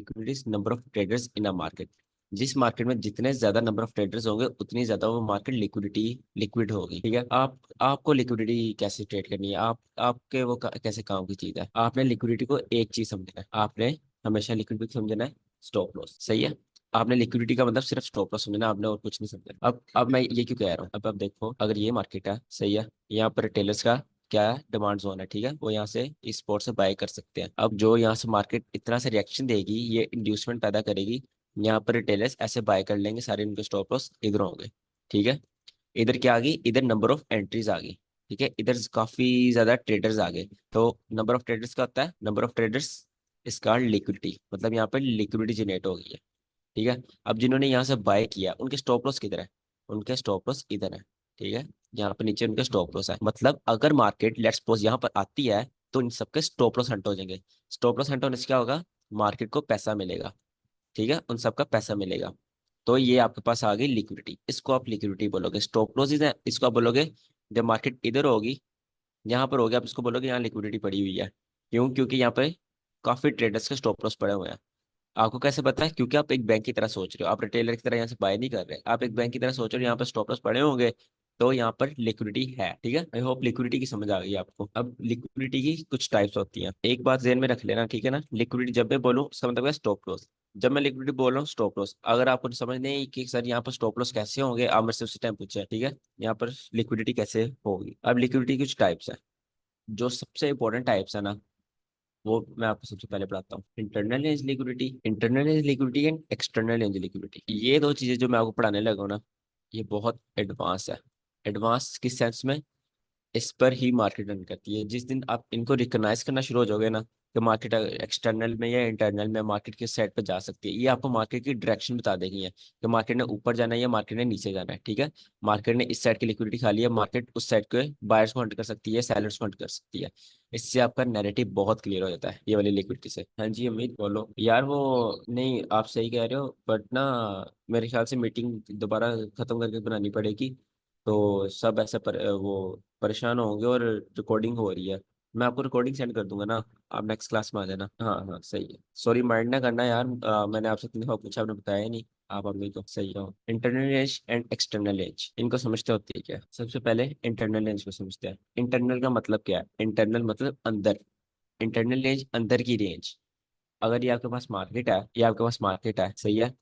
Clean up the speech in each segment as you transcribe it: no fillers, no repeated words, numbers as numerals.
Liquidity is number of traders in a market. जिस market में जितने ज्यादा नंबर ऑफ ट्रेडर्स होंगे उतनी ज्यादा वो मार्केट लिक्विड होगी। ठीक है, आपको लिक्विडिटी कैसे ट्रेड करनी है, आपके वो कैसे काम की चीज है। आपने लिक्विडिटी को एक चीज समझना है, आपने हमेशा लिक्विडिटी समझना है स्टॉप लॉस। सही है, आपने लिक्विडिटी का मतलब सिर्फ स्टॉप लॉस समझना, आपने और कुछ नहीं समझना। अब मैं ये क्यों कह रहा हूँ, अब देखो, अगर ये मार्केट है, सही है, यहाँ पर रिटेलर्स का क्या है, डिमांड जोन है। ठीक है, वो यहाँ से इस स्पॉट से बाय कर सकते हैं। अब जो यहाँ से मार्केट इतना से रिएक्शन देगी, ये इंड्यूसमेंट पैदा करेगी, यहाँ पर रिटेलर्स ऐसे बाय कर लेंगे, सारे इनके स्टॉप लॉस इधर होंगे। ठीक है, इधर क्या आ गई, इधर नंबर ऑफ एंट्रीज आ गई। ठीक है, इधर काफी ज्यादा ट्रेडर्स आ गए। तो नंबर ऑफ ट्रेडर्स का होता है, नंबर ऑफ ट्रेडर्स इसका लिक्विडिटी, मतलब यहाँ पर लिक्विडिटी जनरेट हो गई है। ठीक है, अब जिन्होंने यहाँ से बाय किया उनके स्टॉप लॉस किधर है, उनके स्टॉप लॉस इधर है। ठीक है, यहाँ पर नीचे उनके स्टॉप लॉस है, मतलब अगर मार्केट लेट्स सपोज यहाँ पर आती है तो इन सबके स्टॉप लॉस हट हो जाएंगे। स्टॉप लॉस हट होने से क्या होगा, मार्केट को पैसा मिलेगा। ठीक है, उन सबका पैसा मिलेगा। तो ये आपके पास आ गई लिक्विडिटी, इसको आप लिक्विडिटी बोलोगे। स्टॉप लॉस है, इसको आप बोलोगे जब मार्केट इधर होगी, यहाँ पर होगी, आप इसको बोलोगे यहाँ लिक्विडिटी पड़ी हुई है। क्यों, क्योंकि यहाँ पे काफी ट्रेडर्स के स्टॉप लॉस पड़े हुए हैं। आपको कैसे पता है, क्योंकि आप एक बैंक की तरह सोच रहे हो, आप रिटेलर की तरह यहाँ से बाय नहीं कर रहे, आप एक बैंक की तरह सोच रहे हो, यहाँ पर स्टॉप लॉस पड़े होंगे, तो यहाँ पर लिक्विडिटी है। ठीक है, आई होप लिक्विडिटी की समझ आ गई आपको। अब लिक्विडिटी की कुछ टाइप्स होती हैं, एक बात ध्यान में रख लेना, ठीक है ना। लिक्विडिटी जब मैं बोलूँ उसका मतलब है स्टॉप लॉस। जब मैं लिक्विडिटी बोल रहा हूँ स्टॉप लॉस, अगर आपको समझ नहीं आई कि सर यहाँ पर स्टॉप लॉस कैसे होंगे, आप मेरे से उसी टाइम पूछे। ठीक है, यहाँ पर लिक्विडिटी कैसे होगी। अब लिक्विडिटी कुछ टाइप्स है, जो सबसे इंपॉर्टेंट टाइप्स है ना, वो मैं आपको सबसे पहले बताता हूँ। Internal range liquidity and external range liquidity, ये दो चीजें जो मैं आपको पढ़ाने लगा हूं ना, ये बहुत एडवांस है। एडवांस किस सेंस में, इस पर ही मार्केट रन करती है। जिस दिन आप इनको रिकॉग्नाइज करना शुरू हो जाओगे ना, कि मार्केट एक्सटर्नल में या इंटरनल में मार्केट किस साइड पर जा सकती है, ये आपको मार्केट की डायरेक्शन बता देगी है कि मार्केट ने ऊपर जाना है या मार्केट ने नीचे जाना है। ठीक है, मार्केट ने इस साइड की लिक्विडिटी खा ली है, मार्केट उस साइड के बायर्स को हंट कर सकती है, सेलर्स को हंट कर सकती है। इससे आपका नैरेटिव बहुत क्लियर हो जाता है ये वाली लिक्विडिटी से। हाँ जी अमित बोलो यार, वो नहीं आप सही कह रहे हो, बट ना मेरे ख्याल से मीटिंग दोबारा खत्म करके बनानी पड़ेगी। तो सब ऐसे वो परेशान होंगे, और रिकॉर्डिंग हो रही है। मैं आपको रिकॉर्डिंग सेंड कर दूंगा ना, आप नेक्स्ट क्लास में आ जाना। हाँ हाँ सही है, सॉरी माइंड ना करना यार, मैंने आपसे इतनी दफा पूछा, आपने बताया ही नहीं। आप अभी तो सही हो। Internal range and external range, इनको समझते होते हैं क्या। सबसे पहले इंटरनल रेंज को समझते हैं। इंटरनल का मतलब क्या है, इंटरनल मतलब अंदर, इंटरनल रेंज अंदर की रेंज। अगर ये आपके पास मार्केट है, ये आपके पास मार्केट है, सही है,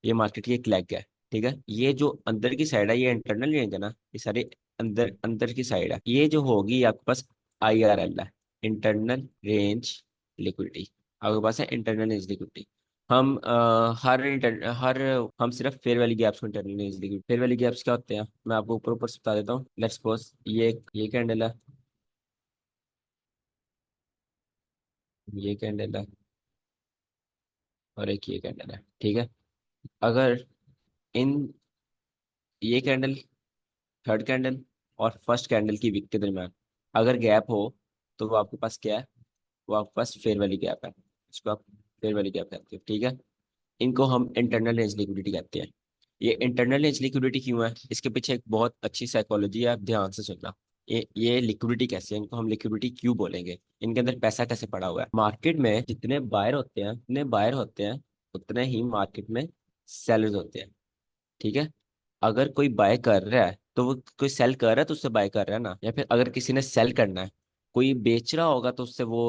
ये मार्केट की एक लेग है। ठीक है, ये जो अंदर की साइड है ये इंटरनल रेंज है ना, ये सारे अंदर अंदर की साइड है। ये जो होगी ये आपके पास IRL है, इंटरनल रेंज लिक्विडिटी। आपके पास है इंटरनल रेंज लिक्विडिटी। हम हर हम सिर्फ फेयर वैली गैप्स को internal range liquidity. Fair valley gaps क्या होते हैं, मैं आपको ऊपर ऊपर से बता देता हूँ। लेट्स सपोज ये कैंडल है, ये कैंडल है, और एक ये कैंडल है। ठीक है, अगर इन ये कैंडल, थर्ड कैंडल और फर्स्ट कैंडल की विक के दरम्यान अगर गैप हो, तो वो आपके पास क्या है, वो आपके पास फेयर वैली गैप है। इसको आप फेयर वैली गैप कहते हो। ठीक है, इनको हम इंटरनल रेंज लिक्विडिटी कहते हैं। ये इंटरनल रेंज लिक्विडिटी क्यों है, इसके पीछे एक बहुत अच्छी साइकोलॉजी है, आप ध्यान से सुनना। ये लिक्विडिटी कैसे है, इनको हम लिक्विडिटी क्यों बोलेंगे, इनके अंदर पैसा कैसे पड़ा हुआ है। मार्केट में जितने बायर होते हैं उतने ही मार्केट में सेलर्स होते हैं। ठीक है, अगर कोई बाय कर रहा है तो वो, कोई सेल कर रहा है तो उससे बाय कर रहा है ना, या फिर अगर किसी ने सेल करना है, कोई बेच रहा होगा तो उससे वो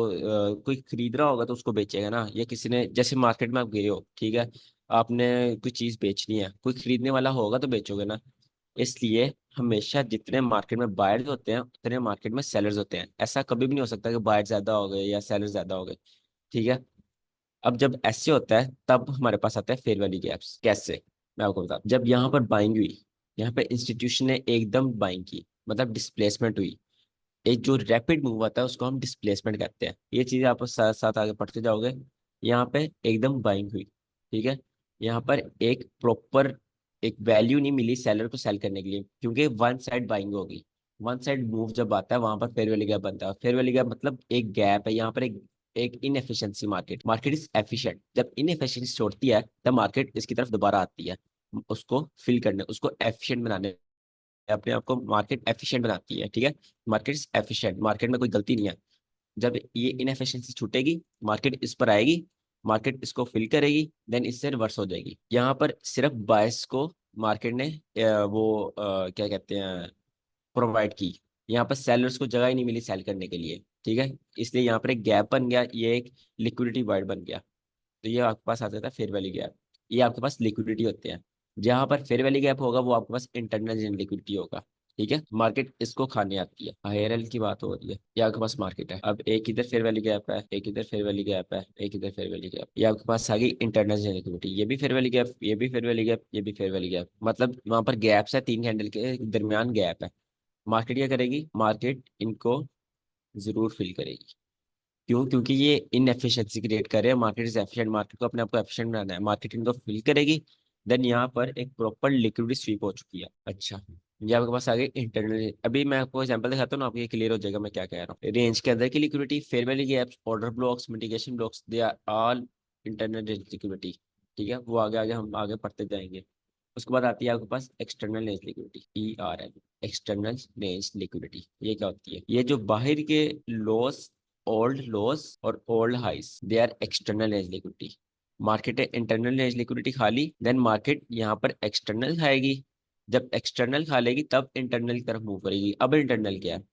कोई खरीद रहा होगा तो उसको बेचेगा ना। या किसी ने, जैसे मार्केट में आप गए हो, ठीक है, आपने कोई चीज बेचनी है, कोई खरीदने वाला होगा तो बेचोगे ना। इसलिए हमेशा जितने मार्केट में बायर्स होते हैं उतने मार्केट में सेलर्स होते हैं। ऐसा कभी भी नहीं हो सकता कि बायर ज्यादा हो गए या सेलर ज्यादा हो गए। ठीक है, अब जब ऐसे होता है तब हमारे पास आता है फेयर वैल्यू गैप्स। कैसे, मैं आपको बता, जब यहाँ पर बाइंग हुई, यहाँ पे इंस्टीट्यूशन ने एकदम बाइंग की, मतलब डिस्प्लेसमेंट हुई। एक जो रैपिड मूव आता है उसको हम डिस्प्लेसमेंट कहते हैं। ये चीजें आप साथ साथ आगे पढ़ते जाओगे। यहाँ पे एकदम बाइंग हुई, ठीक है, यहाँ पर एक प्रॉपर एक वैल्यू नहीं मिली सेलर को सेल करने के लिए, क्योंकि वन साइड बाइंग होगी। वन साइड मूव जब आता है वहां पर फेयर वैल्यू गैप बनता है। फेयर वैल्यू गैप मतलब एक गैप है यहाँ पर, एक एक inefficiency. Market market is efficient, जब इनएफिशिएंसी छोड़ती है तब मार्केट इसकी तरफ दोबारा आती है, उसको फिल करने, उसको एफिशिएंट बनाने, अपने आप को मार्केट एफिशिएंट बनाती है। ठीक है, मार्केट इज एफिशिएंट, मार्केट में कोई गलती नहीं है। जब ये इनएफिशिएंसी छूटेगी मार्केट इस पर आएगी, मार्केट इसको फिल करेगी, देन इससे रिवर्स हो जाएगी। यहाँ पर सिर्फ बायर्स को मार्केट ने क्या कहते हैं, प्रोवाइड की। यहाँ पर सेलर्स को जगह ही नहीं मिली सेल करने के लिए, ठीक है। इसलिए यहाँ पर एक गैप बन गया, ये एक लिक्विडिटी वाइड बन गया। तो ये आपके पास आ जाता है फेयर वैल्यू गैप। ये आपके पास लिक्विडिटी होते हैं। जहां पर फेयर वैल्यू गैप होगा वो आपके पास इंटरनल लिक्विडिटी होगा, ठीक है। मार्केट इसको खाने आती है, आईआरएल की बात हो रही है। ये आपके पास मार्केट है। अब एक इधर फेयर वैल्यू गैप है, एक इधर फेयर वैल्यू गैप है, एक इधर फेयर वैल्यू गैप। ये आपके पास आ गई इंटरनल लिक्विडिटी। ये भी फेयर वैल्यू गैप, ये भी फेयर वैल्यू गैप, ये भी फेयर वैल्यू गैप। मतलब वहां पर गैप्स है, तीन कैंडल के दरमियान गैप है। मार्केट क्या करेगी, मार्केट इनको जरूर फिल करेगी। क्यों? क्योंकि ये इनएफिशिएंसी क्रिएट कर रहे हैं। मार्केट इज एफिशिएंट, मार्केट को अपने आप को एफिशिएंट बनाना है, मार्केट इनको फिल करेगी। देन यहाँ पर एक प्रॉपर लिक्विडिटी स्वीप हो चुकी है। अच्छा, ये आपके पास आ गई इंटरनल। अभी मैं आपको एग्जांपल दिखाता हूँ ना, आपको ये क्लियर हो जाएगा मैं क्या कह रहा हूँ। रेंज के अंदर की liquidity, fair value gaps, order blocks, mitigation blocks, they are all internal liquidity, ठीक है। वो आगे आगे हम आगे पढ़ते जाएंगे। उसके बाद आती है आपके पास external range liquidity, ERL, external range liquidity. ये क्या होती है? ये जो बाहर के लॉस, ओल्ड लॉस और old highs, they are external range liquidity. Market है इंटरनल रेंज लिक्विडिटी खा ली, देन मार्केट यहाँ पर एक्सटर्नल खाएगी। जब एक्सटर्नल खा लेगी तब इंटरनल की तरफ मूव करेगी। अब इंटरनल क्या है?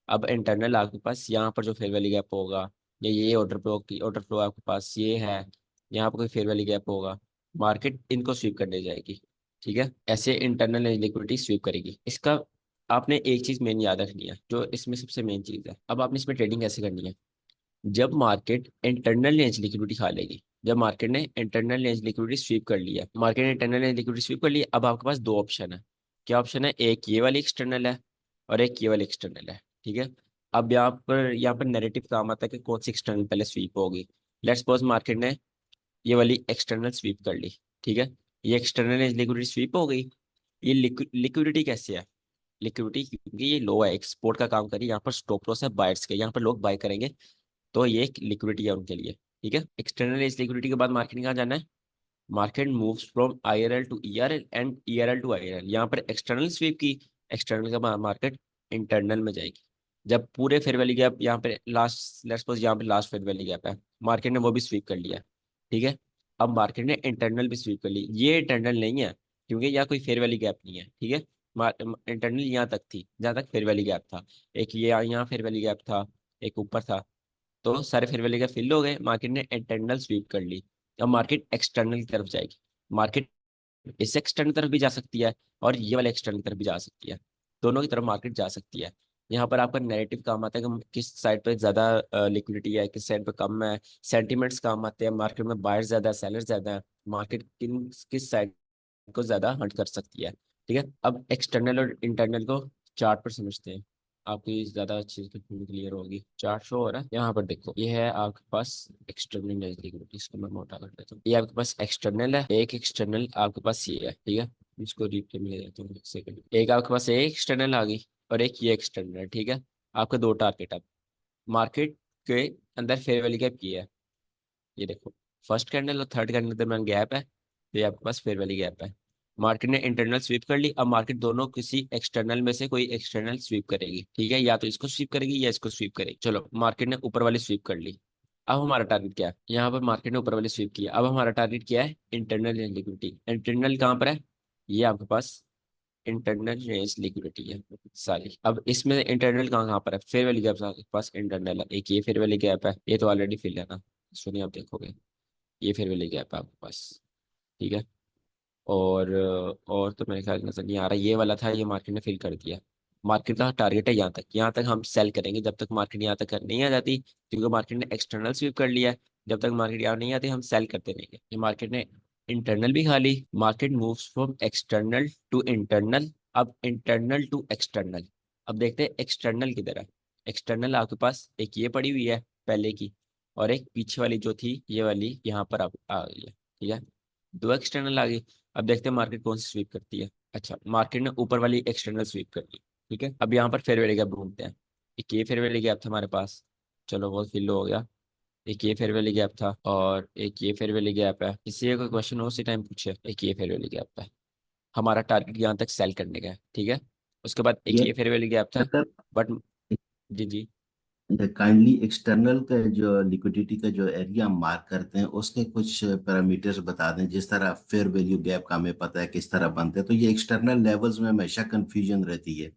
अब इंटरनल आपके पास यहाँ पर जो फेयर वैल्यू गैप होगा, या ये ऑर्डर फ्लो आपके पास ये है, यहाँ पर कोई फेयर वैल्यू गैप होगा, मार्केट इनको स्वीप करने जाएगी, ठीक है। ऐसे इंटरनल लिक्विडिटी स्वीप करेगी। इसका आपने एक चीज मेन याद रखनी है, जो इसमें सबसे मेन चीज है। अब आपने इसमें ट्रेडिंग कैसे करनी है? जब मार्केट इंटरनल रेंज लिक्विडिटी खा लेगी, जब मार्केट ने इंटरनल रेंज लिक्विडिटी स्वीप कर लिया, मार्केट ने इंटरनल रेंज लिक्विडिटी स्वीप कर लिया, अब आपके पास दो ऑप्शन है। क्या ऑप्शन है? एक ये वाली एक्सटर्नल है और एक ये वाली एक्सटर्नल है, ठीक है। अब यहाँ पर नैरेटिव काम आता है कि कौन सी एक्सटर्नल पहले स्वीप होगी। लेट्स सपोज मार्केट ने ये वाली एक्सटर्नल स्वीप कर ली, ठीक है। ये एक्सटर्नल रेंज लिक्विडिटी स्वीप हो गई। ये लिक्विडिटी कैसे है? लिक्विडिटी क्योंकि ये लो है, एक्सपोर्ट का काम करिए, यहाँ पर स्टॉप लॉस है बायर्स के, यहाँ पर लोग बाय करेंगे, तो ये एक लिक्विडिटी है उनके लिए, ठीक है। एक्सटर्नल इस लिक्विडिटी के बाद मार्केट कहाँ जाना है? Market moves from IRL to ERL and ERL to IRL। यहाँ पर एक्सटर्नल स्वीप की, एक्सटर्नल के बाद मार्केट इंटरनल में जाएगी। जब पूरे फेयर वैल्यू गैप यहाँ पे लास्ट, लेट्स सपोज यहाँ पे लास्ट फेयर वैल्यू गैप है, मार्केट ने वो भी स्वीप कर लिया, ठीक है। अब मार्केट ने इंटरनल भी स्वीप कर ली। ये इंटरनल नहीं है क्योंकि यहाँ कोई फेयर वैल्यू गैप नहीं है, ठीक है। इंटरनल यहाँ तक थी जहाँ तक फेयर वैल्यू गैप था। एक ये यहाँ फेयर वैल्यू गैप था, एक ऊपर था। तो सारे फेयर वैल्यू के फिल हो गए, मार्केट ने इंटरनल स्वीप कर ली। अब मार्केट एक्सटर्नल की तरफ जाएगी। मार्केट इस एक्सटर्नल तरफ भी जा सकती है और ये वाले एक्सटर्नल तरफ भी जा सकती है। दोनों की तरफ मार्केट जा सकती है। यहाँ पर आपका नैरेटिव काम आता है कि किस साइड पे ज्यादा लिक्विडिटी है, किस साइड पे कम है। सेंटिमेंट्स काम आते हैं, मार्केट में बायर्स ज्यादा है, सेलर्स ज्यादा है, मार्केट किस साइड को ज्यादा हंट कर सकती है, ठीक है। अब एक्सटर्नल और इंटरनल को चार्ट पर समझते हैं, आपकी ज्यादा अच्छी से क्लियर होगी। चार्ट शो हो रहा है यहाँ पर, देखो ये है आपके पास एक्सटर्नल लिक्विडिटी। इसको मैं मोटा कर देता हूँ। ये आपके पास एक्सटर्नल है, एक एक्सटर्नल आपके पास ये है, ठीक है। इसको रीड में ले जाता हूँ एक सेकंड। एक आपके पास एक एक्सटर्नल आ गई और एक ये एक्सटर्नल है, ठीक है। आपके दो टारगेट। अब मार्केट के अंदर फेयर वैल्यू गैप की है, ये देखो। फर्स्ट कैंडल और थर्ड कैंडल के दरमियान गैप है, तो ये आपके पास फेयर वैल्यू गैप है। मार्केट ने इंटरनल स्वीप कर ली। अब मार्केट दोनों किसी एक्सटर्नल में से कोई एक्सटर्नल स्वीप करेगी, ठीक है। या तो इसको स्वीप करेगी या इसको स्वीप करेगी। चलो, मार्केट ने ऊपर वाली स्वीप कर ली। अब हमारा टारगेट क्या है? यहाँ पर मार्केट ने ऊपर वाली स्वीप किया, अब हमारा टारगेट क्या है? Internal liquidity. इंटरनल कहाँ पर है? ये आपके पास इंटरनल रेंज लिक्विडिटी है सारी। अब इसमें इंटरनल कहाँ कहाँ पर है? फेयर वैल्यू गैप आपके पास इंटरनल है। एक ये फेयर वैल्यू गैप है, ये तो ऑलरेडी फिल है ना, सुनिए आप देखोगे। ये फेयर वैल्यू गैप है आपके पास, ठीक है। और तो मेरे ख्याल नजर नहीं आ रहा। ये वाला था, ये मार्केट ने फिल कर दिया। मार्केट का टारगेट है यहाँ तक, यहाँ तक हम सेल करेंगे जब तक मार्केट यहाँ तक नहीं आ जाती, क्योंकि मार्केट ने एक्सटर्नल स्वीप कर लिया है। जब तक मार्केट यहाँ नहीं आती हम सेल करते रहेंगे। ये मार्केट ने इंटरनल भी खा ली, market moves from external to internal. अब इंटरनल टू एक्सटर्नल। अब देखते हैं एक्सटर्नल किधर है। एक्सटर्नल आपके पास एक ये पड़ी हुई है पहले की, और एक पीछे वाली जो थी ये वाली यहाँ पर अब आ गई है, ठीक है। दो एक्सटर्नल आ गई। अब देखते हैं मार्केट कौन सी स्वीप करती है। अच्छा, मार्केट ने ऊपर वाली एक्सटर्नल स्वीप कर ली, ठीक है। अब यहाँ पर फेयर वैल्यू गैप ढूंढते हैं। एक ये फेयर वैल्यू गैप था हमारे पास, चलो वो फिल हो गया। एक ये फेयर वैल्यू गैप था और एक ये फेयर वैल्यू गैप है। किसी का कोई क्वेश्चन हो उसी टाइम पूछे। एक ये फेयर वैल्यू गैप है, हमारा टारगेट यहाँ तक सेल करने का है, ठीक है। उसके बाद एक ये ये फेयर वैल्यू गैप था, मतलब बट जी जी काइंडली एक्सटर्नल का जो लिक्विडिटी का जो एरिया हम मार्क करते हैं उसके कुछ पैरामीटर्स बता दें, जिस तरह फेयर वैल्यू गैप का हमें पता है किस तरह बनते हैं, तो ये एक्सटर्नल लेवल्स में हमेशा कंफ्यूजन रहती है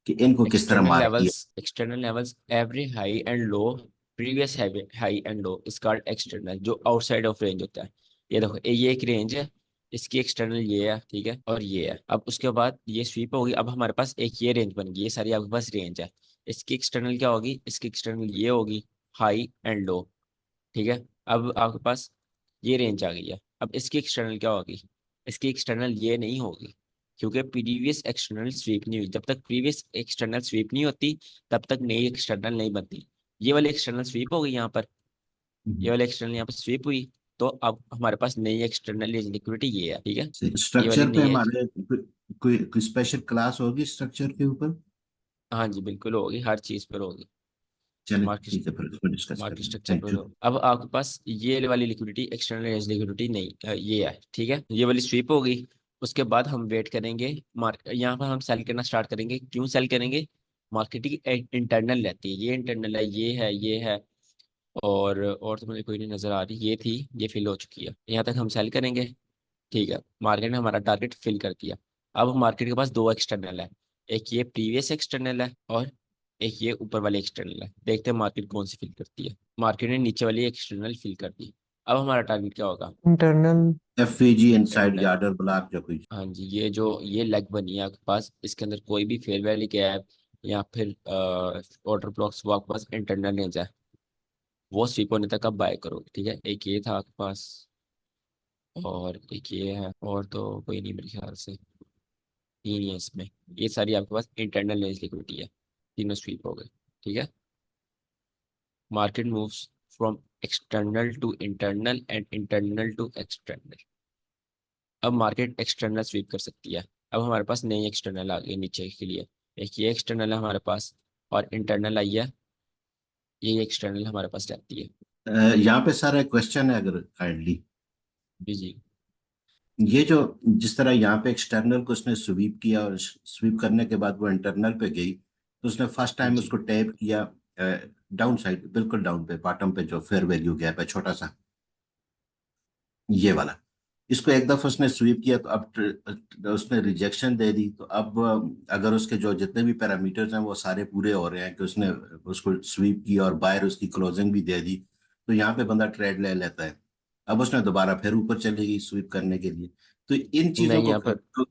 कि इनको किस तरह मार्क किया। External levels every high and low, previous high and low is called external, जो आउटसाइड ऑफ रेंज होता है। ये देखो ये एक रेंज है, इसकी एक्सटर्नल ये है, ठीक है, और ये है। अब उसके बाद ये स्वीप होगी, अब हमारे पास एक ये रेंज बन गई, ये सारी आपके पास रेंज है। इसकी एक्सटर्नल क्या होगी, इसकी एक्सटर्नल ये होगी, हाई एंड लो, ठीक है। अब आपके पास ये रेंज आ गई है, अब इसकी एक्सटर्नल क्या होगी, इसकी एक्सटर्नल ये नहीं होगी, क्योंकि प्रीवियस एक्सटर्नल स्वीप नहीं हुई। जब तक प्रीवियस एक्सटर्नल स्वीप नहीं होती तब तक नई एक्सटर्नल नहीं बनती। ये वाली एक्सटर्नल स्वीप हो गई यहाँ पर, ये वाली एक्सटर्नल यहाँ पर स्वीप हुई, तो अब हमारे पास नई एक्सटर्नल लिक्विडिटी ये है, ठीक है। ये वाली स्ट्रक्चर पे नई हमारे कोई स्पेशल क्लास होगी स्ट्रक्चर के ऊपर? हाँ जी बिल्कुल होगी, हर चीज पर होगी। चले मार्केट ठीक है, फिर इसको डिस्कस मार्केट करेंगे। स्ट्रक्चर थैंक पर यू। हो। अब आपके पास ये वाली लिक्विडिटी, एक्सटर्नल रेंज लिक्विडिटी नहीं ये है, ठीक है, ये वाली स्वीप हो गई। उसके बाद हम वेट करेंगे, यहाँ पर हम सेल करना स्टार्ट करेंगे। क्यों सेल करेंगे, मार्केट की इंटरनल रहती है, ये इंटरनल है, ये है, ये है, और तो मुझे कोई नहीं नजर आ रही, ये थी, ये फिल हो चुकी है, यहाँ तक हम सेल करेंगे, ठीक है। मार्केट ने हमारा टारगेट फिल कर दिया। अब मार्केट के पास दो एक्सटर्नल है, एक ये प्रीवियस एक्सटर्नल है और एक ये ऊपर वाली एक्सटर्नल है। देखते हैं मार्केट कौन सी फिल करती है। मार्केट ने नीचे वाली एक्सटर्नल फिल कर दी। अब हमारा टारगेट क्या होगा, internal. FVG inside internal. Order block जो कोई। हाँ जी, ये जो ये लेग बनी है आपके पास, इसके अंदर कोई भी फेयर वैल्यू गैप या फिर ऑर्डर ब्लॉक्स, वो आपके पास इंटरनल रेंज है, वो स्वीप होने तक आप बाय करो, ठीक है। एक ये था आपके पास, और एक ये है, और तो कोई नहीं मेरे ख्याल से, तीन है इसमें। ये सारी आपके पास इंटरनल रेंज लिक्विडिटी है, तीनों स्वीप हो गए, ठीक है। Market moves from external to internal and internal to external. अब मार्केट एक्सटर्नल स्वीप कर सकती है। अब हमारे पास नई एक्सटर्नल आ गई नीचे के लिए, एक ये एक्सटर्नल है हमारे पास, और इंटरनल आई है, ये एक्सटर्नल हमारे पास रहती है। यहाँ पे सारा क्वेश्चन है, अगर काइंडली जी जी। ये जो जिस तरह यहाँ पे एक्सटर्नल को उसने स्वीप किया और स्वीप करने के बाद वो इंटरनल पे गई, तो उसने फर्स्ट हाँ टाइम जी। उसको टैप किया डाउन साइड, बिल्कुल डाउन पे बॉटम पे जो फेयर वैल्यू गैप है छोटा सा, ये वाला। इसको एक दफा उसने स्वीप किया तो अब उसने रिजेक्शन दे दी, तो अब अगर उसके जो जितने भी पैरामीटर्स हैं वो सारे पूरे हो रहे हैं कि उसने उसको स्वीप किया और बायर उसकी क्लोजिंग भी दे दी, तो यहाँ पे बंदा ट्रेड ले लेता है। अब उसने दोबारा फिर ऊपर चलेगी स्वीप करने के लिए, तो इन चीजों नहीं, को यहाँ पर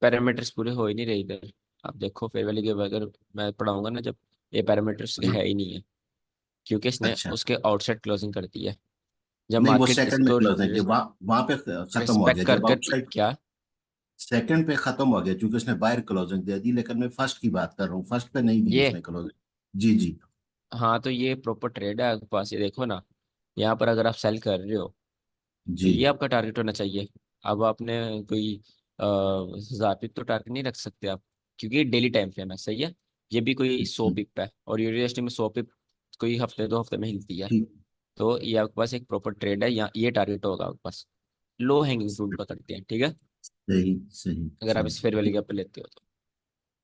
पैरामीटर्स पूरे हो ही नहीं रहे इधर। आप देखो फेयर वैल्यू के, अगर मैं पढ़ाऊंगा ना जब, ये पैरामीटर्स है ही नहीं है, क्योंकि इसने अच्छा, उसके आउटसाइड क्लोजिंग कर दी है। जब नहीं वो मार्केट सेकंड में इसको क्लोज है, जब वहां वहां पे खत्म हो रिस्पेक्ट गया कर जब कर आउटसाइड। क्या, सेकंड पे खत्म हो गया क्योंकि उसने बायर क्लोजिंग दे दी, लेकिन मैं फर्स्ट की बात कर रहा हूँ, फर्स्ट पे नहीं दी ये, उसने क्लोजिंग। जी जी। हाँ तो ये प्रॉपर ट्रेड है आपके पास, ये देखो ना, यहाँ पर अगर आप सेल कर रहे हो तो जी ये आपका टारगेट होना चाहिए। अब आपने कोई 1000 पिप तो टारगेट नहीं रख सकते आप, क्योंकि ये डेली टाइम फ्रेम है, सही है। ये भी कोई 100 पिप है, और यूनिवर्सिटी में 100 पिप कोई हफ्ते दो हफ्ते में हिलती है। ठीक। तो ये आपके पास एक प्रॉपर ट्रेड है, यहाँ ये टारगेट होगा आपके पास। लो हैंगिंग फ्रूट पकड़ते हैं, ठीक है, सही सही अगर आप सही। इस फेयर वैल्यू ठीक। गैप पे लेते हो तो।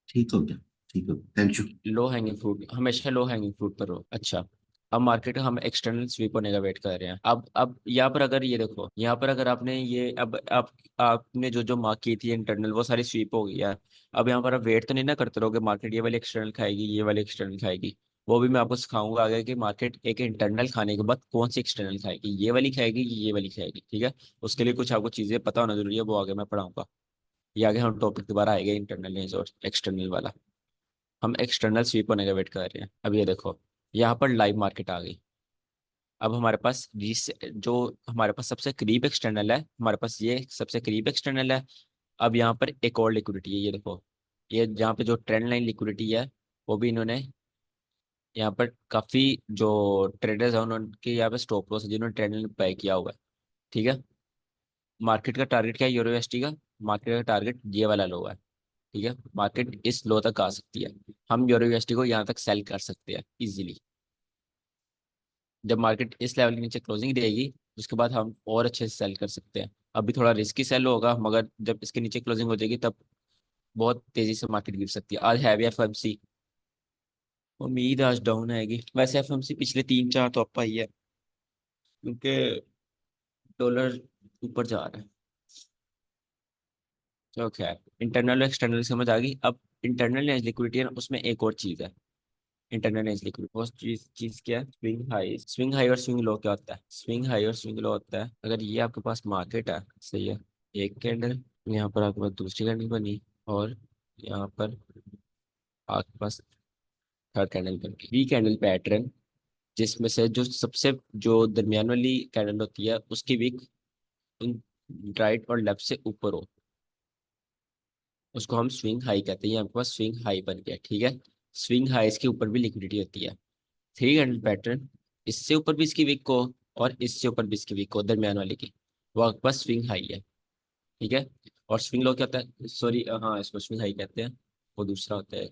ठीक हो गया। ठीक हो गया, thank you. Low hanging fruit हमेशा लो हैंगिंग फ्रूट पर हो। अच्छा, अब मार्केट हम एक्सटर्नल स्वीप होने का वेट कर रहे हैं। अब यहाँ पर अगर ये देखो, यहाँ पर अगर आपने ये, अब आप आपने जो जो मार्क की थी इंटरनल, वो सारी स्वीप हो गई है। अब यहाँ पर आप वेट तो नहीं ना करते रहोगे, मार्केट ये वाली एक्सटर्नल खाएगी, ये वाली एक्सटर्नल खाएगी। वो भी मैं आपको सिखाऊंगा आगे कि मार्केट एक इंटरनल खाने के बाद कौन सी एक्सटर्नल खाएगी, ये वाली खाएगी, ये वाली खाएगी, ठीक है। उसके लिए कुछ आपको चीजें पता होना जरूरी है, वो आगे मैं पढ़ाऊंगा। ये आगे हम टॉपिक दोबारा आएगा, इंटरनल रेंज और एक्सटर्नल वाला। हम एक्सटर्नल स्वीप होने का वेट कर रहे हैं। अब ये देखो, यहाँ पर लाइव मार्केट आ गई। अब हमारे पास जो हमारे पास सबसे करीब एक्सटर्नल है, हमारे पास ये सबसे करीब एक्सटर्नल है। अब यहाँ पर एक और लिक्विडिटी है, ये देखो, ये जहाँ पे जो ट्रेंड लाइन लिक्विडिटी है, वो भी इन्होंने यहाँ पर काफी जो ट्रेडर्स हैं उनके यहाँ पे स्टॉप लॉस है, जिन्होंने ट्रेंड लाइन बाय किया हुआ है, ठीक है। मार्केट का टारगेट क्या है यूरो एसटी का, मार्केट का टारगेट ये वाला लो है, ठीक है। मार्केट इस लो तक आ सकती है, हम यूरो यूएसडी को यहाँ तक सेल कर सकते हैं इजीली। जब मार्केट इस लेवल के नीचे क्लोजिंग देगी, उसके बाद हम और अच्छे से सेल कर सकते हैं। अभी थोड़ा रिस्की सेल होगा, मगर जब इसके नीचे क्लोजिंग हो जाएगी तब बहुत तेजी से मार्केट गिर सकती है। आज हैवी एफएमसी उम्मीद आज डाउन आएगी। वैसे एफएमसी पिछले 3-4 तो अप आई है, क्योंकि डॉलर ऊपर जा रहा है। तो खैर, इंटरनल और एक्सटर्नल समझ आ गई। अब इंटरनल एज लिक्विडिटी है ना, उसमें एक और चीज है। इंटरनल एज लिक्विडिटी वो चीज चीज क्या है? Swing high. स्विंग हाई और स्विंग लो क्या होता है? स्विंग हाई और स्विंग लो होता है, अगर ये आपके पास मार्केट है, सही है, एक कैंडल, यहाँ पर आपके पास दूसरी कैंडल बनी, और यहाँ पर आपके पास थर्ड कैंडल बन गई, थ्री कैंडल पैटर्न, जिसमें से जो सबसे जो दरमियान वाली कैंडल होती है उसकी विक राइट और लेफ्ट से ऊपर हो, उसको हम स्विंग हाई कहते हैं। ये आपके पास स्विंग हाई बन गया, ठीक है। स्विंग हाई के ऊपर भी लिक्विडिटी होती है। थ्री कैंडल पैटर्न, इससे ऊपर भी इसकी विक हो और इससे ऊपर भी इसकी विक हो, दरमियान वाले की, वो आपके पास स्विंग हाई है, ठीक है। और स्विंग लो क्या होता है? सॉरी, हाँ, इसको स्विंग हाई कहते हैं, वो दूसरा होता है।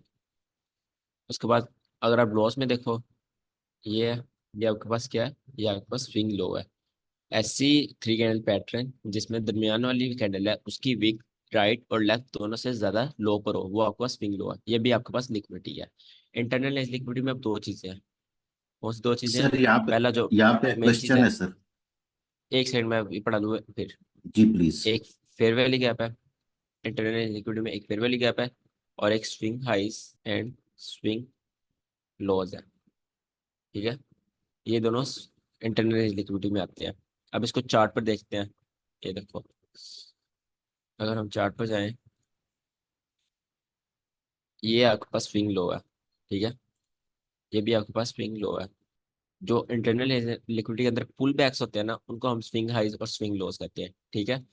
उसके बाद अगर आप लॉस में देखो, ये है, ये आपके पास क्या है? ये आपके पास स्विंग लो है। ऐसी थ्री कैंडल पैटर्न जिसमें दरमियान वाली कैंडल है उसकी विक राइट और लेफ्ट दोनों से ज्यादा लो पर हो, वो आपके पास स्विंग लो है। ये भी आपके पास लिक्विडिटी है। इंटरनल लिक्विडिटी में अब दो चीजें हैं। कौन सी दो चीजें हैं? सर यहाँ पे, पहला जो यहाँ पे मेन चीज क्वेश्चन है, है सर। एक सेकंड में अभी पढ़ा दूंगा फिर। जी प्लीज। एक फेयर वैली गैप है, इंटरनल लिक्विडिटी में एक फेयर वैली गैप है, और एक स्विंग हाइस एंड स्विंग लोज है, ठीक है। ये दोनों इंटरनल लिक्विडिटी में आते हैं। अब इसको चार्ट पर देखते हैं। ये देखो, अगर हम चार्ट पर जाएं, ये आपके पास स्विंग लो है, ठीक है। ये भी आपके पास स्विंग लो है। जो इंटरनल लिक्विडिटी के अंदर पुल बैक्स होते हैं ना, उनको हम स्विंग हाइज और स्विंग लोज कहते हैं, ठीक है।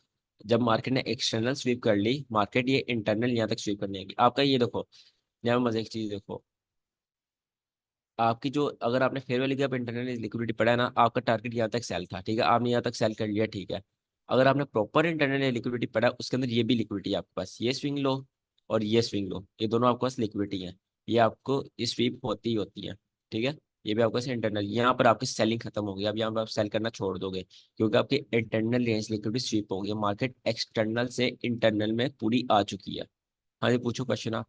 जब मार्केट ने एक्सटर्नल स्वीप कर ली, मार्केट ये इंटरनल यहाँ तक स्वीप करने आएगी। आपका ये देखो, यहाँ मजे की चीज देखो, आपकी जो, अगर आपने fair value gap internal liquidity पढ़ा है ना, आपका टारगेट यहाँ तक सेल था, ठीक है, आपने यहाँ तक सेल कर लिया, ठीक है। अगर आपने प्रॉपर इंटरनल लिक्विडिटी पढ़ा, उसके अंदर ये भी लिक्विडिटी है आपके पास, ये स्विंग लो और ये स्विंग लो, ये दोनों आपके पास लिक्विडिटी है। ये आपको स्वीप होती ही होती है, ठीक है। ये भी आपके पास इंटरनल, यहाँ पर आपकी सेलिंग खत्म हो गई। अब यहाँ पर आप सेल करना छोड़ दोगे, क्योंकि आपकी इंटरनल रेंज लिक्विडिटी स्वीप हो गई है, मार्केट एक्सटर्नल से इंटरनल में पूरी आ चुकी है। हाँ जी, पूछो क्वेश्चन आप।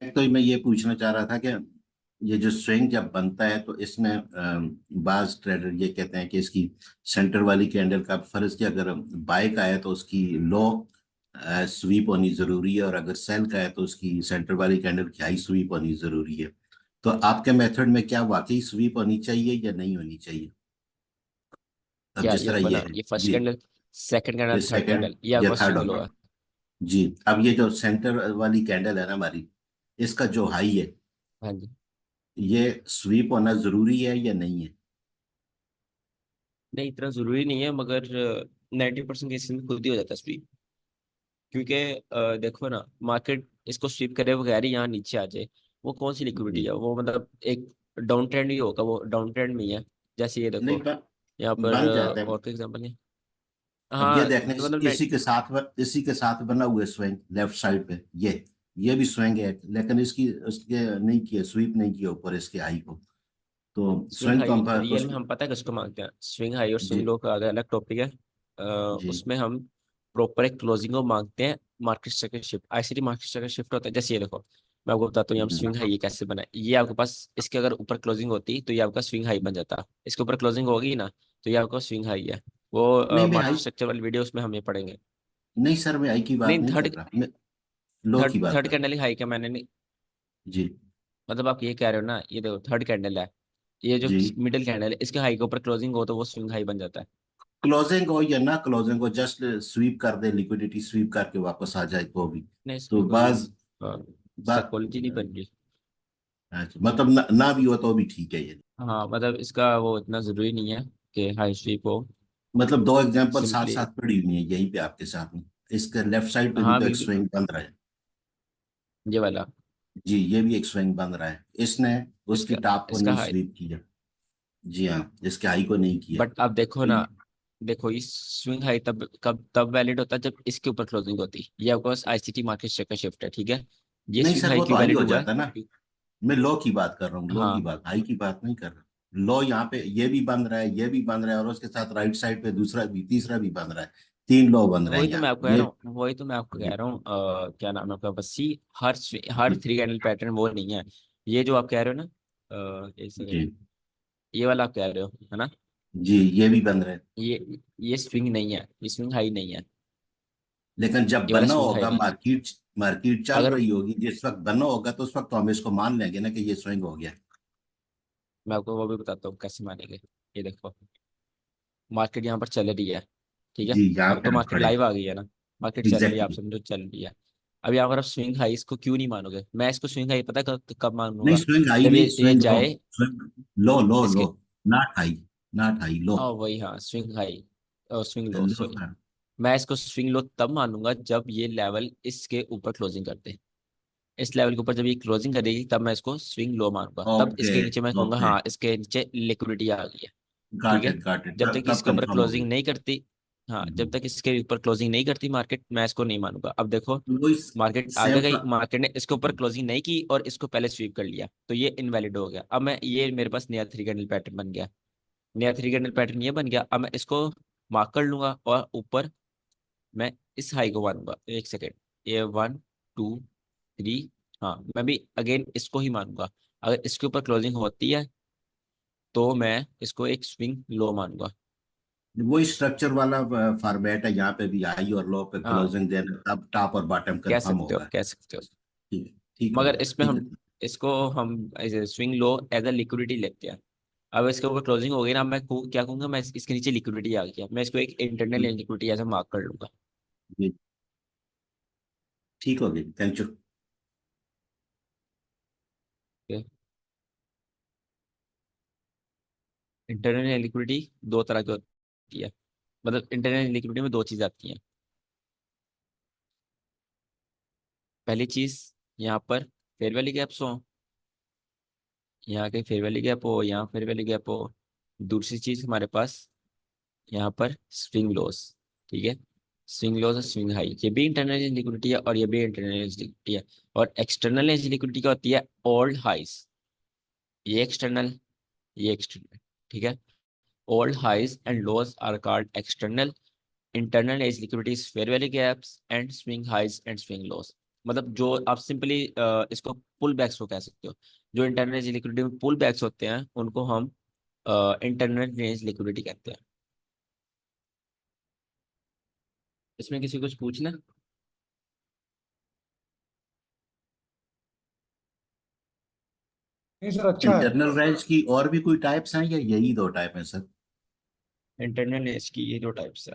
तो मैं ये पूछना चाह रहा था कि ये जो स्विंग जब बनता है तो इसमें बाज ट्रेडर ये कहते हैं कि इसकी सेंटर वाली कैंडल का फर्ज कि अगर बाय का है तो उसकी लो स्वीप होनी जरूरी है, और अगर सेल का है तो उसकी सेंटर वाली कैंडल की हाई स्वीप होनी जरूरी है। तो आपके मेथड में क्या वाकई स्वीप होनी चाहिए या नहीं होनी चाहिए? अब क्या जिस ये तरह देखो ये ना, है ये फर्स्ट जी, कैंडल, सेकंड ये कैंडल, थर्ड सेकंड कैंडल, ये आपके या पास थर्ड स्विंग लो होगा। है। जी, अब ये जो सेंटर वाली कैंडल है ना हमारी, इसका जो हाई है, हाँ जी। ये स्वीप होना जरूरी है या नहीं है? नहीं, इतना जरूरी नहीं है, मगर 90% केसेस में खुद ही हो जाता है स्वीप। क्योंकि देखो ना, मार्केट इसको स्वीप करे बगैर ही यहाँ नीचे आ जाए, वो कौन सी लिक्विडिटी जी, है? वो मतलब एक डाउन ट्रेंड ही होगा, वो डाउन ट्रेंड में ही है। जैसे ये नहीं देखो, यहाँ पर बन जाता है। और कोई एग्जाम्पल नहीं। अब ये हाँ देखने, तो मतलब इसी के साथ बना हुआ है स्विंग लेफ्ट साइड पे, ये भी स्विंग है, लेकिन इसकी उसके नहीं किया, स्वीप नहीं किया ऊपर इसके हाई को। तो swing swing high compare real में हम पता है किसको मांगते हैं? स्विंग हाई और जी स्विंग लो का अलग अलग टॉपिक है। जी। उसमें हम प्रॉपर एक क्लोजिंग को मांगते हैं। Market structure shift, ICT market structure shift होता है। जैसे ये देखो, मैं आपको बताता हूँ, ये हम हम्म, स्विंग हाई ये कैसे बना है। ये आपके पास, इसके अगर ऊपर क्लोजिंग होती तो ये आपका स्विंग हाई बन जाता। इसके ऊपर क्लोजिंग होगी ना, तो ये आपका स्विंग हाई है। वो नहीं मैं मार्केट हाई, स्ट्रक्चर वाली वीडियो उसमें हम ये पढ़ेंगे। नहीं सर मैं हाई की बात नहीं, नहीं कर थर्ड रहा, मैं लो थर्ड की बात थर्ड कर रहा कैंडल हाई क्या मैंने नहीं, हूँ। जी मतलब आप ये कह रहे हो ना, ये देखो थर्ड कैंडल है, ये जो जी। मिडिल कैंडल है, इसके हाई के ऊपर क्लोजिंग हो तो वो स्विंग हाई बन जाता है। क्लोजिंग हो या ना क्लोजिंग हो, जस्ट स्वीप कर दे, लिक्विडिटी स्वीप करके वापस आ जाए तो भी, नहीं, इसमें तो कोई बाज बात, साइकोलॉजी नहीं बन रही। अच्छा, मतलब ना भी हो तो भी ठीक है ये। हाँ मतलब इसका वो इतना जरूरी नहीं है कि हाई स्वीप हो। मतलब दो एग्जांपल साथ सिंपली, साथ पड़ी हुई है यहीं पे आपके साथ में। इसके लेफ्ट साइड पे भी हाँ तो एक बिल्कुल, स्विंग बन रहा है। ये वाला, जी, ये भी एक स्विंग बन रहा है, इसने उसकी इसका टॉप को इसका नहीं हाई। स्वीप किया। जी हाँ, इसके हाई को नहीं किया। बट आप देखो तो ना, देखो ये स्विंग हाई तब वैलिड होता है जब इसके ऊपर क्लोजिंग होती है। ये आपके पास आईसीटी मार्केट स्ट्रक्चर शिफ्ट है, ठीक है। ये नहीं स्विंग सर, हाई वो तो क्यों हाई वैलिड हो हुआ है? जाता ना। मैं लो की बात कर रहा हूँ, लो की हाँ, बात, हाई की बात नहीं कर रहा। लो यहाँ पे ये भी बन रहा है, ये भी बन रहा है, और उसके साथ राइट साइड पे दूसरा भी, तीसरा भी बन रहा है। तीन लो बन रहे हैं वही तो मैं यहाँ आपको कह ये। रहा हूँ, क्या नाम है आपका, बस सी, हर जी थ्री कैंडल पैटर्न वो नहीं है। ये जो आप कह रहे हो ना, एक जी। सेकेंड, ये वाला आप कह रहे हो है ना, जी, ये भी बन रहे हैं। ये स्विंग नहीं है, ये स्विंग हाई नहीं है, लेकिन जब ये वाला बना स्विंग हाई होगा, नहीं है। मार्केट मार्केट चल अगर रही होगी, जिस वक्त बना होगा तो उस वक्त तो हम इसको मान लेंगे ना कि ये स्विंग हो गया। मैं आपको वो भी बताता हूँ कैसे मानेंगे। ये देखो, मार्केट यहाँ पर चल रही है, ठीक है। जी, यहाँ अब पे तो आप मार्केट खड़े। लाइव आ गई है ना, मार्केट चल रही है, आप एग्जैक्टली। समझो चल रही है। अब यहाँ पर आप स्विंग हाई इसको क्यों नहीं मानोगे? मैं इसको स्विंग हाई पता है कब कब नहीं, मानूंगा? स्विंग हाई जब नहीं, ये स्विंग लो। जाए स्विंग लो लो लो। इसके, नॉट हाई। नॉट हाई, लो। वही हाँ, स्विंग हाई, स्विंग लो लो सॉरी। सर। मैं इसको स्विंग लो तब मानूंगा जब ये लेवल इसके ऊपर क्लोजिंग करते हैं। इस लेवल के ऊपर जब ये क्लोजिंग करेगी तब मैं इसको स्विंग लो मानूंगा, तब ओके। इसके नीचे मैं कहूंगा ओके। हाँ इसके नीचे लिक्विडिटी आ गई है। ठीक गॉट है। इट, गॉट इट, जब तब तक तब इसके ऊपर कंफर्म हो क्लोजिंग गई। नहीं करती, हाँ जब हम्म। तक इसके ऊपर क्लोजिंग नहीं करती मार्केट, मैं इसको नहीं मानूंगा। अब देखो, वही। मार्केट आगे सेम। गई, मार्केट ने इसके ऊपर क्लोजिंग नहीं की और इसको पहले स्वीप कर लिया, तो ये इनवैलिड हो गया। अब मैं, ये मेरे पास नया थ्री कैंडल पैटर्न बन गया, नया थ्री कैंडल पैटर्न ये बन गया। अब मैं इसको मार्क कर लूंगा और ऊपर मैं इस हाई को मानूंगा। एक सेकेंड, ये 1 2 3, हाँ मैं भी अगेन इसको ही मानूंगा। अगर इसके ऊपर क्लोजिंग होती है तो मैं इसको एक स्विंग लो मानूंगा। वही स्ट्रक्चर वाला फॉर्मेट है, यहाँ पे भी हाई और लो पे हाँ, क्लोजिंग देना, तब टॉप और बॉटम कह कंफर्म सकते हो, होगा। कह सकते हो। ठीक है। ठीक हो मगर गया, इसमें ठीक हम, है। इसको हम swing low as a liquidity लेते हैं। अब इसके ऊपर क्लोजिंग हो गई ना, मैं क्या कहूंगा, मैं इसके नीचे लिक्विडिटी आ गया, मैं इसको एक इंटरनल लिक्विडिटी ऐसा मार्क कर लूंगा। जी, ठीक हो गई, थैंक यू। इंटरनल लिक्विडिटी दो तरह की होती है, मतलब इंटरनल लिक्विडिटी में दो चीज आती हैं। पहली चीज, यहाँ पर फेयर वैल्यू गैप्स हो, यहाँ के फेयर वैल्यू गैप हो, यहाँ फेयर वैल्यू गैप हो। दूसरी चीज हमारे पास यहाँ पर स्विंग लॉस, ठीक है। स्विंग लॉस और स्विंग हाई, ये भी इंटरनल लिक्विडिटी है और ये भी इंटरनल लिक्विडिटी है। और एक्सटर्नल लिक्विडिटी क्या होती है? ओल्ड हाइस, ये एक्सटर्नल, ठीक है। Old highs and lows are called external. Internal as liquidities fair value gaps and swing highs and swing lows. मतलब जो आप सिंपली इसको पुल बैक्स को कह सकते हो। जो इंटरनल एज लिक्विडिटी में पुल बैक्स होते हैं उनको हम इंटरनल एज लिक्विडिटी कहते हैं। इसमें किसी कुछ पूछना? नहीं सर, अच्छा है। इंटरनल रेंज की और भी कोई टाइप्स हैं या यही दो टाइप हैं सर? इंटरनल एज की ये दो टाइप्स है,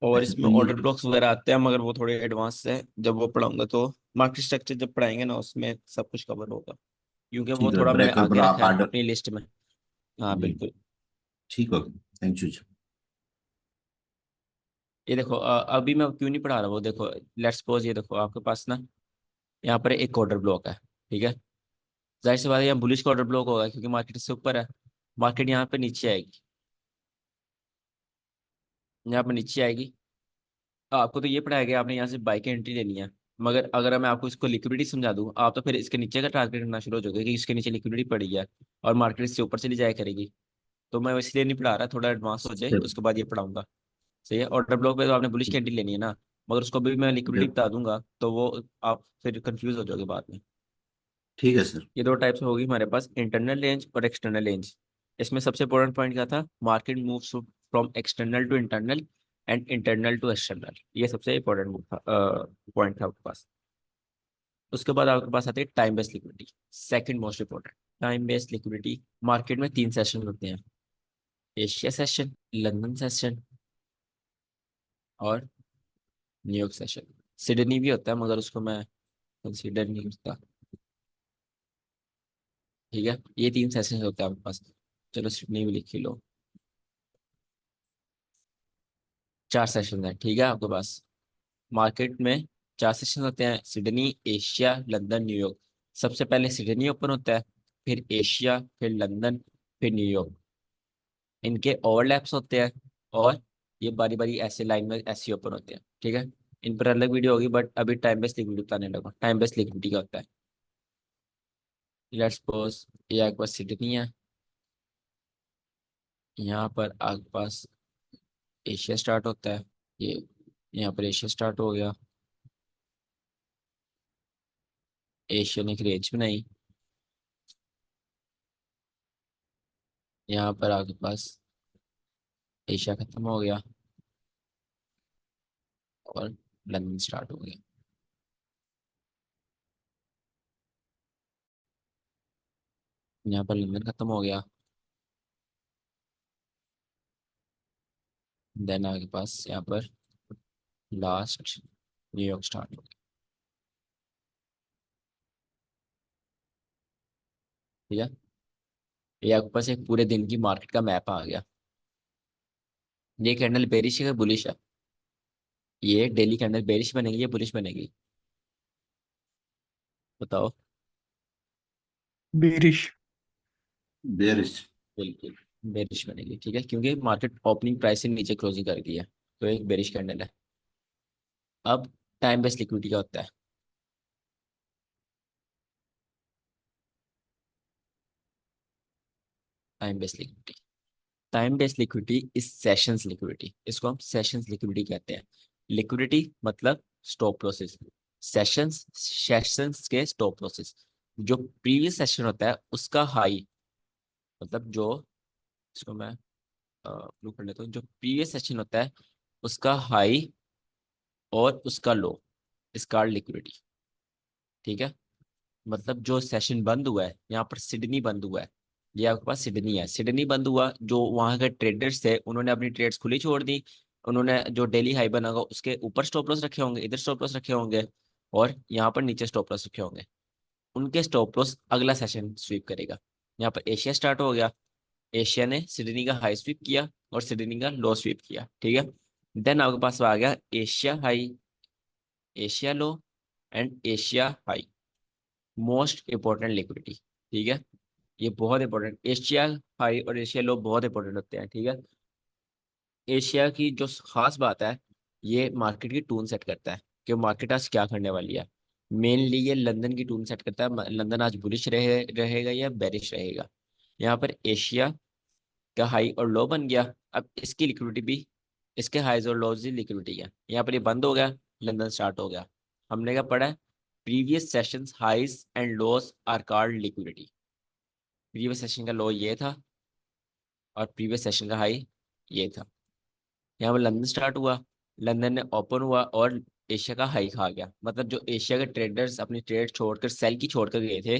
और अच्छा, तो इसमें ये। ऑर्डर ब्लॉक्स वगैरह आते हैं, मगर वो थोड़े एडवांस है। जब वो पढ़ाऊंगा तो मार्केट स्ट्रक्चर जब पढ़ाएंगे ना, उसमें सब कुछ कवर होगा, क्योंकि वो ठीक है, थोड़ा मैंने ब्रेकर आगे ब्लॉक रखा है आर्डर। अपनी लिस्ट में। हाँ जी, बिल्कुल। ठीक हो गया, थैंक यू। ये देखो, अभी मैं क्यों नहीं पढ़ा रहा, वो देखो, लेट्स सपोज ये देखो आपके पास ना, यहाँ पर एक ऑर्डर ब्लॉक है, ठीक है। जाहिर सी बात है यहाँ बुलिश का ऑर्डर ब्लॉक होगा क्योंकि मार्केट इससे ऊपर है। मार्केट यहाँ पे नीचे आएगी, यहाँ पे नीचे आएगी। आपको तो ये पढ़ाया गया, आपने यहाँ से बाई की एंट्री लेनी है। मगर अगर मैं आपको इसको लिक्विडिटी समझा दूँ, आप तो फिर इसके नीचे का टारगेट करना शुरू हो जाओगे कि इसके नीचे लिक्विडिटी पड़ी है और मार्केट इससे ऊपर चली जाया करेगी। तो मैं इसलिए नहीं पढ़ा रहा, थोड़ा एडवांस हो जाए उसके बाद ये पढ़ाऊंगा। सही है। ऑर्डर ब्लॉक पे तो आपने बुलिश की एंट्री लेनी है ना, मगर उसको भी मैं लिक्विडिटी बता दूंगा तो वो आप फिर कंफ्यूज हो जाओगे बाद में। ठीक है सर। ये दो टाइप्स होगी हमारे पास, इंटरनल रेंज और एक्सटर्नल रेंज। इसमें सबसे इंपॉर्टेंट पॉइंट क्या था? Market moves from external to internal and internal to external, ये सबसे इंपॉर्टेंट था, पॉइंट था आपके पास। उसके बाद आपके पास आती है time based liquidity, second most important. Time based liquidity, market में तीन सेशन होते हैं, एशिया सेशन, लंदन सेशन और न्यूयॉर्क सेशन। सिडनी भी होता है मगर उसको मैं कंसीडर नहीं करता, ठीक है। ये तीन सेशन होते हैं आपके पास, चलो सिडनी भी लिख ही लो। चार सेशन है, ठीक है आपके पास। मार्केट में चार सेशन होते हैं, सिडनी, एशिया, लंदन, न्यूयॉर्क। सबसे पहले सिडनी ओपन होता है, फिर एशिया, फिर लंदन, फिर न्यूयॉर्क। इनके ओवरलैप्स होते हैं और ये बारी बारी ऐसे लाइन में ऐसे ओपन होते हैं, ठीक है। इन पर अलग वीडियो होगी, बट अभी टाइम बेस्ड लिक्विडिटी बताने लगा। टाइम बेस्ड लिक्विडिटी क्या होता है? लेट्स सपोज ये आपके पास सिडनी है, यहाँ पर आपके पास एशिया स्टार्ट होता है, ये यहाँ पर एशिया स्टार्ट हो गया। एशिया ने एक रेंज बनाई, यहाँ पर आपके पास एशिया खत्म हो गया और लंदन स्टार्ट हो गया। यहाँ पर लंदन खत्म हो गया, देन आपके पास यहाँ पर लास्ट न्यूयॉर्क स्टार्ट हो गया। ठीक है, ये आपके पास एक पूरे दिन की मार्केट का मैप आ गया। ये कैंडल बेरिश है बुलिश है? ये डेली कैंडल बेरिश बनेगी या बुलिश बनेगी? बताओ। बेरिश। बेरिश। बिल्कुल बेरिश बनेगी, ठीक है, क्योंकि मार्केट ओपनिंग प्राइस से नीचे क्लोजिंग कर गई है, तो एक बेरिश कैंडल है। अब टाइम बेस्ड लिक्विडिटी क्या होता है? Time based liquidity, time based liquidity is sessions liquidity, इसको हम सेशंस लिक्विडिटी कहते हैं। लिक्विडिटी मतलब स्टॉप लॉसेस, सेशंस सेशंस के स्टॉप लॉसेस। जो प्रीवियस सेशन होता है उसका हाई, मतलब जो, इसको मैं ब्लू कर लेता हूँ, जो प्रीवियस सेशन होता है उसका हाई और उसका लो, इसका लिक्विडिटी। ठीक है, मतलब जो सेशन बंद हुआ है, यहाँ पर सिडनी बंद हुआ है, ये आपके पास सिडनी है, सिडनी बंद हुआ, जो वहां के ट्रेडर्स थे उन्होंने अपनी ट्रेड्स खुली छोड़ दी, उन्होंने जो डेली हाई बना होगा उसके ऊपर स्टॉप लॉस रखे होंगे, इधर स्टॉप लॉस रखे होंगे, और यहाँ पर नीचे स्टॉप लॉस रखे होंगे। उनके स्टॉप लॉस अगला सेशन स्वीप करेगा। यहाँ पर एशिया स्टार्ट हो गया, एशिया ने सिडनी का हाई स्वीप किया और सिडनी का लो स्वीप किया। ठीक है, देन आपके पास आ गया Asia high, Asia low and Asia high, most important liquidity. ठीक है, ये बहुत इंपॉर्टेंट, एशिया हाई और एशिया लो बहुत इंपॉर्टेंट होते हैं। ठीक है, एशिया की जो खास बात है, ये मार्केट की टून सेट करता है कि मार्केट आज क्या करने वाली है। मेनली ये लंदन की टून सेट करता है, लंदन आज बुलिश रहेगा या बेरिश रहेगा। यहाँ पर एशिया का हाई और लो बन गया, अब इसकी लिक्विडिटी भी, इसके हाईज और लोज की लिक्विडिटी है। यहाँ पर ये बंद हो गया, लंदन स्टार्ट हो गया। हमने क्या पढ़ा है? Previous sessions highs and lows are called liquidity. Previous session का लो ये था और प्रीवियस सेशन का हाई ये था। यहाँ पर लंदन स्टार्ट हुआ, लंदन ने ओपन हुआ और एशिया का हाई खा गया, मतलब जो एशिया के ट्रेडर्स अपनी ट्रेड छोड़कर सेल की छोड़कर गए थे,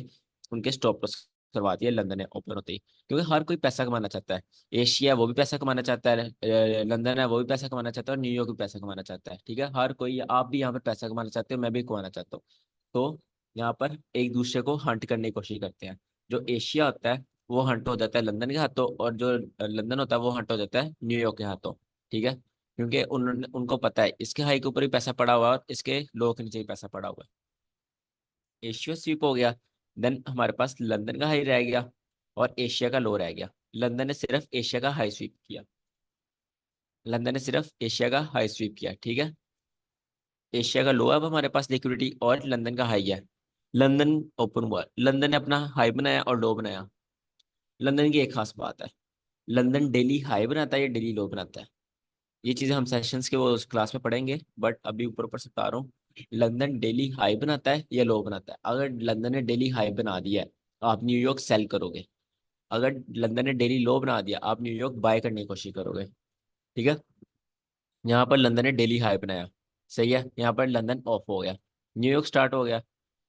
उनके स्टॉप लॉस करवा दिया लंदन ने ओपन होते ही, क्योंकि हर कोई पैसा कमाना चाहता है। एशिया वो भी पैसा कमाना चाहता है, लंदन है वो भी पैसा कमाना चाहता है, और न्यूयॉर्क भी पैसा कमाना चाहता है। ठीक है, हर कोई, आप भी यहाँ पर पैसा कमाना चाहते हो, मैं भी कमाना चाहता हूँ। तो यहाँ पर एक दूसरे को हंट करने की कोशिश करते हैं। जो एशिया होता है वो हंट हो जाता है लंदन के हाथों, और जो लंदन होता है वो हंट हो जाता है न्यूयॉर्क के हाथों। ठीक है, क्योंकि उनको पता है इसके हाई के ऊपर भी पैसा पड़ा हुआ है और इसके लो के नीचे भी पैसा पड़ा हुआ है। एशिया स्वीप हो गया, देन हमारे पास लंदन का हाई रह गया और एशिया का लो रह गया। लंदन ने सिर्फ एशिया का हाई स्वीप किया, लंदन ने सिर्फ एशिया का हाई स्वीप किया। ठीक है, एशिया का लो अब हमारे पास लिक्विडिटी और लंदन का हाई है। लंदन ओपन हुआ, लंदन ने अपना हाई बनाया और लो बनाया। लंदन की एक खास बात है, लंदन डेली हाई बनाता है या डेली लो बनाता है? ये चीजें हम सेशंस के वो उस क्लास में पढ़ेंगे, बट अभी ऊपर ऊपर से बता रहा हूँ। लंदन डेली हाई बनाता है या लो बनाता है? अगर लंदन ने डेली हाई बना दिया है तो आप न्यूयॉर्क सेल करोगे, अगर लंदन ने डेली लो बना दिया आप न्यूयॉर्क बाय करने की कोशिश करोगे। ठीक है, यहाँ पर लंदन ने डेली हाई बनाया, सही है, यहाँ पर लंदन ऑफ हो गया, न्यूयॉर्क स्टार्ट हो गया।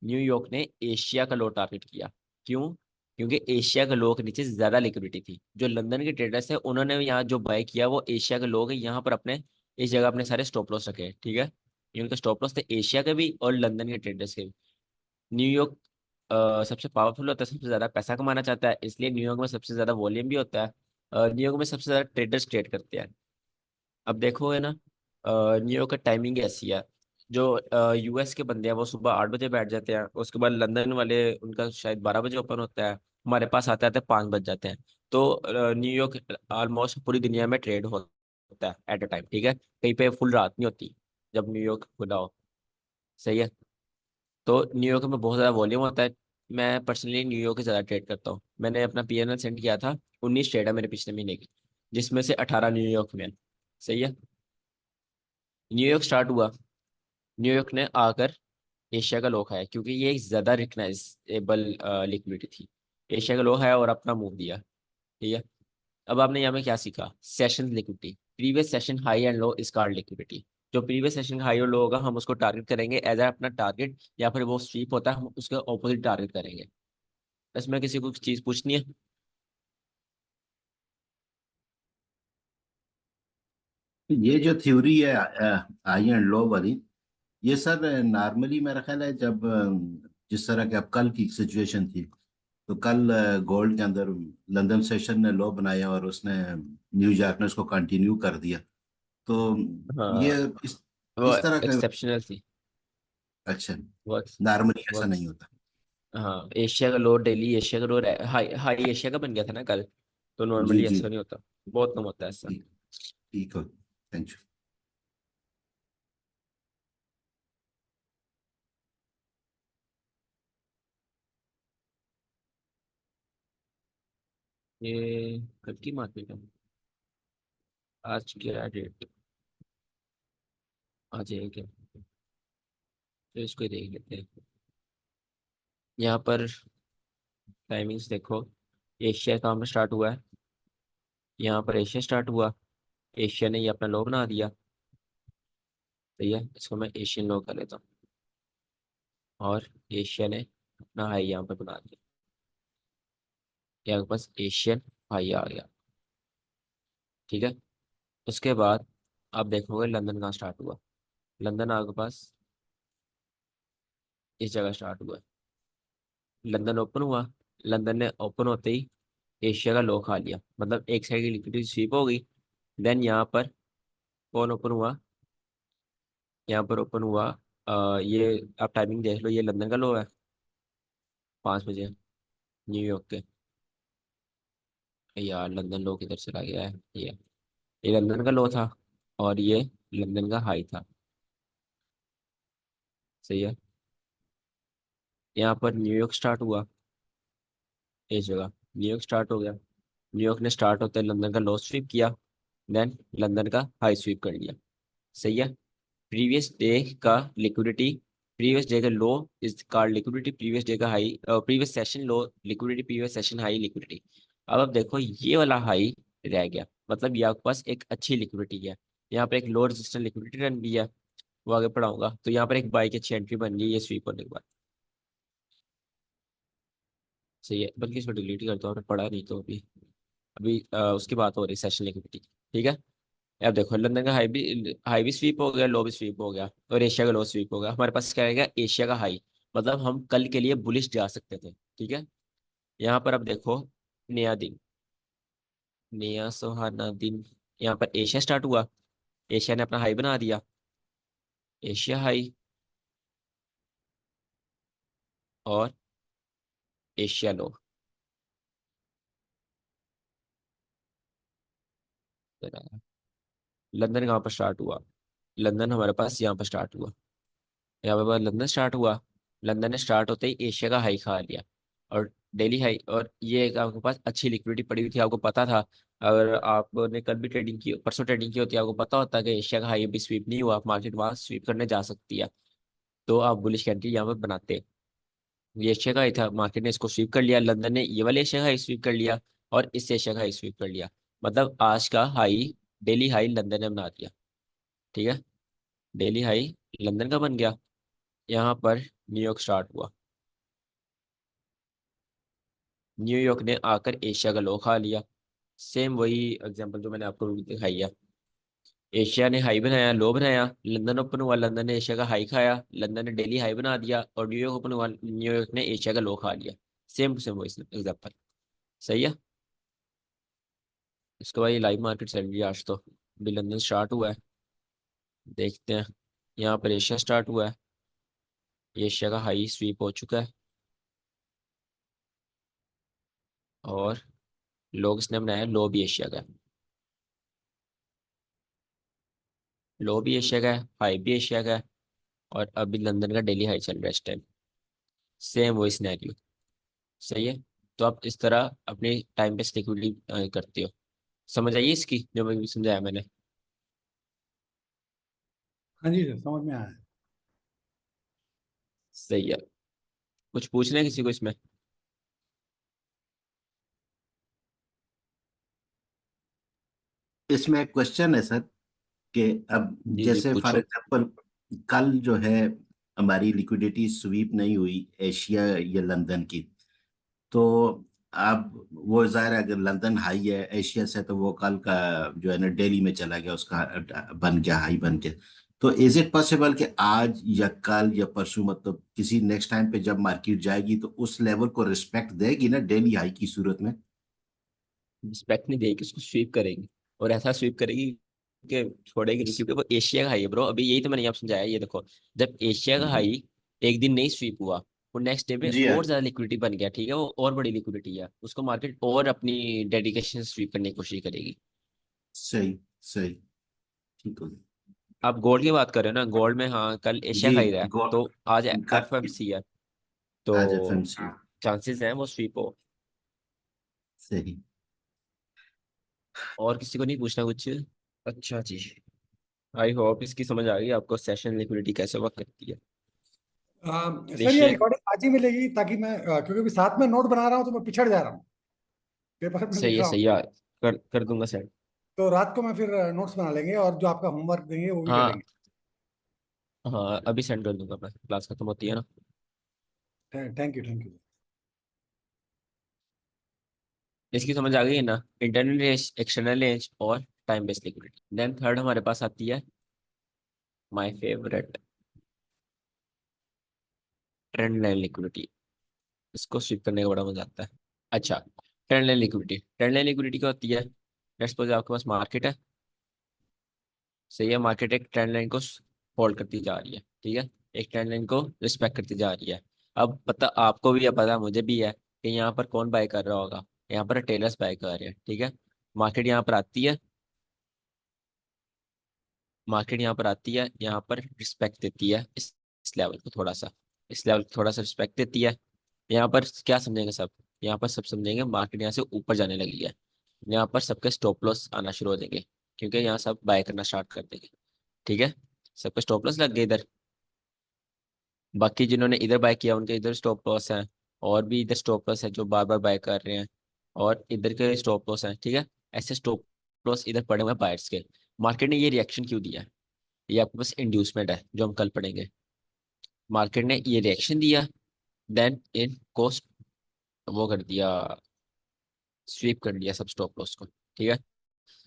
न्यूयॉर्क ने एशिया का लो टारगेट किया, क्यों? क्योंकि एशिया के लो के नीचे ज्यादा लिक्विडिटी थी, जो लंदन के ट्रेडर्स है उन्होंने यहाँ जो बाय किया वो एशिया के लो के यहाँ पर अपने, इस जगह अपने सारे स्टॉप लॉस रखे। ठीक है, ये उनके स्टॉप लॉस थे एशिया के भी और लंदन के ट्रेडर्स के भी। न्यूयॉर्क सबसे पावरफुल होता है, सबसे ज्यादा पैसा कमाना चाहता है, इसलिए न्यूयॉर्क में सबसे ज्यादा वॉल्यूम भी होता है, न्यूयॉर्क में सबसे ज्यादा ट्रेडर्स ट्रेड करते हैं। अब देखोगे ना, न्यूयॉर्क का टाइमिंग ऐसी है, जो यूएस के बंदे हैं वो सुबह 8 बजे बैठ जाते हैं, उसके बाद लंदन वाले उनका शायद 12 बजे ओपन होता है, हमारे पास आते आते 5 बज जाते हैं। तो न्यूयॉर्क ऑलमोस्ट पूरी दुनिया में ट्रेड होता है एट अ टाइम। ठीक है, कहीं पे फुल रात नहीं होती जब न्यूयॉर्क खुला हो, सही है। तो न्यूयॉर्क में बहुत ज़्यादा वॉल्यूम होता है। मैं पर्सनली न्यूयॉर्क के ज़्यादा ट्रेड करता हूँ, मैंने अपना पीएनएल सेंड किया था, 19 ट्रेड है मेरे पिछले महीने की, जिसमें से 18 न्यूयॉर्क में है। सही है, न्यूयॉर्क स्टार्ट हुआ, न्यूयॉर्क ने आकर एशिया का लो खाया, क्योंकि ये एक ज़्यादा रिकग्नाइजेबल लिक्विडिटी थी। एशिया का लो खाया और अपना मूव दिया। ठीक है, अब आपने यहाँ में क्या सीखा, session liquidity, previous session high and low is called liquidity. जो प्रीवियस सेशन हाई और लो होगा हम उसको टारगेट करेंगे एज अपना टारगेट, या फिर वो स्वीप होता है हम उसके ऑपोजिट टारगेट करेंगे। इसमें किसी को चीज पूछनी है? ये जो थ्योरी है हाई एंड लो वाली, ये सर नॉर्मली मेरा ख्याल है जब जिस तरह के अब कल की सिचुएशन थी, तो कल गोल्ड के अंदर लंदन सेशन ने लो बनाया और उसने न्यूयॉर्क ने उसको कंटिन्यू कर दिया। तो ये हाँ, इस वो इस तरह का। एक्सेप्शनल थी। अच्छा, बहुत नॉर्मली ऐसा बहुत नहीं होता। हाँ, एशिया का लो डेली एशिया का लो हाई हाई एशिया का बन गया था ना कल। तो जी नॉर्मली जी। ऐसा नहीं होता, बहुत कम होता है ऐसा। ठीक, ठीक हो, थैंक यू। ये कल की मार्केट है, आज क्या डेट, आज है क्या? तो इसको ही देख लेते हैं। यहाँ पर टाइमिंग्स देखो, एशिया काम में स्टार्ट हुआ है, यहाँ पर एशिया स्टार्ट हुआ, एशिया ने ये अपना लो बना दिया। सही है, इसको मैं एशियन लो कर लेता हूँ, और एशिया ने अपना हाई यहाँ पर बना दिया, यहाँ के पास एशियन हाई आ गया। ठीक है, उसके बाद आप देखोगे लंदन कहाँ स्टार्ट हुआ, लंदन आपके पास इस जगह स्टार्ट हुआ है। लंदन ओपन हुआ, लंदन ने ओपन होते ही एशिया का लो खा लिया, मतलब एक साइड की लिक्विडिटी स्वीप हो गई। देन यहाँ पर कौन ओपन हुआ, यहाँ पर ओपन हुआ ये, आप टाइमिंग देख लो, ये लंदन का लो है 5 बजे न्यूयॉर्क के। यार लंदन लो किधर चला गया है, ये लंदन का लो था, और ये लंदन का हाई था। सही है, यहाँ पर न्यूयॉर्क स्टार्ट हुआ, इस जगह न्यूयॉर्क स्टार्ट हो गया, न्यूयॉर्क ने स्टार्ट होते लंदन का लो स्वीप किया, देन लंदन का हाई स्वीप कर लिया। सही है, प्रीवियस डे का लिक्विडिटी, प्रीवियस डे का low is called liquidity, previous day का high, previous session low liquidity, previous session high liquidity. अब आप देखो ये वाला हाई रह गया, मतलब ये आपके पास एक अच्छी लिक्विडिटी है। यहाँ पर एक लो रेजिस्टेंस लिक्विडिटी रन भी है, वो आगे पढ़ाऊंगा। तो यहाँ पर एक बाई की अच्छी एंट्री बन गई ये स्वीप होने के बाद। सही है, बल्कि इसको डिलीट ही करता हूँ, आपने पढ़ा नहीं तो अभी, अभी उसकी बात हो रही सेशन लिक्विडिटी। ठीक है, अब देखो लंदन का हाई भी स्वीप हो गया, लो भी स्वीप हो गया, और एशिया का लो स्वीप हो गया। हमारे पास क्या रहेगा, एशिया का हाई, मतलब हम कल के लिए बुलिश जा सकते थे। ठीक है, यहाँ पर अब देखो नया दिन, नया सुहाना दिन, यहाँ पर एशिया स्टार्ट हुआ, एशिया ने अपना हाई बना दिया, एशिया हाई और एशिया लो। लंदन कहाँ पर स्टार्ट हुआ, लंदन हमारे पास यहाँ पर स्टार्ट हुआ, यहाँ पे बाद लंदन स्टार्ट हुआ, लंदन ने स्टार्ट होते ही एशिया का हाई खा लिया, और डेली हाई, और ये एक आपके पास अच्छी लिक्विडिटी पड़ी हुई थी, आपको पता था। अगर आपने कल भी ट्रेडिंग की, परसों ट्रेडिंग की होती, आपको पता होता कि एशिया का हाई अभी स्वीप नहीं हुआ, मार्केट वहां स्वीप करने जा सकती है, तो आप बुलिश कैंडल यहाँ पर बनाते। ये एशिया का हाई था, मार्केट ने इसको स्वीप कर लिया, लंदन ने ये वाले एशिया का हाई स्वीप कर लिया, और इस एशिया का हाई स्वीप कर लिया, मतलब आज का हाई, डेली हाई लंदन ने बना दिया। ठीक है, डेली हाई लंदन का बन गया, यहाँ पर न्यूयॉर्क स्टार्ट हुआ, न्यूयॉर्क ने आकर एशिया का लो खा लिया। सेम वही एग्जांपल जो मैंने आपको दिखाई है, एशिया ने हाई बनाया, लो बनाया, लंदन ओपन हुआ, लंदन ने एशिया का हाई खाया, लंदन ने डेली हाई बना दिया, और न्यूयॉर्क ओपन हुआ, न्यूयॉर्क ने एशिया का लो खा लिया। सेम टू सेम वही एग्जांपल। सही है, इसके बाद ये लाइव मार्केट चल रही है आज तो, अभी लंदन स्टार्ट हुआ है, देखते हैं। यहाँ पर एशिया स्टार्ट हुआ है, एशिया का हाई स्वीप हो चुका है, और लो किसने बनाया, लो भी एशिया का है, लो भी एशिया का है, हाई भी एशिया का है, और अभी लंदन का डेली हाई चल रहा है इस टाइम। सेम वही सिनेरियो। सही है, तो आप इस तरह अपनी टाइम पे लिक्विडिटी करते हो। समझ आइए इसकी जो मैं समझाया मैंने? हाँ जी सर, समझ में आया। सही है, कुछ पूछना है किसी को इसमें? इसमें एक क्वेश्चन है सर कि अब जी जी जैसे फॉर पूछो। एग्जांपल कल जो है हमारी लिक्विडिटी स्वीप नहीं हुई एशिया या लंदन की, तो अब वो जाहिर है अगर लंदन हाई है एशिया से तो वो कल का जो है ना दिल्ली में चला गया, उसका बन गया, हाई बन गया। तो इज इट पॉसिबल कि आज या कल या परसों मतलब किसी नेक्स्ट टाइम पे जब मार्केट जाएगी तो उस लेवल को रिस्पेक्ट देगी ना दिल्ली हाई की सूरत में? रिस्पेक्ट नहीं देगी, उसको स्वीप करेगी। और ऐसा स्वीप करेगी कि छोड़ेगी नहीं, क्योंकि वो एशिया का हाई है ब्रो। अभी यही तो मैंने यहाँ समझाया। ये देखो, जब एशिया का हाई एक दिन नहीं स्वीप हुआ, वो नेक्स्ट डे में जी हाँ। और ज्यादा लिक्विडिटी बन गया, ठीक है, वो और बड़ी लिक्विडिटी है, उसको मार्केट और अपनी डेडिकेशन स्वीप करने की कोशिश करेगी। सही सही। ठीक हो गया। आप गोल्ड की बात कर रहे हो ना, गोल्ड में हाँ कल एशिया जी। का ही रहा है, गॉड। तो आज कर। एफएमसी है, आज तो एफएमसी। चांसेस हैं वो स्वीप हो। सही। और किसी को नहीं पूछना कुछ? अच्छा जी, आई होप इसकी समझ आ गई आपको सेशन लिक्विडिटी कैसे वर्क करती है। सर ये निश्चय। रिकॉर्डिंग आज ही मिलेगी ताकि मैं क्योंकि अभी साथ में नोट बना रहा हूँ तो मैं पिछड़ जा रहा हूँ, पेपर में लिख रहा हूँ। सही है, कर कर दूंगा सेंड। तो रात को मैं फिर नोट्स बना लेंगे और जो आपका होमवर्क देंगे वो भी हाँ करेंगे। हाँ, अभी सेंड कर दूंगा मैं, क्लास खत्म होती है ना। Thank you thank you. इसकी समझ आ गई है ना, इंटरनल रेंज, एक्सटर्नल रेंज और time based liquidity. Then third हमारे पास आती है my favourite, trend line liquidity. इसको स्विप करने का बड़ा मजा आता है। अच्छा, trend line liquidity, trend line liquidity क्या होती है? लेट्स सपोज आपके पास मार्केट है, सही है, मार्केट एक ट्रेंड लाइन को होल्ड करती जा रही है, ठीक है, एक ट्रेंड लाइन को रिस्पेक्ट करती जा रही है। अब पता आपको भी है, पता मुझे भी है कि यहाँ पर कौन बाय कर रहा होगा। यहाँ पर टेलर्स बाय कर रहे हैं, ठीक है। मार्केट यहाँ पर आती है, मार्केट यहाँ पर आती है, यहाँ पर रिस्पेक्ट देती है इस लेवल को थोड़ा सा, इस लेवल को थोड़ा सा रिस्पेक्ट देती है। यहाँ पर क्या समझेंगे सब? यहाँ पर सब समझेंगे मार्केट यहाँ से ऊपर जाने लगी है। यहाँ पर सबके स्टॉप लॉस आना शुरू हो जाएंगे, क्योंकि यहाँ सब बाय करना स्टार्ट कर देंगे, ठीक है। सबके स्टॉप लॉस लग गए इधर। बाकी जिन्होंने इधर बाय किया उनके इधर स्टॉप लॉस है, और भी इधर स्टॉप लॉस है जो बार बार बाय कर रहे हैं, और इधर के स्टॉप लॉस है, ठीक है। ऐसे स्टॉप लॉस इधर पड़े हुए हैं बायर्स के। मार्केट ने ये रिएक्शन क्यों दिया है? ये आपके पास इंड्यूसमेंट है जो हम कल पढ़ेंगे। मार्केट ने ये रिएक्शन दिया, देन इन कोस्ट वो कर दिया, स्वीप कर दिया सब स्टॉप लॉस को, ठीक है।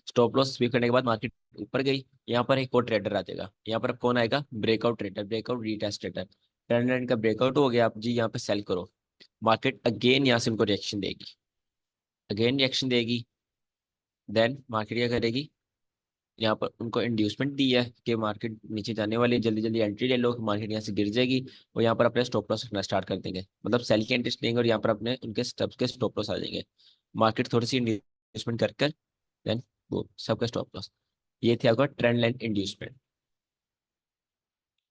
स्टॉप लॉस स्वीप करने के बाद मार्केट ऊपर गई। यहाँ पर एक और ट्रेडर आ जाएगा, यहाँ पर अब कौन आएगा? Breakout trader, breakout retest trader. Trend line का ब्रेकआउट हो गया, आप जी यहाँ पे सेल करो। मार्केट अगेन यहाँ से उनको रिएक्शन देगी, अगेन रिएक्शन देगी। देन मार्केट क्या करेगी? यहाँ पर उनको इंड्यूसमेंट दी है कि मार्केट नीचे जाने वाली है, जल्दी जल्दी एंट्री ले लो, मार्केट यहाँ से गिर जाएगी। और यहाँ पर अपने स्टॉप लॉस रखना स्टार्ट कर देंगे, मतलब सेल की एंट्री लेंगे और यहाँ पर अपने उनके स्टॉप के स्टॉप लॉस आ जाएंगे। मार्केट थोड़ी सी इंड्यूसमेंट कर कर देन वो सबका स्टॉप लॉस। ये थे आपका trend line inducement,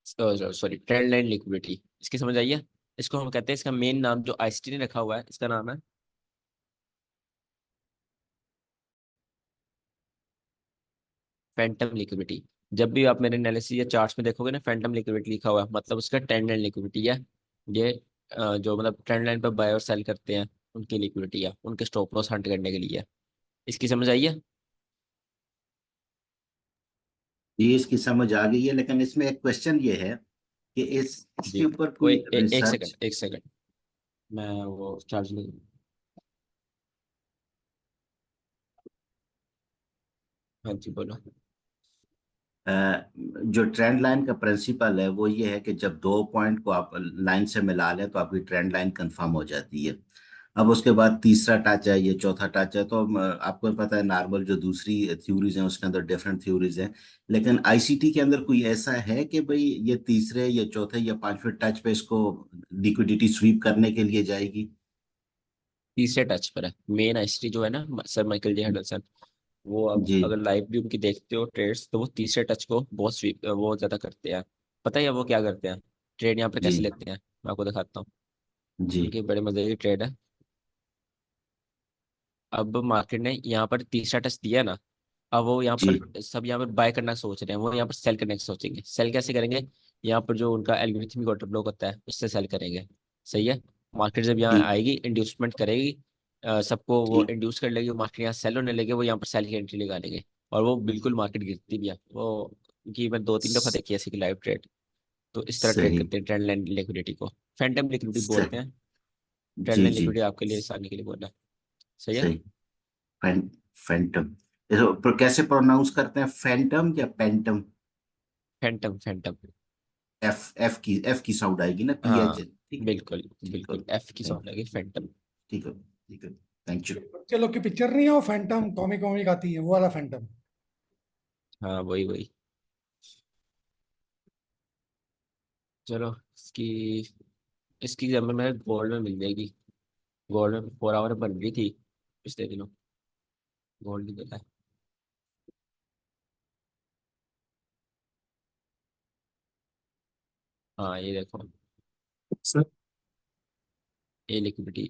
sorry trend line liquidity. इसकी समझ आई है? इसको हम कहते हैं, इसका मेन नाम जो आईसीटी ने रखा हुआ है, इसका नाम है फैंटम लिक्विडिटी। जब भी आप मेरे एनालिसिस या चार्ट्स में देखोगे ना फैंटम लिक्विडिटी लिखा हुआ है, मतलब उसका ट्रेंड लाइन लिक्विडिटी है। ये जो मतलब ट्रेंड लाइन पर बाय और सेल करते हैं उनकी लिक्विडिटी है, उनके स्टॉप लॉस हंट करने के लिए है। इसकी समझ आई है? ये इसकी समझ आ गई है, लेकिन इसमें एक क्वेश्चन ये है कि जी, इसके ऊपर कोई कोई एक सेकंड, रिसर्च? एक सेकंड, मैं वो चार्ज नहीं। हाँ जी बोलो। जो ट्रेंड लाइन का प्रिंसिपल है वो ये है कि जब दो पॉइंट को आप लाइन से मिला लें तो आपकी ट्रेंड लाइन कंफर्म हो जाती है। अब उसके बाद तीसरा टच है, ये चौथा टच है, तो आपको पता है नॉर्मल जो दूसरी थ्योरीज हैं उसके अंदर डिफरेंट थ्योरीज हैं, लेकिन आईसीटी के अंदर कोई ऐसा है कि भाई ये तीसरे या चौथे या पांचवें टच पे इसको लिक्विडिटी स्वीप करने के लिए जाएगी? तीसरे टच पर है मेन हिस्ट्री जो है ना, सर माइकल जे हेडलसन। वो अब जी अगर लाइव भी उनकी देखते हो ट्रेड्स, तो वो तीसरे टच को बहुत स्वीप वो ज्यादा करते हैं। पता है वो क्या करते हैं? ट्रेड यहाँ पे जी कैसे लेते हैं, मैं आपको दिखाता हूँ। जी उनकी बड़े मजे की ट्रेड है। अब मार्केट ने यहाँ पर तीसरा टच दिया ना, अब वो यहाँ जी पर सब यहाँ पर बाय करना सोच रहे हैं, वो यहाँ पर सेल करने की सोचेंगे। सेल कैसे करेंगे? यहाँ पर जो उनका एल्गोरिथमिक ऑर्डर ब्लॉक होता है उससे सेल करेंगे, सही है। मार्केट जब यहाँ ठीक आएगी इंड्यूसमेंट करेगी, सबको वो ठीक इंड्यूस कर लेगी, मार्केट यहाँ सेल होने लगे, वो यहाँ पर सेल की एंट्री लगा लेंगे। और वो बिल्कुल मार्केट गिरती भी है वो, कि मैं 2-3 दफा स- देखी है ऐसी की लाइव ट्रेड। तो इस तरह ट्रेड सही करते हैं ट्रेंड लाइन लिक्विडिटी को, फैंटम लिक्विडिटी बोलते सही। हैं। ट्रेंड जी लाइन जी। लिक्विडिटी आपके लिए आसानी के लिए बोला है। सही है। सही। फैंटम। इसको कैसे प्रोनाउंस करते हैं, फैंटम या पेंटम? Phantom Phantom. एफ की साउंड आएगी ना, PH। हाँ ठीक। बिल्कुल ठीक है। बिल्कुल, एफ की साउंड लगी फैंटम। ठीक है। ठीक है। Thank you. बच्चे लोग की पिक्चर नहीं है वो फैंटम, कॉमिक कॉमिक आती है वो वाला फैंटम। हाँ वही वही। चलो इसकी इसकी एग्जाम्पल मेरे गोल्ड में मिल जाएगी। गोल्ड में 4 आवर बन रही थी पिछले दिनों। गोल्ड की देखा है। हाँ ये देखो, सर। ये लिक्विडिटी,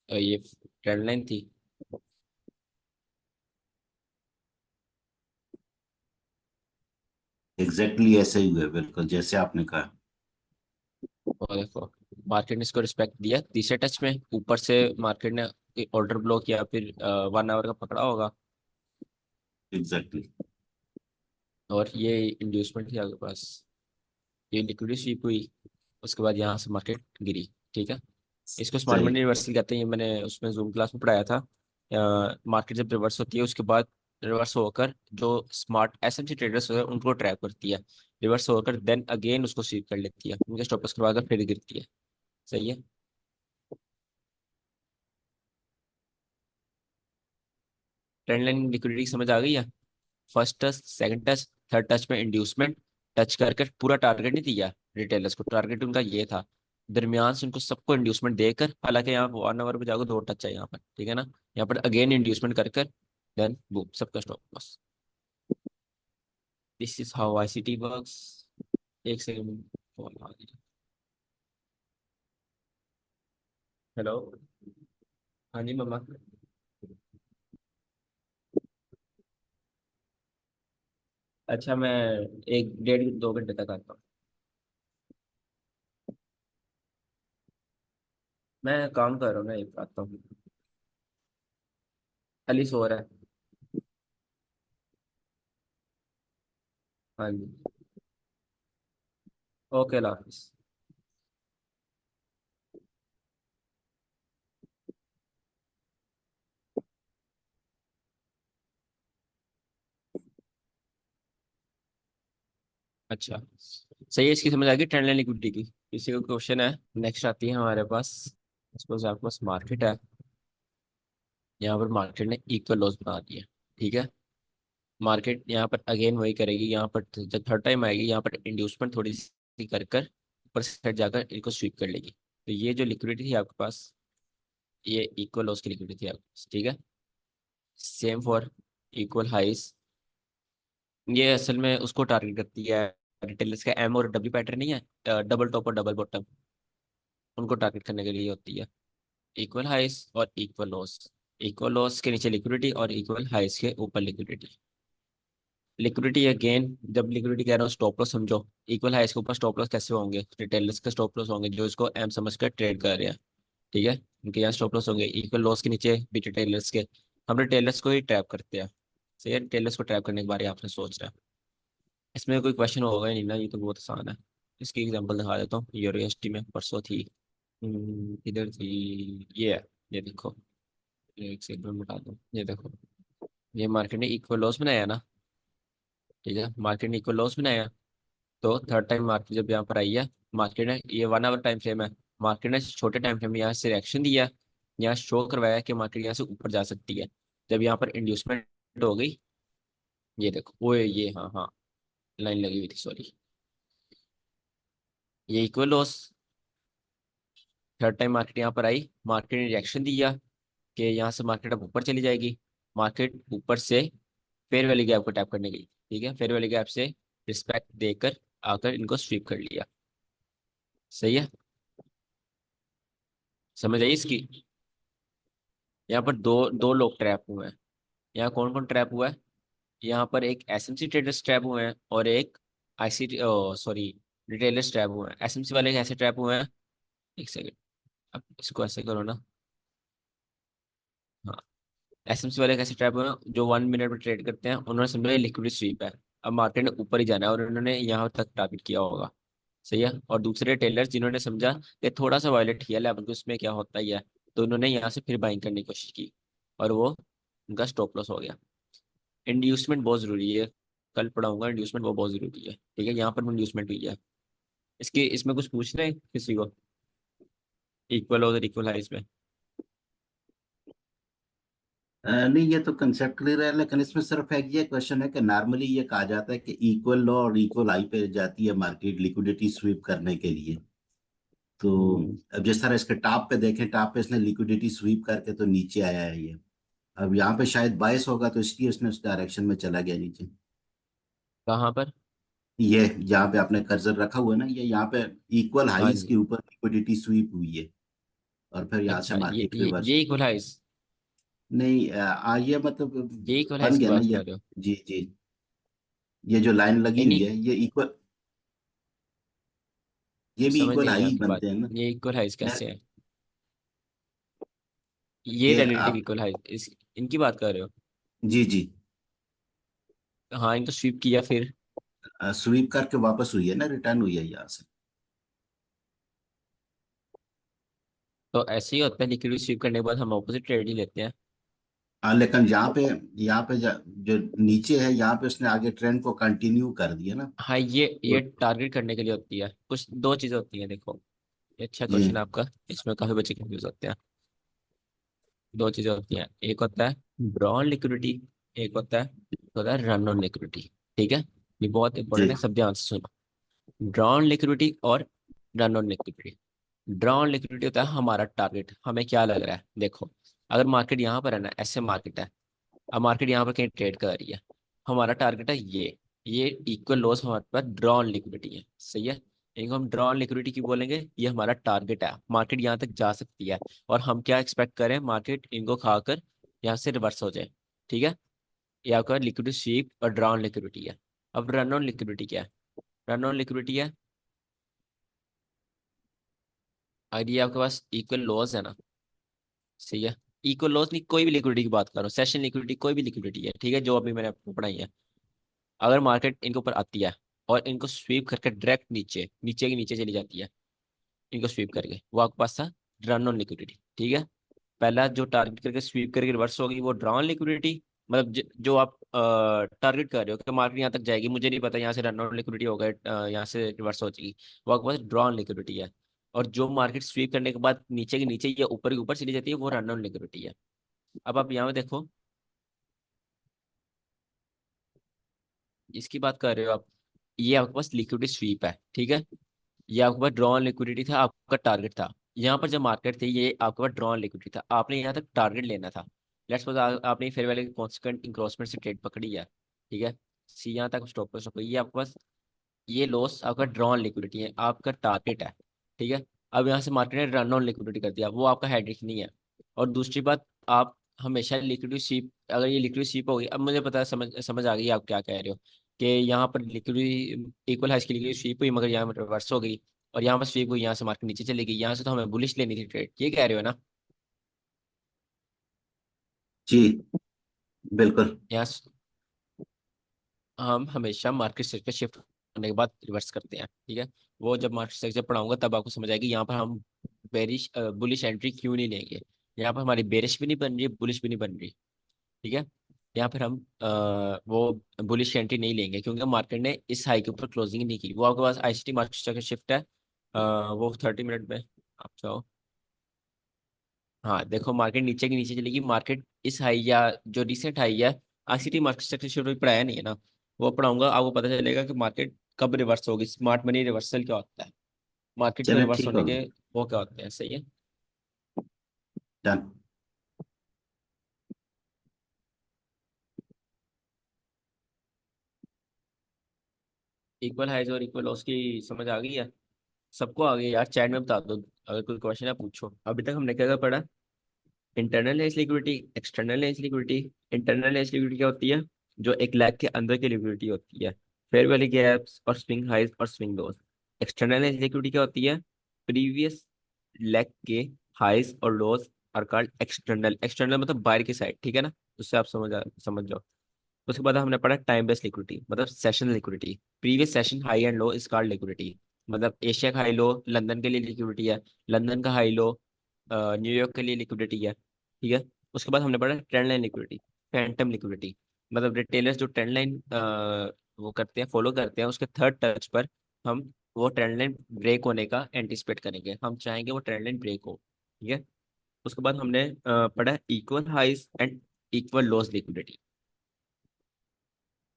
ये ट्रेंड लाइन थी। एग्जैक्टली ऐसे ही हुआ, बिल्कुल जैसे आपने कहा। और देखो मार्केट ने इसको रिस्पेक्ट दिया तीसरे टच में, ऊपर से मार्केट ने ऑर्डर ब्लॉक या फिर 1 आवर का पकड़ा होगा। एग्जैक्टली। और ये इंड्यूसमेंट थी आपके पास, ये लिक्विडिटी स्वीप हुई, उसके बाद यहाँ से मार्केट गिरी। ठीक है। इसको स्मार्ट सही। मनी रिवर्सल कहते हैं, ये मैंने उसमें जूम क्लास में पढ़ाया था। मार्केट जब रिवर्स होती है उसके बाद रिवर्स होकर जो स्मार्ट एसएमसी ट्रेडर्स होते हैं उनको ट्रैप करती है। रिवर्स होकर देन अगेन उसको स्वीप कर लेती है, उनके स्टॉप लॉस करवाकर फिर गिरती है। सही है। ट्रेंड लाइन लिक्विडिटी समझ आ गई है। First touch, second touch, third touch में इंड्यूसमेंट, टच कर कर पूरा टारगेट नहीं दिया रिटेलर्स को, टारगेट उनका ये था। दरमियान से उनको सबको इंड्यूसमेंट देकर, हालांकि यहाँ 1 आवर पे जाकर 2 टच है यहाँ पर, ठीक है ना। यहाँ पर अगेन इंड्यूसमेंट कर कर देन बूम सबका stop loss. This is how ICT works. एक सेकंड। कॉल आ गई। हेलो। हाँ जी मम्मा। अच्छा मैं 1-1.5-2 घंटे तक आता हूँ। मैं काम कर रहा हूँ ना, एक आता हूँ। अली सो रहा है। हाँ जी। ओके अल्लाह हाफिज़। अच्छा सही है, इसकी समझ आ गई ट्रेंड लाइन लिक्विडिटी की। इसी का क्वेश्चन है। नेक्स्ट आती है हमारे पास, सपोज आपके पास मार्केट है, यहाँ पर मार्केट ने इक्वल लॉस बना दिया। ठीक है। मार्केट यहाँ पर अगेन वही करेगी, यहाँ पर जब थर्ड टाइम आएगी यहाँ पर इंड्यूसमेंट थोड़ी सी कर कर ऊपर साइड जाकर इनको स्वीप कर लेगी। तो ये जो लिक्विडिटी थी आपके पास, ये इक्वल लॉस की लिक्विडिटी थी आपके पास। ठीक है। सेम फॉर इक्वल हाइस, ये असल में उसको टारगेट करती है। रिटेलर्स का एम और डब्ल्यू पैटर्न नहीं है, डबल टॉप और डबल बॉटम, उनको टारगेट करने के लिए होती है। इक्वल हाइस और इक्वल लॉस, इक्वल लॉस के नीचे लिक्विडिटी और इक्वल हाइस के ऊपर लिक्विडिटी। लिक्विडिटी अगेन, जब लिक्विडिटी कह रहा हूँ स्टॉप लॉस समझो। इक्वल हाइस के ऊपर स्टॉप लॉस कैसे होंगे, रिटेलर्स के स्टॉप लॉस होंगे जो इसको एम समझ कर ट्रेड कर रहे हैं। ठीक है। उनके यहाँ स्टॉप लॉस होंगे इक्वल लॉस के नीचे भी रिटेलर्स के। हम रिटेलर्स को ही ट्रैप करते हैं। सही है, रिटेलर्स को ट्रैप करने के बारे में आपने सोच रहा है। इसमें कोई क्वेश्चन होगा ही नहीं ना, ये तो बहुत आसान है। इसकी एग्जांपल दिखा देता हूँ, यूनिवर्सिटी में परसों थी। इधर थी। ये है, ये देखो। एक सेकंड में बता दूँ, ये देखो। ये मार्केट ने इक्वल लॉस बनाया ना। ठीक है, मार्केट ने इक्वल लॉस बनाया। तो थर्ड टाइम मार्केट जब यहाँ पर आई है, मार्केट ने, ये 1 आवर टाइम फ्रेम है, मार्केट ने छोटे टाइम फ्रेम में यहाँ से रिएक्शन दिया। यहाँ शो करवाया कि मार्केट यहाँ से ऊपर जा सकती है। जब यहाँ पर इंड्यूसमेंट हो गई, ये देखो वो ये, हाँ हाँ, लाइन लगी हुई थी सॉरी। ये equal loss, third time market यहाँ पर आई, मार्केट ने रिएक्शन दिया कि यहाँ से मार्केट अब ऊपर चली जाएगी। मार्केट ऊपर से फेयर वैल्यू गैप को टैप करने गई। ठीक है, फेयर वैल्यू गैप से रिस्पेक्ट देकर आकर इनको स्वीप कर लिया। सही है। समझ आई इसकी। यहाँ पर दो दो लोग ट्रैप हुए हैं। यहाँ कौन कौन ट्रैप हुआ है, यहाँ पर एक एसएमसी ट्रेडर्स ट्रैप हुए हैं और एक आईसी सॉरी रिटेलर्स ट्रैप हुए हैं। एसएमसी वाले कैसे ट्रैप हुए हैं, एक सेकंड, अब इसको ऐसे करो ना। हाँ, एसएमसी वाले कैसे ट्रैप हुए, जो 1 मिनट में ट्रेड करते हैं, उन्होंने समझा ये लिक्विडिटी स्वीप है, अब मार्केट ने ऊपर ही जाना है, और उन्होंने यहाँ तक टारगेट किया होगा। सही है। और दूसरे टेलर्स जिन्होंने समझा कि थोड़ा सा वायलेट किया लेवल को, उसमें क्या होता ही है, तो उन्होंने यहाँ से फिर बाइंग करने की कोशिश की, और वो उनका स्टॉप लॉस हो गया। इंड्यूसमेंट बहुत जरूरी है, कल पढ़ाऊंगा इंड्यूसमेंट, वो बहुत जरूरी है। ठीक है, यहाँ पर इंड्यूसमेंट हुई है। इसके इसमें कुछ पूछना है किसी को, इक्वल और इक्वल हाइस में? नहीं, ये तो कंसेप्ट क्लियर है, लेकिन इसमें सिर्फ एक ये क्वेश्चन है कि नॉर्मली ये कहा जाता है कि इक्वल लो और इक्वल हाई पे जाती है मार्केट लिक्विडिटी स्वीप करने के लिए। तो अब जिस तरह इसके टॉप पे देखें, टॉप पे इसने लिक्विडिटी स्वीप करके तो नीचे आया है ये। अब यहाँ पे शायद बायस होगा, तो इसलिए उसने उस डायरेक्शन में चला गया नीचे। कहाँ पर? ये यहाँ पे आपने कर्सर रखा हुआ है ना, ये यहाँ पे इक्वल हाँ हाईस जी। के ऊपर लिक्विडिटी स्वीप हुई है, और फिर यहाँ से अच्छा, ये मार्केट ये रिवर्स। ये इक्वल हाइस, नहीं, ये मतलब ये इक्वल बन हाइस की गया ना बात ये। कर रहे हो? जी जी, ये जो लाइन लगी नहीं हुई नहीं, है ये इक्वल, ये भी समझ इक्वल नहीं हाई ही आपकी बात। बनते हैं ना। ये इक्वल हाइस मैं कैसे है? ये ये रिलेटिव आप, इक्वल हाइस इनकी बात कर रहे हो? जी जी, हाँ, इनको स्वीप किया फिर। स्वीप करके वापस हुई है ना, रिटर्न हुई है यहाँ से। तो ऐसे ही होता है, लिक्विडिटी स्वीप करने के बाद हम ऑपोजिट ट्रेड ही लेते हैं। हाँ, लेकिन यहाँ पे जो नीचे है, यहाँ पे उसने आगे ट्रेंड को कंटिन्यू कर दिया ना। हाँ, ये तो टारगेट करने के लिए होती है। कुछ दो चीजें होती हैं, देखो, ये अच्छा जी क्वेश्चन है आपका, इसमें काफी बच्चे कंफ्यूज होते हैं। दो चीजें होती हैं, एक होता है ड्रॉन लिक्विडिटी, एक होता है रन ऑन लिक्विडिटी। ठीक है, ये बहुत इंपॉर्टेंट जी है, सब ध्यान से सुनो। ड्रॉन लिक्विडिटी और run on liquidity. Drawn liquidity होता है हमारा टारगेट, हमें क्या लग रहा है, देखो, अगर मार्केट यहाँ पर है ना, ऐसे मार्केट है, अब मार्केट यहाँ पर कहीं ट्रेड कर रही है, हमारा टारगेट है ये इक्वल लॉस हमारे पास ड्रॉन लिक्विडिटी है। सही है, इनको हम ड्रॉन लिक्विडिटी क्यों बोलेंगे, ये हमारा टारगेट है, मार्केट यहाँ तक जा सकती है, और हम क्या एक्सपेक्ट करें, मार्केट इनको खाकर यहाँ से रिवर्स हो जाए। ठीक है, ये आपका लिक्विडिटी स्वीप और ड्रॉन लिक्विडिटी है। अब रन ऑन लिक्विडिटी क्या है? रन ऑन लिक्विडिटी है, अगर ये आपके पास इक्वल लॉस है ना, सही है, इक्वल लॉस नहीं, कोई भी लिक्विडिटी की बात करो, सेशन लिक्विडिटी, कोई भी लिक्विडिटी है, ठीक है, जो अभी मैंने आपको पढ़ाई है, अगर मार्केट इनके ऊपर आती है और इनको स्वीप करके डायरेक्ट नीचे नीचे के नीचे चली जाती है, इनको स्वीप करके, वो आपके पास था रन ऑन लिक्विडिटी। ठीक है, पहला जो टारगेट करके स्वीप करके रिवर्स होगी वो ड्रॉन लिक्विडिटी, मतलब जो आप टारगेट कर रहे हो कि मार्केट यहाँ तक जाएगी, मुझे नहीं पता यहाँ से रन ऑन लिक्विडिटी हो गए, यहाँ से रिवर्स हो जाएगी, वो आपके पास ड्रॉन लिक्विडिटी है। और जो मार्केट स्वीप करने के बाद नीचे के नीचे या ऊपर के ऊपर चली जाती है, वो रन ऑन लिक्विडिटी है। अब आप यहाँ पे देखो, इसकी बात कर रहे हो आप, ये आपके पास लिक्विडिटी स्वीप है। ठीक है, ये आपके पास ड्रॉन लिक्विडिटी था, आपका टारगेट था, यहाँ पर जब मार्केट थी, ये आपके पास ड्रॉन लिक्विडिटी था, आपने यहाँ तक टारगेट लेना था। लेट्स सपोज आपने फेयर वैल्यू कॉन्सिक्वेंट इंक्रोचमेंट से ट्रेड पकड़ी है, ठीक है, सी यहाँ तक स्टॉप लॉस हो गई, ये आपके पास, ये लॉस आपका ड्रॉन लिक्विडिटी है, आपका टारगेट है। ठीक है, अब यहाँ से मार्केट ने रन ऑन लिक्विडिटी कर दिया, वो आपका हेडेक नहीं है। और दूसरी बात, आप हमेशा लिक्विडिटी स्वीप, अगर ये लिक्विडिटी स्वीप होगी, अब मुझे पता है, समझ समझ आ गई आप क्या कह रहे हो, कि यहाँ पर लिक्विडिटी इक्वल हाइस की लिक्विडिटी स्वीप हुई, मगर यहाँ पर रिवर्स हो गई, और यहाँ पर स्वीप हुई, यहाँ से मार्केट नीचे चली गई, यहाँ से तो हमें बुलिश लेनी थी ट्रेड, ये कह रहे हो ना? जी, बिल्कुल। यहाँ हम हमेशा मार्केट सेक्टर शिफ्ट करने के बाद रिवर्स करते हैं। ठीक है, वो जब मार्केट सेक्टर पढ़ाऊंगा तब आपको समझ आएगी, यहाँ पर हम बेरिश बुलिश एंट्री क्यों नहीं लेंगे, यहाँ पर हमारी बेरिश भी नहीं बन रही, बुलिश भी नहीं बन रही। ठीक है, यहाँ पर हम वो बुलिश एंट्री नहीं लेंगे, क्योंकि मार्केट ने इस हाई के ऊपर क्लोजिंग नहीं की। वो आपके पास आईसीटी मार्केट सेक्टर शिफ्ट है, वो 30 मिनट में आप चाहो। हाँ देखो, मार्केट नीचे की नीचे चलेगी, मार्केट इस हाई या जो रिसेंट हाई है, आईसीटी मार्केट स्ट्रक्चर शुरू में पढ़ाया नहीं है ना, वो पढ़ाऊंगा, आपको पता चलेगा कि मार्केट कब रिवर्स होगी, स्मार्ट मनी रिवर्सल क्या होता है, मार्केट के चले रिवर्स ठीक होने होगा। के वो क्या होते हैं। सही है, डन। इक्वल हाइज और इक्वल लॉस की समझ आ गई है? सबको आ गई यार, चैट में बता दो, अगर कोई क्वेश्चन है पूछो। अभी तक हमने क्या क्या पढ़ा? Internal edge liquidity, external as liquidity. Internal edge liquidity क्या होती है? जो एक लाख के अंदर की लिक्विडिटी होती है, फेयर वैल्यू गैप्स और स्विंग हाइज और swing lows. External as liquidity क्या होती है? प्रीवियस लेग के हाइज और लोज आर कॉल्ड एक्सटर्नल। एक्सटर्नल मतलब बाहर की साइड, ठीक है ना, उससे आप समझ जाओ। उसके बाद हमने पढ़ा टाइम बेस्ड लिक्विडिटी मतलब session liquidity. Previous session high and low is called liquidity. मतलब एशिया का हाई लो लंदन के लिए लिक्विडिटी है, लंदन का हाई लो न्यूयॉर्क के लिए लिक्विडिटी है, ठीक है। उसके बाद हमने पढ़ा trend line liquidity, Phantom liquidity. मतलब रिटेलर्स जो ट्रेंड लाइन वो करते हैं, फॉलो करते हैं, उसके थर्ड टच पर हम वो ट्रेंड लाइन ब्रेक होने का एंटिसिपेट करेंगे, हम चाहेंगे वो ट्रेंड लाइन ब्रेक हो, ठीक है। उसके बाद हमने पढ़ा equal highs and equal lows liquidity.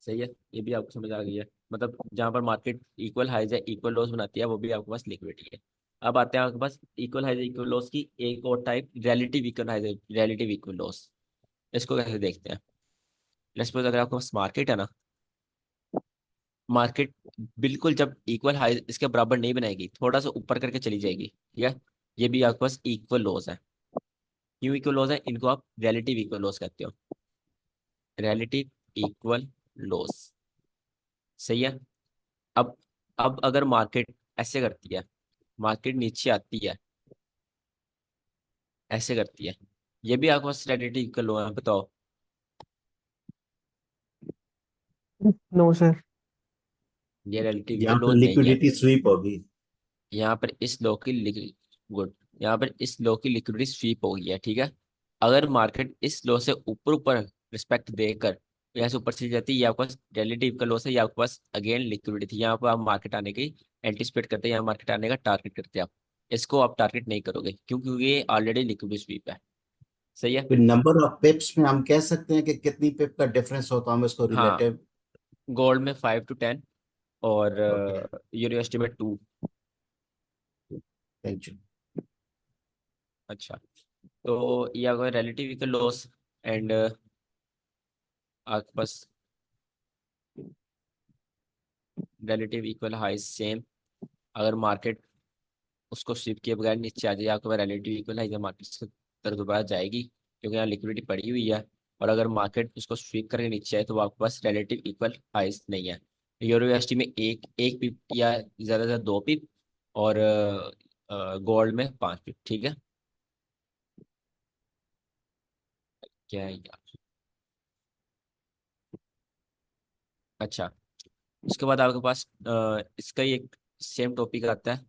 सही है, ये भी आपको समझ आ गई है। मतलब जहां पर मार्केट इक्वल हाइज है इक्वल लॉस बनाती है, वो भी आपके पास लिक्विडिटी है। अब आते हैं आपके पास इक्वल हाइज इक्वल लॉस की एक और type, relative equal highs relative equal lows. इसको कैसे देखते हैं? लेट्स सपोज अगर आपके पास मार्केट है ना, मार्केट बिल्कुल जब इक्वल हाइज इसके बराबर नहीं बनाएगी, थोड़ा सा ऊपर करके चली जाएगी, ठीक है, ये भी आपके पास इक्वल लॉस है। क्यों इक्वल लॉस है? इनको आप रिलेटिव इक्वल लॉस कहते हो, रिलेटिव इक्वल लॉस। सही है। अब अब अगर मार्केट ऐसे करती है, मार्केट नीचे आती है, ऐसे करती है, ये भी आपके पास रिलेटिव इक्वल लो है, बताओ। No sir. ये रिलेटिव इक्वल यहाँ लो पर नहीं है। लिक्विडिटी स्वीप होगी। यहाँ पर इस लो की गुड, यहाँ पर इस लो की लिक्विडिटी स्वीप हो गई है, ठीक है। अगर मार्केट इस लो से ऊपर ऊपर रिस्पेक्ट देकर यहाँ से ऊपर चली जाती है, ये आपके पास रिलेटिव इक्वल लो से, ये आपके पास अगेन लिक्विडिटी थी, यहाँ पर आप मार्केट आने की एंटिसिपेट करते हैं, यहाँ मार्केट आने का टारगेट करते हैं आप। इसको आप टारगेट नहीं करोगे क्योंकि ये ऑलरेडी लिक्विडिटी स्वीप है। सही है। फिर नंबर ऑफ पिप्स में हम कह सकते हैं कि कितनी पिप का डिफरेंस होता है, हम इसको हाँ, रिलेटिव। गोल्ड में 5 to 10 और ओके, यूनिवर्सिटी में 2। Thank you. अच्छा, तो ये आपका रिलेटिव इक्वल लॉस एंड आपके पास रिलेटिव इक्वल हाई सेम। अगर मार्केट उसको स्विप किए बगैर नीचे आ जाए, आपके पास रिलेटिव इक्वल हाई मार्केट की तरफ दोबारा जाएगी क्योंकि यहाँ लिक्विडिटी पड़ी हुई है। और अगर मार्केट उसको स्वीप करके नीचे आए तो आपके पास रिलेटिव इक्वल हाइस नहीं है। यूनिवर्सिटी में एक एक पिप या ज़्यादा से ज़्यादा 2 पिप, और गोल्ड में 5 पिप, ठीक है। क्या है यार? अच्छा, उसके बाद आपके पास इसका ही एक सेम टॉपिक आता है,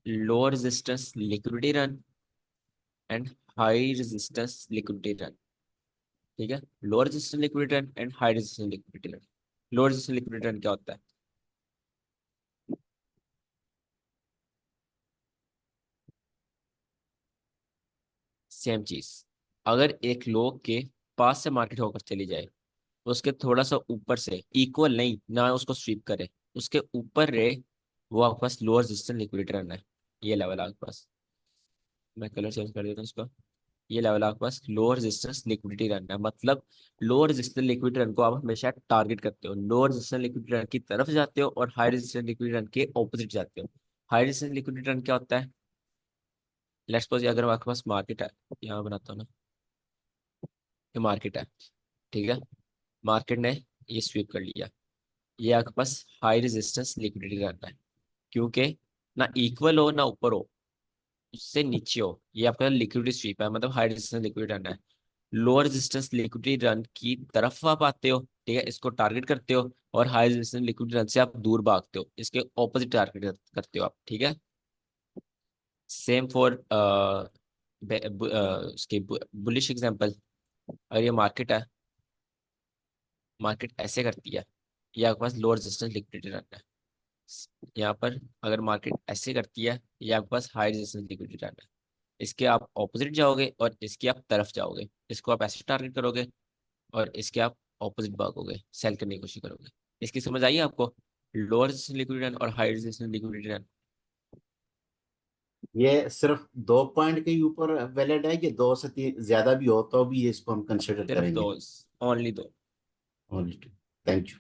लो resistance liquidity run and high resistance liquidity run, ठीक है। लो resistance liquidity run and high resistance liquidity run. Low resistance liquidity run क्या होता है? सेम चीज, अगर एक लो के पास से मार्केट होकर चली जाए, उसके थोड़ा सा ऊपर से, इक्वल नहीं ना उसको स्वीप करे, उसके ऊपर रहे, वो आपके पास लोअर रेजिस्टेंस लिक्विडिटी रन है। ये लेवल आपके पास, मैं कलर चेंज कर देता हूँ इसका। ये लेवल आपके पास लोअर रेजिस्टेंस लिक्विडिटी रन है। मतलब लोअर रेजिस्टेंस लिक्विडिटी रन को आप हमेशा टारगेट करते हो, लोअर रेजिस्टेंस लिक्विडिटी रन की तरफ जाते हो और हाई रेजिस्टेंस लिक्विडिटी रन के ऑपोजिट जाते हो। हाई रेजिस्टेंस लिक्विडिटी रन क्या होता है? लेट्स सपोज अगर आपके पास मार्केट है, यहाँ बनाता हूँ ना, ये मार्केट है, ठीक है। मार्केट ने ये स्वीप कर लिया, ये आपके पास हाई रेजिस्टेंस लिक्विडिटी रन है, क्योंकि ना इक्वल हो ना ऊपर हो, उससे नीचे हो, ये आपका लिक्विडिटी स्वीप है, मतलब हाई रेजिस्टेंस लिक्विडिटी रन है। लोअर रेजिस्टेंस लिक्विडिटी रन की तरफ आप आते हो, ठीक है, इसको टारगेट करते हो, और हाई रेजिस्टेंस लिक्विडिटी रन से आप दूर भागते हो, इसके ऑपोजिट टारगेट करते हो आप, ठीक है। सेम फॉर उसके बुलिश एग्जांपल, अगर ये मार्केट है, मार्केट ऐसे करती है, ये आपके पास लोअर रेजिस्टेंस लिक्विडिटी रन है। यहाँ पर अगर मार्केट ऐसे करती है, ये आपके पास हाई रेजिस्टेंस लिक्विडिटी रन है। इसके आप ऑपोजिट जाओगे और इसकी आप तरफ जाओगे, इसको आप ऐसे टारगेट करोगे और इसके आप ऑपोजिट भागोगे, सेल करने की कोशिश करोगे। इसकी समझ आई आपको? लोअर रेजिस्टेंस लिक्विडिटी रन और हाई रेजिस्टेंस लिक्विडिटी रन। ये सिर्फ 2 पॉइंट के ऊपर वैलिड है कि 2 से 3 ज्यादा भी हो तो भी इसको हम कंसिडर सिर्फ दो, करेंगे? ओनली दो। Thank you.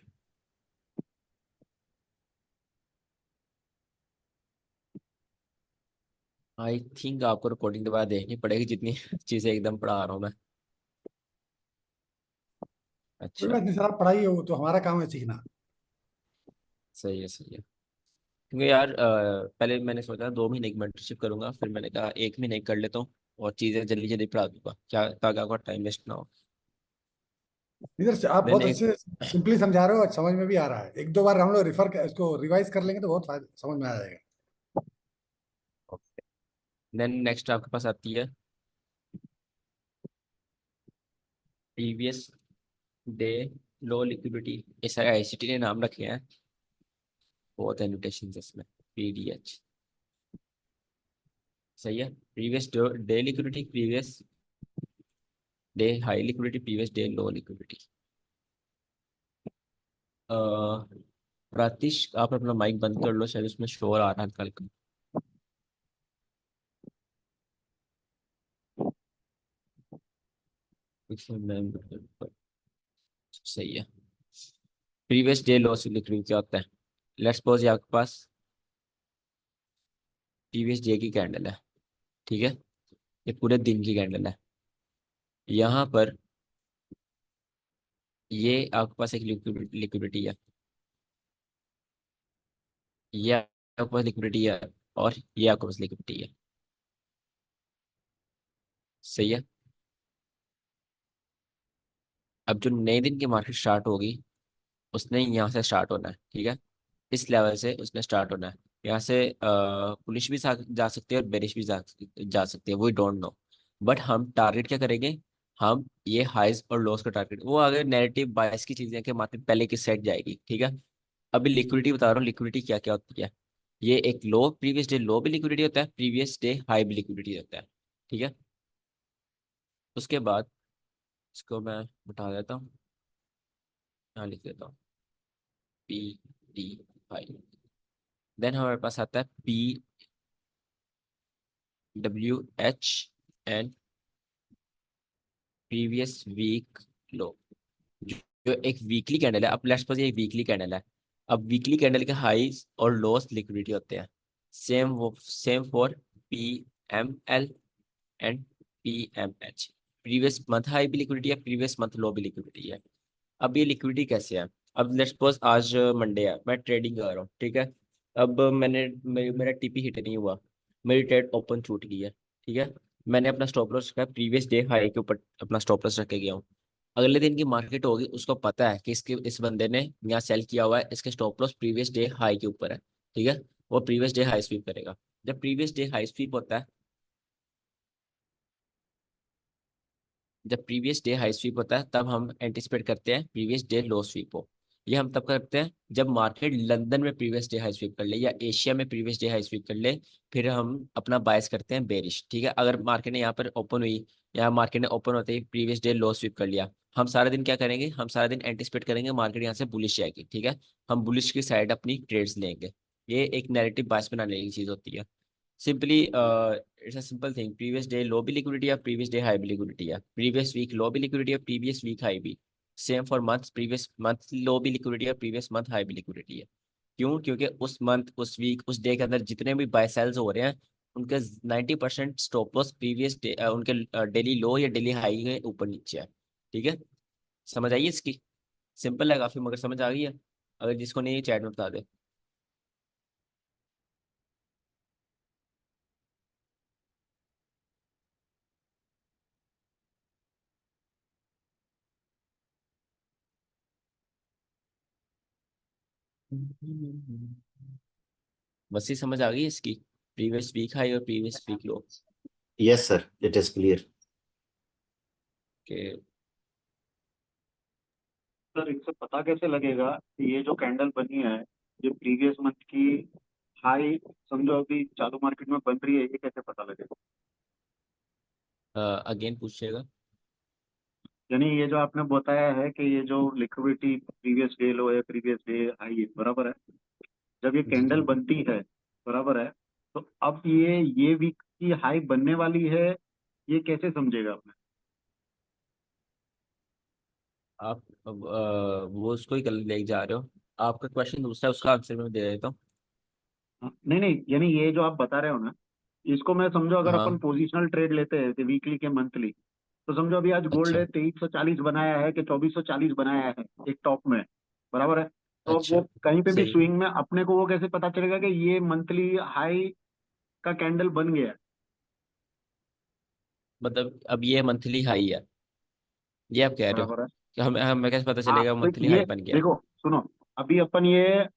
आई थिंक आपको रिकॉर्डिंग दोबारा देखनी पड़ेगी, जितनी चीजें एकदम पढ़ा रहा हूँ मैं। कोई अच्छा, बात नहीं सर, आप पढ़ाई हो तो हमारा काम है सीखना। सही है सही है। क्योंकि यार पहले मैंने सोचा 2 महीने की मेंटरशिप करूंगा, फिर मैंने कहा 1 महीने की कर लेता हूँ, और चीजें जल्दी जल्दी पढ़ा दूंगा, क्या ताकि आपका टाइम वेस्ट ना हो। इधर से आप बहुत देन एक अच्छे सिंपली समझा रहे हो और समझ में भी आ रहा है। एक दो बार हम लोग इसको रिवाइज कर लेंगे तो बहुत फायदा समझ में आ जाएगा। देन नेक्स्ट आपके पास आती है प्रीवियस डे लो लिक्विडिटी। ऐसा आईसीटी ने नाम रखे हैं, बहुत एनोटेशन इसमें, पीडीएच। सही है। Previous day liquidity, previous day high liquidity, previous day low liquidity. Pratish आप अपना माइक बंद कर लो, शायद उसमें शोर आ रहा है कल का। सही है। प्रीवियस डे लॉस लिक्विडिटी क्या होता है? लेट्स सपोज ये आपके पास प्रीवियस डे की कैंडल है, ठीक है, ये पूरे दिन की कैंडल है। यहाँ पर ये आपके पास एक लिक्विडिटी है, ये आपके पास लिक्विडिटी है, और ये आपके पास लिक्विडिटी है। सही है। अब जो नए दिन की मार्केट स्टार्ट होगी, उसने यहाँ से स्टार्ट होना है, ठीक है, इस लेवल से उसने स्टार्ट होना है। यहाँ से पुलिश भी जा सकती है और बेरिश भी जा सकती है, वी डोंट नो। बट हम टारगेट क्या करेंगे? हम ये हाइज और लोस का टारगेट, वो अगर नेगेटिव बायस की चीजें कि मार्केट पहले किस साइड जाएगी, ठीक है। अभी लिक्विडिटी बता रहा हूँ, लिक्विडिटी क्या क्या होती है। ये एक लो, प्रीवियस डे लो भी लिक्विडिटी होता है, प्रीवियस डे हाई भी लिक्विडिटी होता है, ठीक है। उसके बाद इसको मैं उठा देता हूँ, यहाँ लिख देता हूँ पी डी हाई। देन हमारे पास आता है P W H and previous week low. जो जो एक वीकली कैंडल है, अब लेट्स सपोज ये एक वीकली कैंडल है। अब वीकली कैंडल के हाईज और लोस लिक्विडिटी होते हैं। Same for P M L and P M H. Previous month high भी लिक्विडिटी है, प्रीवियस मंथ लो भी लिक्विडिटी है। अब ये लिक्विडिटी कैसे है? अब लेट्स सपोज आज मंडे है, मैं ट्रेडिंग कर रहा हूँ, ठीक है। अब मेरा टीपी हिट नहीं हुआ, मेरी ट्रेड ओपन छूट गई है, ठीक है। मैंने अपना स्टॉप लॉस रखा है, प्रीवियस डे हाई के ऊपर अपना स्टॉप लॉस रख के गया हूँ। अगले दिन की मार्केट होगी, उसको पता है कि इस बंदे ने यहाँ सेल किया हुआ है, इसके stop loss previous day high के ऊपर है, ठीक है। वो प्रीवियस डे हाई स्वीप करेगा। जब प्रीवियस डे हाई स्वीप होता है, जब प्रीवियस डे हाई स्वीप होता है, तब हम एंटिसिपेट करते हैं प्रीवियस डे लो स्वीप हो। ये हम तब करते हैं जब मार्केट लंदन में प्रीवियस डे हाई स्वीप कर ले या एशिया में प्रीवियस डे हाई स्वीप कर ले, फिर हम अपना बायस करते हैं बेरिश, ठीक है। अगर मार्केट ने यहाँ पर ओपन हुई, या मार्केट ने ओपन होते ही प्रीवियस डे लो स्वीप कर लिया, हम सारा दिन क्या करेंगे? हम सारा दिन एंटिसिपेट करेंगे मार्केट यहाँ से बुलिश जाएगी, ठीक है। हम बुलिश की साइड अपनी ट्रेड्स लेंगे। ये एक नैरेटिव बायस बनाने की चीज होती है। Simply it's a simple thing, previous day low भी लिक्विडिटी है, प्रीवियस डे हाई भी लिक्विडिटी है, प्रीवियस वीक लो भी लिक्विडिटी है, प्रीवियस वीक हाई भी। Same for months, previous month low भी लिक्विडिटी है, प्रीवियस मंथ हाई भी लिक्विडिटी है। क्यों? क्योंकि उस मंथ, उस वीक, उस डे के अंदर जितने भी बाय सेल्स हो रहे हैं, उनके 90% स्टॉप लॉस प्रीवियस डे, उनके डेली लो या डेली हाई के ऊपर नीचे है, ठीक है। समझ आई इसकी? सिंपल है काफी, मगर समझ आ गई है? अगर जिसको नहीं, चैट में बता दे। बस ही समझ आ गई इसकी, प्रीवियस वीक हाई और previous week low yes sir, it is clear. Okay. Sir इससे पता कैसे लगेगा कि ये जो कैंडल बनी है ये प्रीवियस मंथ की हाई समझो अभी चालू मार्केट में बन रही है, ये कैसे पता लगेगा? अगेन पूछिएगा। यानी ये जो आपने बताया है कि ये जो लिक्विडिटी प्रीवियस डे लो है, प्रीवियस डे हाई है, बराबर है, जब ये जी कैंडल जी। बनती है, बराबर है, तो अब ये वीक की हाई बनने वाली है, ये कैसे समझेगा आपने? आप अब वो उसको ही कल ले जा रहे हो। आपका क्वेश्चन दूसरा है, उसका आंसर मैं दे देता हूँ। हाँ, नहीं नहीं, यानी ये जो आप बता रहे हो ना, इसको मैं समझो अगर अपन हाँ। पोजिशनल ट्रेड लेते हैं वीकली के मंथली, तो समझो अभी आज गोल्ड अच्छा है 2340 बनाया है कि 2440 बनाया है एक टॉप में, बराबर है। तो अब अच्छा। वो कहीं पे भी सही। स्विंग में अपने को वो कैसे पता चलेगा कि ये मंथली हाई का कैंडल बन गया है? मतलब अब ये मंथली हाई है, ये आप कह रहे हो? बराबर है। कि हमें कैसे पता हाँ चलेगा तो मंथली ये हाई बन गया? देखो, सुनो, अभी अपन ये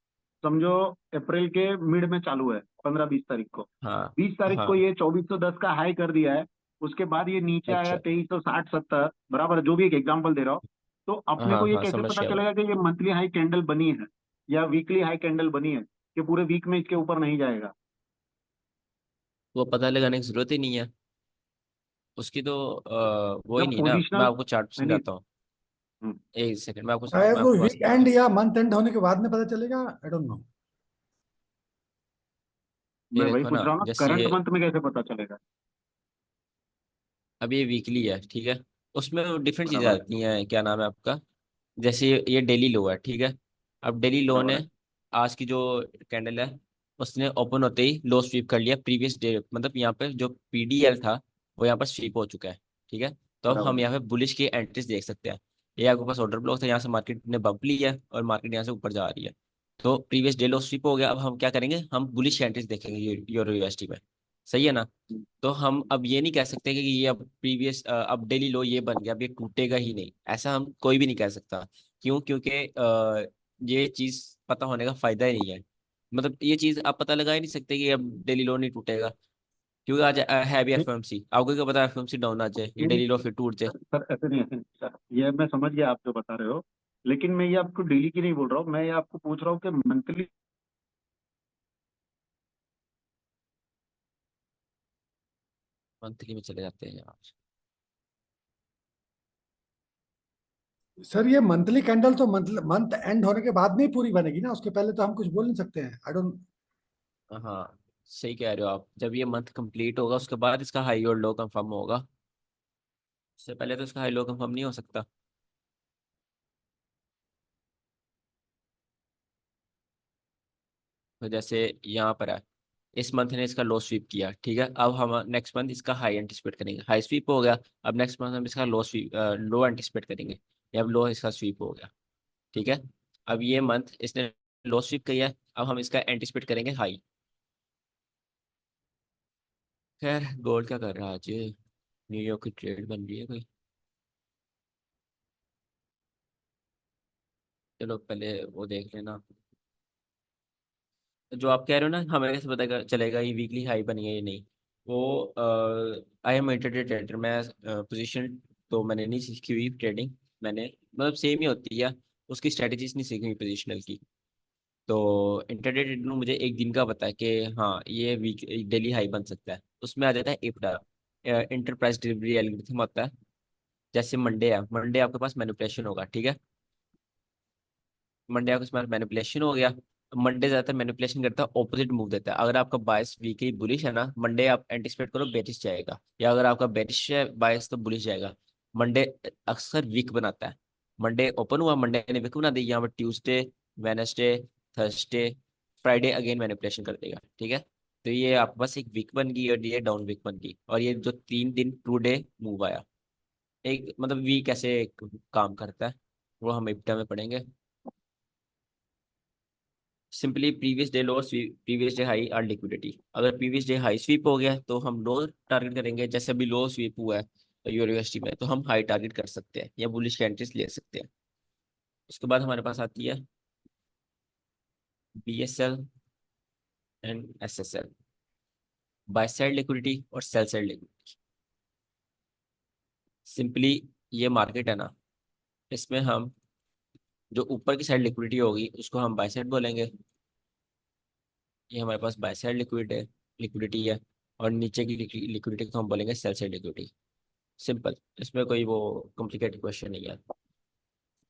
समझो अप्रैल के मिड में चालू है, 15-20 तारीख को। हाँ 20 तारीख को हाँ। ये 2410 का हाई कर दिया है। उसके बाद ये नीचे आया अच्छा। 2360-70, बराबर है, जो भी एक एग्जांपल दे रहा हूँ। तो अपने को हाँ ये हाँ, कैसे समझ पता गया मैं। चलेगा कि ये मंथली हाई कैंडल बनी है या वीकली हाई कैंडल बनी है, कि पूरे वीक में इसके ऊपर नहीं जाएगा? वो पता लगाने की जरूरत ही नहीं है उसकी तो, वो ही जब नहीं ना, मैं पोजिशनल आपको चार्ट नहीं। समझाता हूँ। हम्म, एक सेकंड, शायद मैं वो आपको बात वीक समझाता एंड हूँ। या मंथ एंड होने के बाद में पता चलेगा, आई डोंट नो। ये मैं वही देखो पूछ ना, रहा हूँ ना, जैसे करंट मंथ में कैसे पता चलेगा? अब ये वीकली है, ठीक है, उसमें डिफरेंट चीजें बराबर है। आती हैं, क्या नाम है आपका, जैसे ये डेली लो है, ठीक है। अब डेली लो बराबर ने है। आज की जो कैंडल है, उसने ओपन होते ही लो स्वीप कर लिया प्रीवियस डे, मतलब यहाँ पे जो पीडीएल था वो यहाँ पर स्वीप हो चुका है, ठीक है। तो अब बराबर हम है। यहाँ पे बुलिश की एंट्रीज देख सकते हैं। ये आपके पास ऑर्डर ब्लॉक था, यहाँ से मार्केट ने बम्प लिया है और मार्केट यहाँ से ऊपर जा रही है। तो प्रीवियस डे लो स्वीप हो गया, अब हम क्या करेंगे, हम बुलिश एंट्रीज देखेंगे यूरो यूएसडी में। सही है ना? तो हम अब ये नहीं कह सकते कि ये अब प्रीवियस अब डेली लो ये बन गया, अब ये टूटेगा ही नहीं, ऐसा हम कोई भी नहीं कह सकता। क्यों? क्योंकि ये चीज पता होने का फायदा ही नहीं है। मतलब ये चीज आप पता लगा ही नहीं सकते कि अब डेली लो नहीं टूटेगा, क्योंकि आज है भी नहीं एफएमसी, आपको क्या पता एफएमसी डाउन आ जाए, ये नहीं नहीं, डेली लो फिर टूट जाए। सर ऐसे नहीं, ऐसे नहीं सर, ये मैं समझ गया आप जो बता रहे हो। लेकिन मैं ये आपको डेली की नहीं बोल रहा हूँ, मैं ये आपको पूछ रहा हूँ कि मंथली। मंथली में चले जाते हैं यार। सर ये मंथली कैंडल तो मंथ मंथ एंड होने के बाद में ही पूरी बनेगी ना, उसके पहले तो हम कुछ बोल नहीं सकते हैं, आई डोंट। हाँ सही कह रहे हो आप, जब ये मंथ कंप्लीट होगा उसके बाद इसका हाई और लो कंफर्म होगा, उससे पहले तो इसका हाई लो कंफर्म नहीं हो सकता। तो जैसे यहाँ पर है, इस मंथ ने इसका लो स्वीप किया, ठीक है, अब हम नेक्स्ट मंथ इसका हाई एंटिसिपेट करेंगे, हाई स्वीप हो गया। अब नेक्स्ट मंथ हम इसका लो स्वीप लो एंटिसिपेट करेंगे, ये अब लो इसका स्वीप हो गया, ठीक है। अब ये मंथ इसने लो स्वीप किया है, अब हम इसका एंटिसिपेट करेंगे हाई। खैर गोल्ड क्या कर रहा है आज, न्यूयॉर्क की ट्रेड बन रही है कोई? चलो पहले वो देख लेना। जो आप कह रहे हो ना, हमें कैसे पता चलेगा ये वीकली हाई बनी है या नहीं? वो आई एम इंटरडे ट्रेडर, मैं पोजीशन तो मैंने नहीं सीखी हुई ट्रेडिंग, मैंने मतलब सेम ही होती है, उसकी स्ट्रेटजीज नहीं सीखी हुई पोजिशनल की। तो इंटरडे ट्रेडर में मुझे एक दिन का पता है कि हाँ ये वीक डेली हाई बन सकता है, उसमें आ जाता है इप्टा, इंटरप्राइज डिलीवरी एल्गोरिथम होता है। जैसे मंडे है, मंडे आपके पास मैनिपुलेशन होगा, ठीक है, मंडे आपके पास मैनिपुलेशन हो गया। मंडे ज्यादातर मैनिपुलेशन करता है, ऑपोजिट मूव देता है। अगर आपका बायस वीकली बुलिश है ना, मंडे आप एंटिसिपेट करो बेरिश जाएगा, या अगर आपका बेरिश है बायस तो बुलिश जाएगा। मंडे अक्सर वीक बनाता है। मंडे ओपन हुआ, मंडे ने वीक बना दी, यहाँ पर Tuesday, Wednesday, Thursday, Friday again manipulation कर देगा, ठीक है। तो ये आपके पास एक वीक बन गई और ये डाउन वीक बन गई, और ये जो 3 दिन टू डे मूव आया, एक मतलब वीक ऐसे काम करता है, वो हम इप्टा में पढ़ेंगे। सिंपली प्रीवियस डे लो प्रीवियस डे हाई और लिक्विडिटी, अगर प्रीवियस डे हाई स्वीप हो गया तो हम लो टारगेट करेंगे, जैसे अभी लो स्वीप हुआ है यूनिवर्सिटी में, तो हम हाई टारगेट कर सकते हैं या बुलिश कैंट्रीज ले सकते हैं। उसके बाद हमारे पास आती है BSL and SSL, bye side liquidity और सेल साइड लिक्विडिटी। सिंपली ये मार्केट है ना, इसमें हम जो ऊपर की साइड लिक्विडिटी होगी उसको हम बाय साइड बोलेंगे, ये हमारे पास बाय साइड लिक्विडिटी है, और नीचे की लिक्विडिटी को हम बोलेंगे सेल साइड लिक्विडिटी। सिंपल, इसमें कोई वो कॉम्प्लिकेटेड क्वेश्चन नहीं है।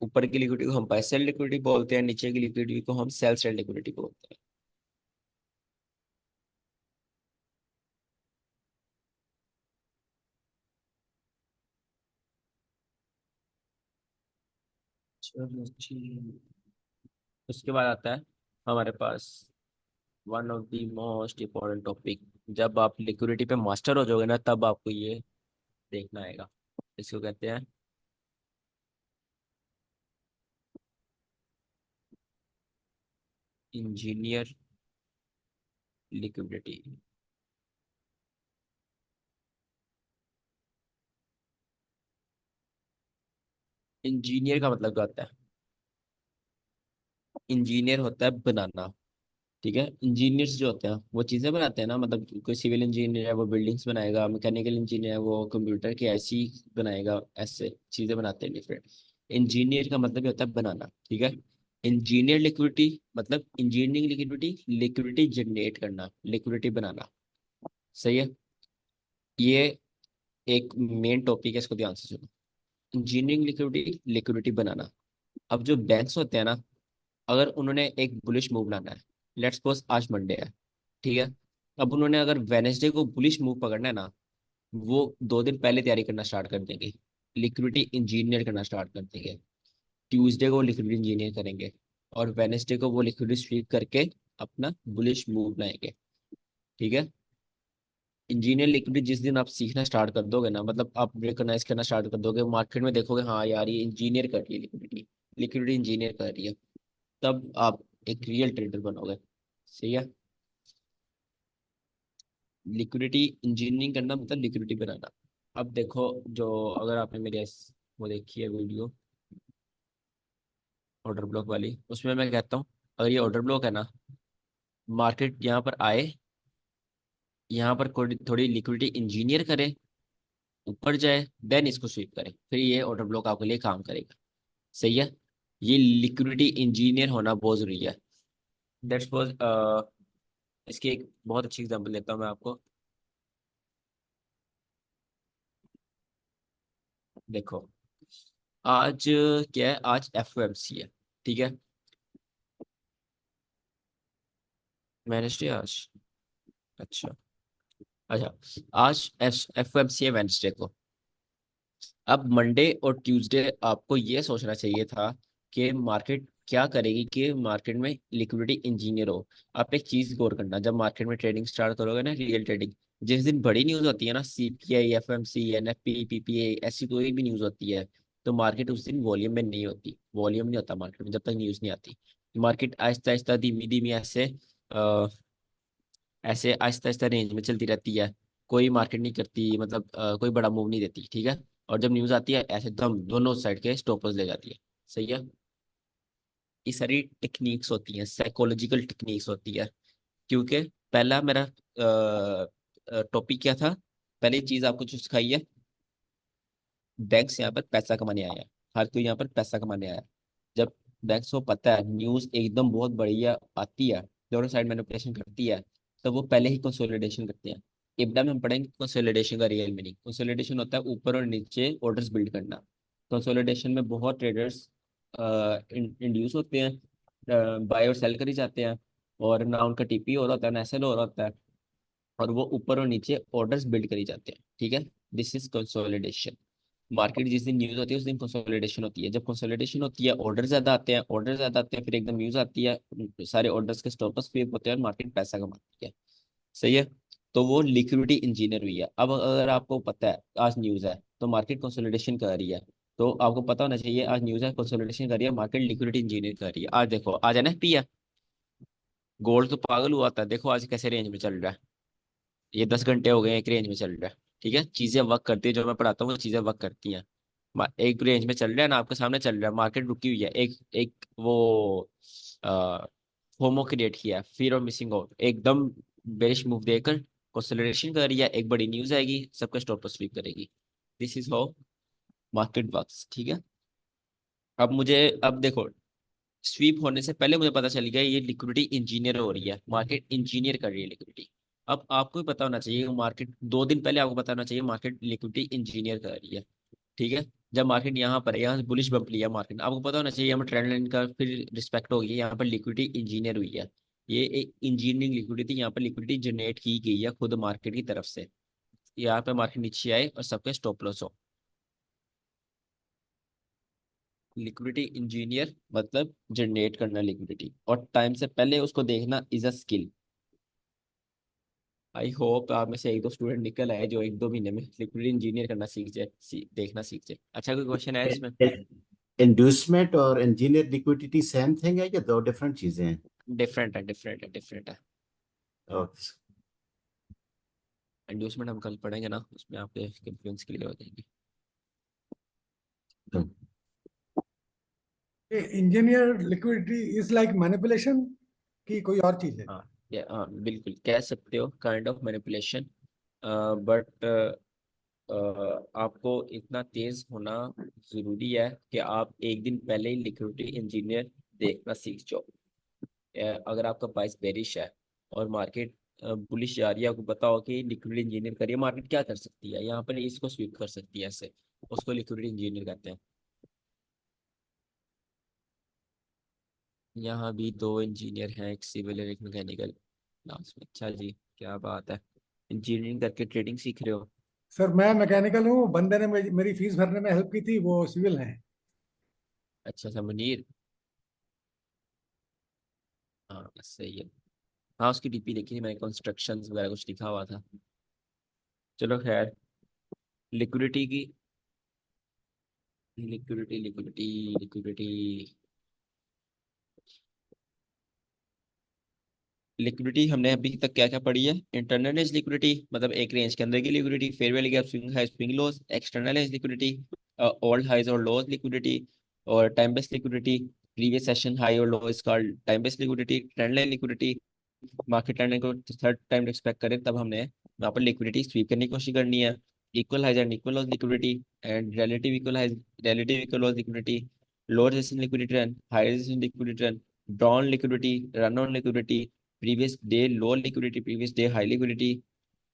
ऊपर की लिक्विडिटी को हम बाय साइड लिक्विडिटी बोलते हैं, नीचे की लिक्विडिटी को हम सेल साइड लिक्विडिटी बोलते हैं। चलो जी। उसके बाद आता है हमारे पास one of the most important topic, जब आप लिक्विडिटी पे मास्टर हो जाओगे ना तब आपको ये देखना आएगा। इसको कहते हैं इंजीनियर लिक्विडिटी। इंजीनियर का मतलब क्या होता है? इंजीनियर होता है बनाना। ठीक है, इंजीनियर्स जो होते हैं वो चीजें बनाते हैं ना, मतलब कोई सिविल इंजीनियर है वो बिल्डिंग्स बनाएगा, मैकेनिकल इंजीनियर है वो कंप्यूटर की ऐसी बनाएगा, ऐसे चीजें बनाते हैं डिफरेंट। इंजीनियर का मतलब ये होता है बनाना। ठीक है, इंजीनियर लिक्विडिटी मतलब इंजीनियरिंग लिक्विडिटी, लिक्विडिटी जनरेट करना, लिक्विडिटी बनाना। सही है, ये एक मेन टॉपिक है, इसको ध्यान से सुनो। इंजीनियरिंग लिक्विडिटी, लिक्विडिटी बनाना। अब जो बैंक्स होते हैं ना, अगर उन्होंने एक बुलिश मूव लाना है, लेट्स सपोज आज मंडे है, ठीक है, अब उन्होंने अगर वेनेसडे को बुलिश मूव पकड़ना है ना, वो 2 दिन पहले तैयारी करना स्टार्ट कर देंगे, लिक्विडिटी इंजीनियर करना स्टार्ट कर देंगे। ट्यूसडे को लिक्विडिटी इंजीनियर करेंगे, और वेनेसडे को वो लिक्विडिटी स्वीप करके अपना बुलिश मूव लाएंगे। ठीक है, इंजीनियर लिक्विडिटी जिस दिन आप सीखना स्टार्ट कर दोगे ना, मतलब आप रिकॉग्नाइज करना स्टार्ट कर दोगे, मार्केट में देखोगे हाँ यार ये इंजीनियर कर रही है लिक्विडिटी, लिक्विडिटी इंजीनियर कर रही है, तब आप एक रियल ट्रेडर बनोगे। सही है, लिक्विडिटी इंजीनियरिंग करना मतलब लिक्विडिटी बनाना। अब देखो, जो अगर आपने मेरी वो देखी है वीडियो ऑर्डर ब्लॉक वाली, उसमें मैं कहता हूँ अगर ये ऑर्डर ब्लॉक है ना, मार्केट यहाँ पर आए, यहाँ पर थोड़ी लिक्विडिटी इंजीनियर करे, ऊपर जाए, देन इसको स्वीप करे, फिर ये ऑर्डर ब्लॉक आपके लिए काम करेगा। सही है, ये लिक्विडिटी इंजीनियर होना बहुत जरूरी है। दैट्स सपोज इसकी एक बहुत अच्छी एग्जांपल देता हूँ मैं आपको। देखो, आज क्या है, आज एफओएमसी है। ठीक है, वेडनेसडे आज, अच्छा, अच्छा, आज एफओएमसी है वेडनेसडे को। अब मंडे और ट्यूसडे आपको ये सोचना चाहिए था कि मार्केट क्या करेगी, कि मार्केट में लिक्विडिटी इंजीनियर हो। आप एक चीज गौर करना, जब मार्केट में ट्रेडिंग स्टार्ट करोगे ना, रियल ट्रेडिंग, जिस दिन बड़ी न्यूज होती है ना, सीपीआई, एफएमसी, एनएफपी, पीपीए, ऐसी कोई भी न्यूज होती है, तो मार्केट उस दिन वॉल्यूम में नहीं होती, वॉल्यूम नहीं होता मार्केट में जब तक न्यूज नहीं आती। मार्केट आहिस्ता आहिस्ता धीमी धीमी ऐसे ऐसे आहिस्ता आहिस्ता रेंज में चलती रहती है, कोई मार्केट नहीं करती, मतलब कोई बड़ा मूव नहीं देती। ठीक है, और जब न्यूज आती है ऐसे दम दोनों साइड के स्टॉपर्स ले जाती है। सही है, ये सारी टेक्निक्स होती हैं, साइकोलॉजिकल टेक्निक्स होती है। क्योंकि पहला मेरा टॉपिक क्या था, पहली चीज आपको जो सिखाई है, बैंक्स यहाँ पर पैसा कमाने आया है, हर कोई यहाँ पर पैसा कमाने आया है। जब बैंक्स को पता है न्यूज एकदम बहुत बढ़िया आती है, दोनों साइड मैनिपुलेशन करती है, तो वो पहले ही कंसोलिडेशन करते हैं। इब्दा में हम पढ़ेंगे कंसोलिडेशन का रियल मीनिंग। कंसोलिडेशन होता है ऊपर और नीचे ऑर्डर्स बिल्ड करना। कंसोलिडेशन में बहुत ट्रेडर्स इंड्यूस होते हैं, बाय और सेल करी जाते हैं, और ना उनका टीपी हो रहा होता है ना एसएल हो रहा होता है, और वो ऊपर और नीचे ऑर्डर्स बिल्ड करी जाते हैं। ठीक है, दिस इज कंसोलिडेशन। मार्केट जिस दिन न्यूज होती है उस दिन कंसोलिडेशन होती है, जब कंसोलिडेशन होती है ऑर्डर ज्यादा आते हैं, ऑर्डर ज्यादा आते हैं, फिर एकदम न्यूज आती है, सारे ऑर्डर्स के स्टॉपर्स फ्लिप होते हैं और मार्केट पैसा कमाती है। सही है, तो वो लिक्विडिटी इंजीनियर हुई है। अब अगर आपको पता है आज न्यूज है तो मार्केट कंसोलिडेशन कर रही है, तो आपको पता होना चाहिए आज न्यूज है कंसोलिडेशन कर रही है, मार्केट लिक्विडिटी इंजीनियर कर रही है। आज देखो, आज एनएफपी है, गोल्ड तो पागल हुआ था, देखो आज कैसे रेंज में चल रहा है, ये 10 घंटे हो गए एक रेंज में चल रहा है। ठीक है, चीजें वर्क करती है, जो मैं पढ़ाता हूँ वो चीजें वर्क करती हैं। एक रेंज में चल रहा है ना, आपके सामने चल रहा है, मार्केट रुकी हुई है, एक एक वो फोमो क्रिएट किया, फियर ऑफ मिसिंग आउट, एकदम बेरिश मूव देकर कंसोलिडेशन कर रही है, एक बड़ी न्यूज आएगी, सबका स्टॉप पर स्वीप करेगी। This is how market works. ठीक है, अब देखो, स्वीप होने से पहले मुझे पता चल गया ये लिक्विडिटी इंजीनियर हो रही है, मार्केट इंजीनियर कर रही है लिक्विडिटी। अब आपको भी पता होना चाहिए मार्केट 2 दिन पहले आपको पता होना चाहिए मार्केट लिक्विडिटी इंजीनियर कर रही है। ठीक है, जब मार्केट यहाँ पर है, यहाँ से बुलिश बम्प लिया मार्केट, आपको पता होना चाहिए यहाँ पर ट्रेंड लाइन का फिर रिस्पेक्ट होगी, यहाँ पर लिक्विडिटी इंजीनियर हुई है। ये एक इंजीनियरिंग लिक्विडिटी, यहाँ पर लिक्विडिटी जनरेट की गई है खुद मार्केट की तरफ से, यहाँ पे मार्केट नीचे आए और सबके स्टॉप लॉस हो। लिक्विडिटी इंजीनियर मतलब जनरेट करना लिक्विडिटी, और टाइम से पहले उसको देखना is a skill. I hope आप में से 1-2 स्टूडेंट निकल आए जो 1-2 महीने में लिक्विडिटी इंजीनियर करना सीख जाए, देखना सीख जाए। अच्छा, कोई क्वेश्चन है इसमें? इंड्यूसमेंट और इंजीनियर लिक्विडिटी सेम थिंग है या दो डिफरेंट चीजें हैं? डिफरेंट है, डिफरेंट है, डिफरेंट है। ओके। इंड्यूसमेंट हम कल पढ़ेंगे ना, उसमें आपके कंफ्यूज क्लियर हो जाएंगे। Engineer liquidity is like manipulation की कोई और चीज है? हाँ हाँ बिल्कुल कह सकते हो, काइंड ऑफ मैनिपुलेशन। बट आपको इतना तेज होना जरूरी है कि आप एक दिन पहले ही लिक्विडिटी इंजीनियर देखना सीख जाओ। अगर आपका प्राइस बेरिश है और मार्केट बुलिश जा रही है, आपको पता हो कि लिक्विडिटी इंजीनियर करिए मार्केट क्या कर सकती है, यहाँ पर इसको स्वीप कर सकती है, ऐसे उसको लिक्विडिटी इंजीनियर कहते हैं। यहाँ भी दो इंजीनियर हैं, एक सिविल और एक मैकेनिकल लास्ट में। अच्छा जी, क्या बात है, इंजीनियरिंग करके ट्रेडिंग सीख रहे हो? सर मैं मैकेनिकल हूँ, बंदे ने मेरी फीस भरने में हेल्प की थी, वो सिविल है। अच्छा सा मुनीर, हाँ सही है। हाँ उसकी डीपी देखी थी मैंने, कंस्ट्रक्शन वगैरह कुछ लिखा हुआ था। चलो खैर, लिक्विडिटी की लिक्विडिटी लिक्विडिटी लिक्विडिटी लिक्विडिटी हमने अभी तक क्या क्या पढ़ी है? इंटरनल एज लिक्विडिटी मतलब एक रेंज के अंदर की liquidity, fair value gap, swing high swing lows. External as liquidity, old highs और लोज लिक्विडिटी। और time based liquidity, previous session high और low is called time based liquidity. Trend line liquidity, market trend को third time expect करें तब हमने वहाँ पर liquidity SVEEP करने की कोशिश करनी है। Equal highs and equal lows liquidity, and relative equal highs relative equal lows liquidity. Low resistance liquidity run, high resistance liquidity run, drawn liquidity, run on liquidity, previous day low liquidity, previous day high liquidity,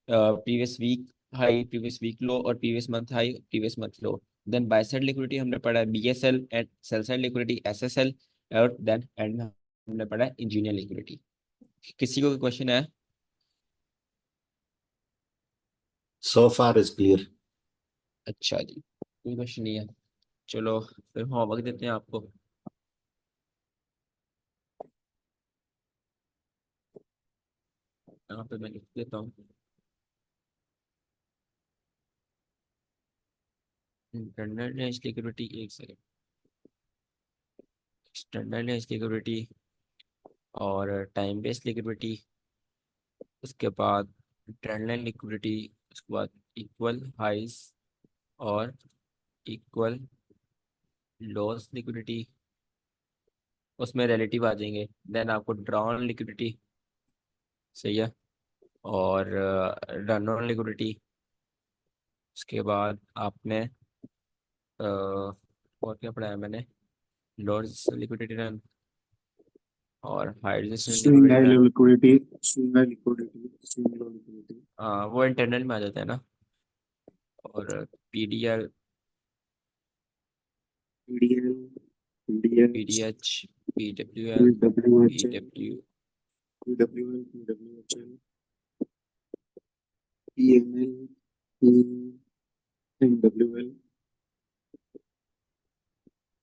previous week high, previous week low, और previous month high, previous month low। then buy side liquidity हमने पढ़ा है BSL, and sell side liquidity SSL, और then end में हमने पढ़ा है engineer liquidity। किसी को क्वेश्चन है? सो फार इज क्लियर। अच्छा जी, कोई क्वेश्चन नहीं है। चलो फिर होमवर्क देते हैं आपको। यहाँ पे मैं लिख देता हूँ, इंटरनल रेंज लिक्विडिटी, एक सेकेंड, एक्सटर्नल रेंज लिक्विडिटी और टाइम बेस्ड लिक्विडिटी, उसके बाद ट्रेंड लाइन लिक्विडिटी, उसके बाद इक्वल हाइज और इक्वल लॉस लिक्विडिटी, उसमें रिलेटिव आ जाएंगे। देन आपको ड्रॉन लिक्विडिटी, सही है, और रन ऑन लिक्विडिटी। उसके बाद आपने और क्या पढ़ा है मैंने? लॉस लिक्विडिटी रन और high resistance swing liquidity high run. Liquidity, swing high liquidity, swing low liquidity. वो इंटरनल में आ जाता है ना। और PDL, PDL, PDH, PDH, PWL, PWHL, PW. PWL, PWHL, PML, PMWL.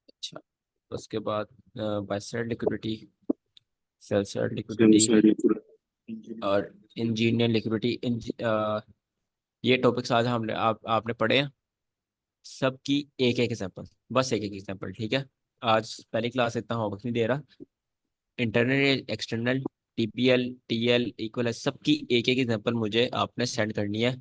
अच्छा, उसके बाद buy side liquidity, sell side sell liquidity side liquidity, और इंजीनियर लिक्विडिटी। ये टॉपिक्स आज हमने आपने पढ़े हैं सबकी। एक एक एग्जांपल, बस एक एक एग्जांपल, ठीक है। आज पहली क्लास इतना होमवर्क नहीं दे रहा। Internal, external, TPL, TL, equal, सबकी एक एक एग्जांपल मुझे आपने सेंड करनी है,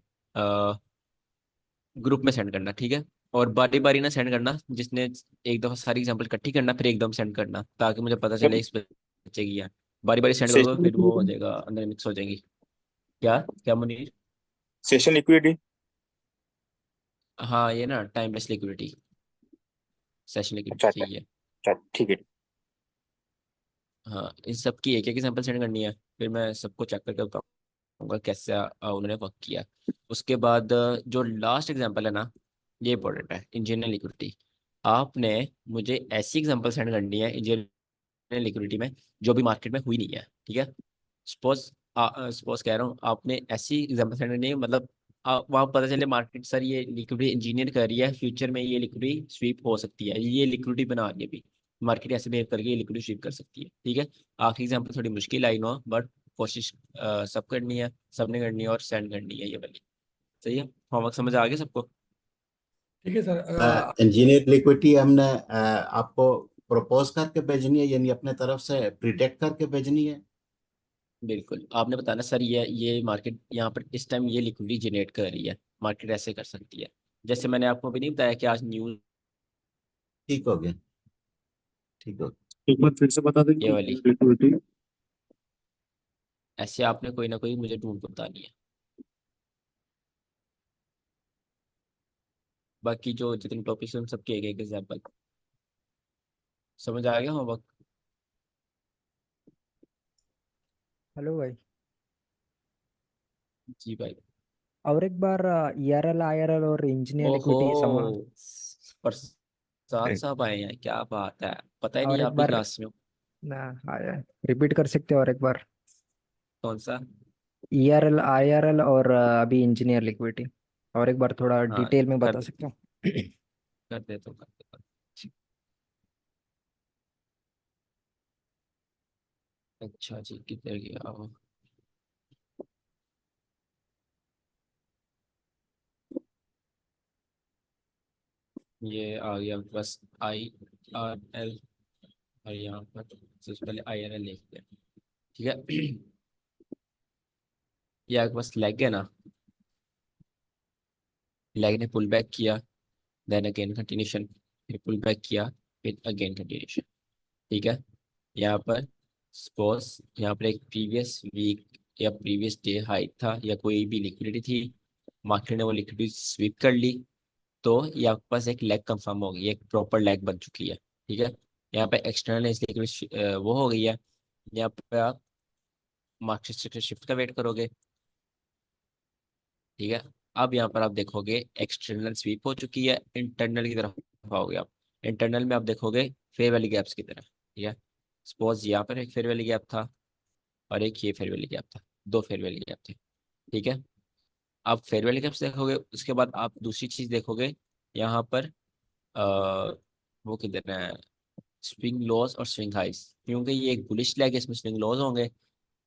ग्रुप में सेंड करना, ठीक है। और बारी बारी ना सेंड करना, जिसने एक दफा सारी एग्जांपल इकट्ठी करना फिर एकदम सेंड करना, ताकि मुझे पता चले इस बच्चे की है। बारी बारी सेंड करोगे सेशन फिर वो हो लिक्विडिटी, जाएगा, अंदर मिक्स हो जाएंगी। क्या क्या मुनीर? Session liquidity. हाँ ये ना टाइम लेस लिक्विडिटी, सेशन अच्छा लिक्विडिटी अच्छा चाहिए। अच्छा, ठीक है। हाँ इन सब की एक एक एग्जांपल सेंड करनी है, फिर मैं सबको चेक करके बताऊंगा कैसे उन्होंने वर्क किया। उसके बाद जो लास्ट एग्जांपल है ना, ये इंपॉर्टेंट है, इंजीनियर लिक्विडिटी। आपने मुझे ऐसी एग्जांपल सेंड करनी है इंजीनियर लिक्विडिटी में जो भी मार्केट में हुई नहीं है, ठीक है। सपोज सपोज कह रहा हूँ, आपने ऐसी एग्जांपल सेंड करनी है, मतलब वहाँ पता चले मार्केट सर ये लिक्विडिटी इंजीनियर कर रही है, फ्यूचर में ये लिक्विडिटी स्वीप हो सकती है, ये लिक्विडिटी बना रही है अभी, मार्केट ऐसे बिहेव करके ये लिक्विडिटी स्वीप कर सकती है, ठीक है। आखिरी एग्जांपल थोड़ी मुश्किल आई नो, बट कोशिश सब करनी है, सबने करनी है और सेंड करनी है ये वाली। सही है, होमवर्क समझ आ गया सबको? ठीक है सर। इंजीनियर लिक्विडिटी हमने आपको प्रपोज करके भेजनी है, यानी अपने तरफ से प्रिडिक्ट करके भेजनी है। बिल्कुल, आपने बताना सर ये मार्केट यहाँ पर इस टाइम ये लिक्विडिटी जनरेट कर रही है, मार्केट ऐसे कर सकती है। जैसे मैंने आपको अभी नहीं बताया कि आज न्यूज, ठीक हो गया। ठीक है। एक बार फिर से बता ये देंगे वाली लिक्विडिटी। ऐसे आपने कोई ना कोई मुझे ढूंढ के बतानी है। बाकी जो जितने टॉपिक्स हैं उन सबके एक एक एग्जाम्पल। समझ आ गया होमवर्क? हेलो भाई। जी भाई। और एक बार ईआरएल आईआरएल और इंजीनियर ओहो, इक्विटी समा प्रसाद साहब आए हैं, क्या बात है, पता ही नहीं और एक आप भी बार क्लास में हो। ना रिपीट कर सकते हो और एक बार? कौन सा? ईआरएल आईआरएल और अभी इंजीनियर लिक्विडिटी और एक बार थोड़ा हाँ, डिटेल में कर बता सकते हो? कर दे तो कर दे। अच्छा जी, किधर गया? ये आ गया बस आई आर एल, और यहाँ पर सबसे पहले आई आर एल लिखते हैं। ठीक है। ये आपके पास लेग है ना, लेग ने पुल बैक किया, देन अगेन कंटिन्यूशन, फिर पुल बैक किया, फिर अगेन कंटिन्यूशन। ठीक है। यहाँ पर सपोज यहाँ पर एक प्रीवियस वीक या प्रीवियस डे हाई था या कोई भी लिक्विडिटी थी, मार्केट ने वो लिक्विडिटी स्वीप कर ली, तो ये आपके पास एक लेग कंफर्म हो गई, एक प्रॉपर लेग बन चुकी है। ठीक है। यहाँ पे एक्सटर्नल लिक्विडिटी वो हो गई है। यहाँ पे आप मार्केट शिफ्ट का वेट करोगे। ठीक है। अब यहाँ पर आप देखोगे एक्सटर्नल स्वीप हो चुकी है, इंटरनल की तरफ आओगे आप। इंटरनल में आप देखोगे फेयर वैली गैप्स की तरफ। ठीक है। सपोज यहाँ पर एक फेयर वैली गैप था और एक ये फेयर वैली गैप था, दो फेयर वैली गैप थे। ठीक है। आप फेयर वैली गैप्स देखोगे, उसके बाद आप दूसरी चीज देखोगे यहाँ पर आ, वो किधर है, स्विंग लॉस और स्विंग हाइस। क्योंकि ये एक बुलिश लेग है, इसमें स्विंग लॉस होंगे,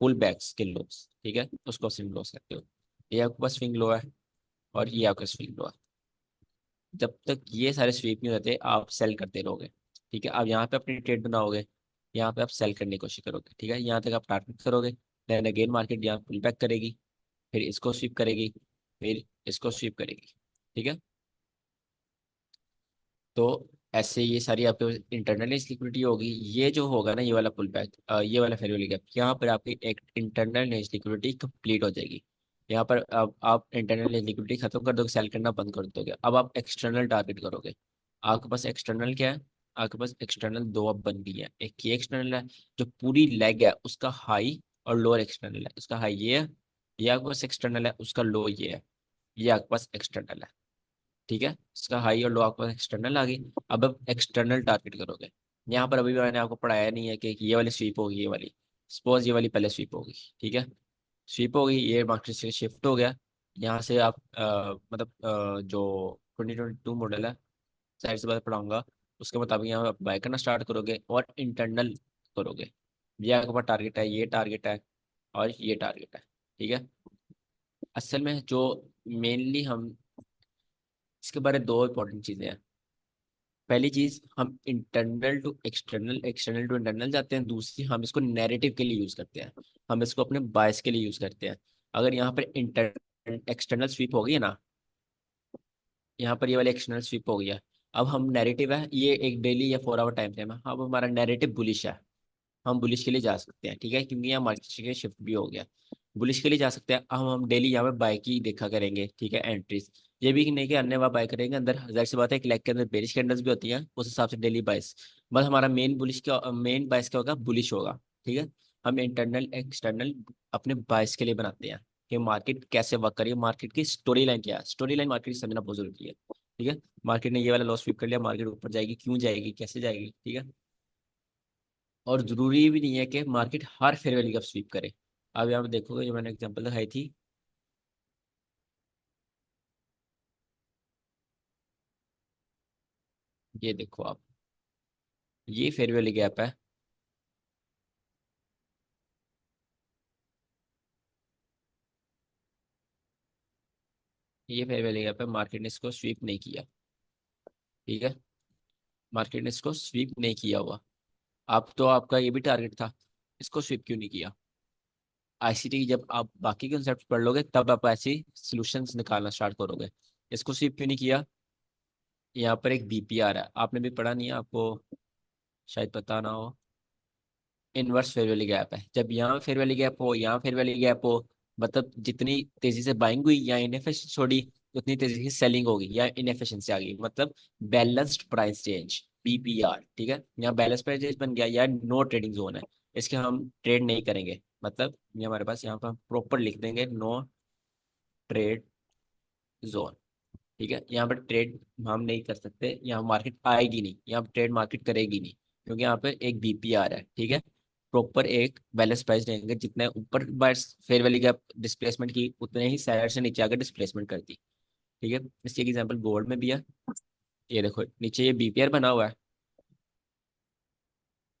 पुल बैक्स के लॉस। ठीक है, उसको स्विंग लॉस कहते हो। ये आपके पास स्विंग लो है और ये आपका स्विंग लो है। जब तक ये सारे स्वीप नहीं होते आप सेल करते रहोगे। ठीक है। अब यहाँ पे अपनी ट्रेड बनाओगे, यहाँ पे आप सेल करने की कोशिश करोगे। ठीक है, यहाँ तक आप टारगेट करोगे, देन अगेन मार्केट यहाँ पुल बैक करेगी, फिर इसको स्वीप करेगी, फिर इसको स्वीप करेगी। ठीक है। तो ऐसे ये सारी आपके इंटरनल लिक्विडिटी होगी। ये जो होगा ना, ये वाला पुल बैक, ये वाला फेयर वैल्यू गैप, यहाँ पर आपकी एक इंटरनल लिक्विडिटी कंप्लीट हो जाएगी। यहाँ पर अब आप इंटरनल लिक्विडिटी खत्म कर दोगे, सेल करना बंद कर दोगे। अब आप एक्सटर्नल टारगेट करोगे। आपके पास एक्सटर्नल क्या है? आपके पास एक्सटर्नल दो अब बन गई है। एक ये एक्सटर्नल है जो पूरी लेग है, उसका हाई और लोअर एक्सटर्नल है, उसका हाई ये है। ये आपके पास एक्सटर्नल है, उसका लो ये है। ये आपके पास एक्सटर्नल है। ठीक है, इसका हाई और लो आपको एक्सटर्नल आ गई। अब आप एक्सटर्नल टारगेट करोगे। यहाँ पर अभी भी मैंने आपको पढ़ाया नहीं है कि ये वाली स्वीप होगी, ये वाली सपोज ये वाली पहले स्वीप होगी। ठीक है, स्वीप हो गई, ये मार्केट से शिफ्ट हो गया। यहाँ से आप मतलब जो 2022 मॉडल है, साइड से बात पढ़ाऊंगा, उसके मुताबिक यहाँ आप बाय करना स्टार्ट करोगे और इंटरनल करोगे। ये आपके पास टारगेट है, ये टारगेट है और ये टारगेट है। ठीक है। असल में जो मेनली हम इसके बारे में दो इंपॉर्टेंट चीज़ें हैं। पहली चीज, हम internal to external, external to internal जाते हैं। दूसरी, हम इसको नैरेटिव के लिए यूज करते हैं, हम इसको अपने बायस के लिए यूज करते हैं। अगर यहाँ पर इंटर एक्सटर्नल स्वीप हो गई है ना, यहाँ पर ये वाली एक्सटर्नल स्वीप हो गया, अब हम नैरेटिव है, ये एक डेली या 4 आवर टाइम फ्रेम है, अब हमारा नैरेटिव बुलिश है, हम बुलिश के लिए जा सकते हैं। ठीक है, क्योंकि यहाँ मार्केट के शिफ्ट भी हो गया, बुलिश के लिए जा सकते हैं। अब हम डेली यहाँ पे बाय की देखा करेंगे। ठीक है, एंट्रीज ये भी नहीं कि अन्य बार बाय करेंगे, अंदर जाहिर सी बात है एक लेग के अंदर बेरिश कैंडल्स भी होती हैं, उस हिसाब से डेली बाइस। बस हमारा मेन बुलिश का मेन बाइस क्या होगा, बुलिश होगा। ठीक है। हम इंटरनल एक्सटर्नल अपने बाइस के लिए बनाते हैं कि मार्केट कैसे वर्क करिए, मार्केट की स्टोरी लाइन क्या है, स्टोरी लाइन मार्केट की समझना बहुत जरूरी है। ठीक है, मार्केट ने ये वाला लॉस स्वीप कर लिया, मार्केट ऊपर जाएगी, क्यों जाएगी, कैसे जाएगी। ठीक है, और जरूरी भी नहीं है कि मार्केट हर फेयर वैल्यू का स्वीप करे। अब यहाँ पे देखोगे, जो मैंने एग्जांपल दिखाई थी, ये देखो आप, ये फेयर वैल्यू गैप है, ये फेयर वैल्यू गैप है, मार्केट ने इसको स्वीप नहीं किया। ठीक है, मार्केट ने इसको स्वीप नहीं किया हुआ। अब तो आपका ये भी टारगेट था, इसको स्वीप क्यों नहीं किया? आईसीटी जब आप बाकी कंसेप्ट पढ़ लोगे तब आप ऐसी सॉल्यूशंस निकालना स्टार्ट करोगे। इसको स्वीप क्यों नहीं किया? यहाँ पर एक बीपीआर है, आपने भी पढ़ा नहीं है, आपको शायद पता ना हो। इनवर्स फेयर वैल्यू गैप है। जब यहाँ फेयर वैल्यू गैप हो, यहाँ फेयर वैल्यू गैप हो, मतलब जितनी तेजी से बाइंग हुई या इनएफिशिएंसी छोड़ी, उतनी तेजी से सेलिंग होगी या इनएफिशिएंसी आ गई, मतलब बैलेंस्ड प्राइस चेंज, बीपीआर। ठीक है, यहाँ बैलेंस प्राइस चेंज बन गया या नो ट्रेडिंग जोन है, इसके हम ट्रेड नहीं करेंगे। मतलब ये हमारे पास यहाँ पर प्रॉपर लिख देंगे, नो ट्रेड जोन। ठीक है, यहाँ पर ट्रेड हम नहीं कर सकते, यहाँ मार्केट आएगी नहीं, यहाँ ट्रेड मार्केट करेगी नहीं, क्योंकि यहाँ पे एक बीपीआर है। ठीक है, प्रॉपर एक बैलेंस प्राइस रहेंगे, जितने ऊपर bye fair value gap displacement की, उतने ही सेलर से नीचे आकर डिस्प्लेसमेंट करती। ठीक है, इसकी एक एग्जांपल गोल्ड में भी है। ये देखो नीचे ये बीपीआर बना हुआ है,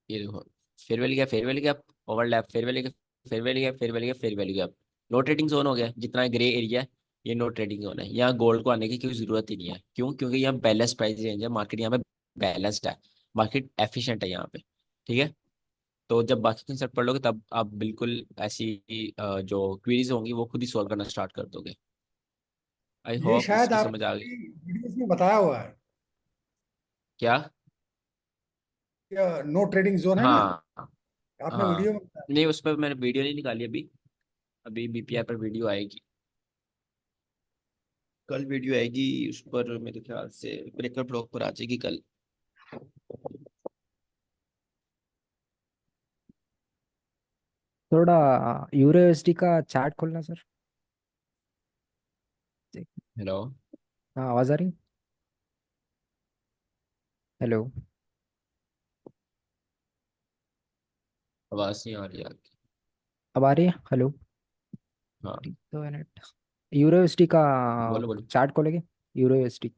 ये देखो fair value gap, overlap, fair value gap, fair value gap, fair value gap, fair value gap. No trading zone हो गया, जितना ग्रे एरिया है ये नो ट्रेडिंग जोन है। यहाँ गोल्ड को आने की कोई जरूरत ही नहीं है, क्यों? क्योंकि यहाँ बैलेंस प्राइस रेंज है, मार्केट यहाँ पे बैलेंस्ड है, मार्केट एफिशिएंट है यहाँ पे। ठीक है, तो जब बाकी कंसेप्ट पढ़ लोगे तब आप बिल्कुल ऐसी जो क्वेरीज होंगी वो खुद ही सॉल्व करना स्टार्ट कर दोगे। आई ये होप शायद इसकी आपने समझ आ गई। वीडियोस में बताया हुआ है, क्या? नो ट्रेडिंग जोन है ना, हाँ आपने हाँ, वीडियो में बताया। नहीं उस पर मैंने वीडियो नहीं निकाली अभी, अभी बीपीआर पर वीडियो आएगी, कल वीडियो आएगी उस पर, मेरे ख्याल से ब्रेकर ब्लॉग पर आ जाएगी कल। थोड़ा यूरो यूएसडी का चार्ट खोलना सर। हेलो, हाँ, आवाज आ रही? हेलो। आवाज नहीं आ रही आपकी। अब आ रही है? हेलो। हाँ, तो मिनट, यूरो यूएसडी का बोलो बोलो। चार्ट खोलेंगे, यूरो यूएसडी।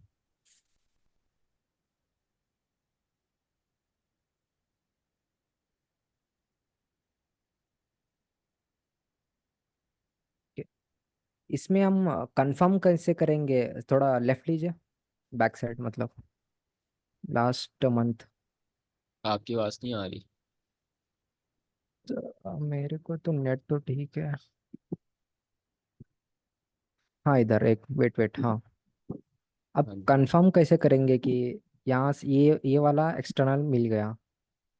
इसमें हम कंफर्म कैसे करेंगे? थोड़ा लेफ्ट लीजिए, बैक साइड मतलब लास्ट मंथ। आपकी आवाज नहीं आ रही। मेरे को तो नेट तो ठीक है। हाँ, इधर एक, वेट वेट, हाँ। अब हाँ जी। कंफर्म कैसे करेंगे कि यहाँ से ये वाला एक्सटर्नल मिल गया?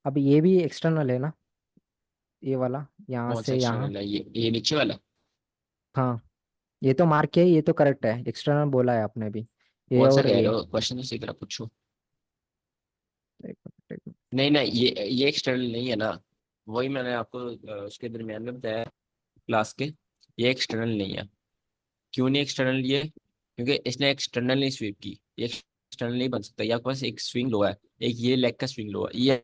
अब ये भी एक्सटर्नल है ना, ये वाला यहाँ कौन सा से यहाँ। एक्सटर्नल है? ये नीचे वाला? हाँ, ये तो मार्क किया है, ये तो करेक्ट है, एक्सटर्नल बोला है आपने भी, ये कौन सा और कह ये। रहे हो? क्वेश्चन तो सही तरह पूछो। एक मिनट, एक मिनट। नहीं नहीं, ये एक्सटर्नल नहीं है ना, वही मैंने आपको उसके दरमियान में बताया क्लास के, ये एक्सटर्नल नहीं है। क्यों नहीं एक्सटर्नल? ये क्योंकि इसने एक्सटर्नल नहीं स्वीप की, ये एक्सटर्नल नहीं बन सकता। ये आपके पास एक स्विंग लो है, एक ये लेग का स्विंग लो है, ये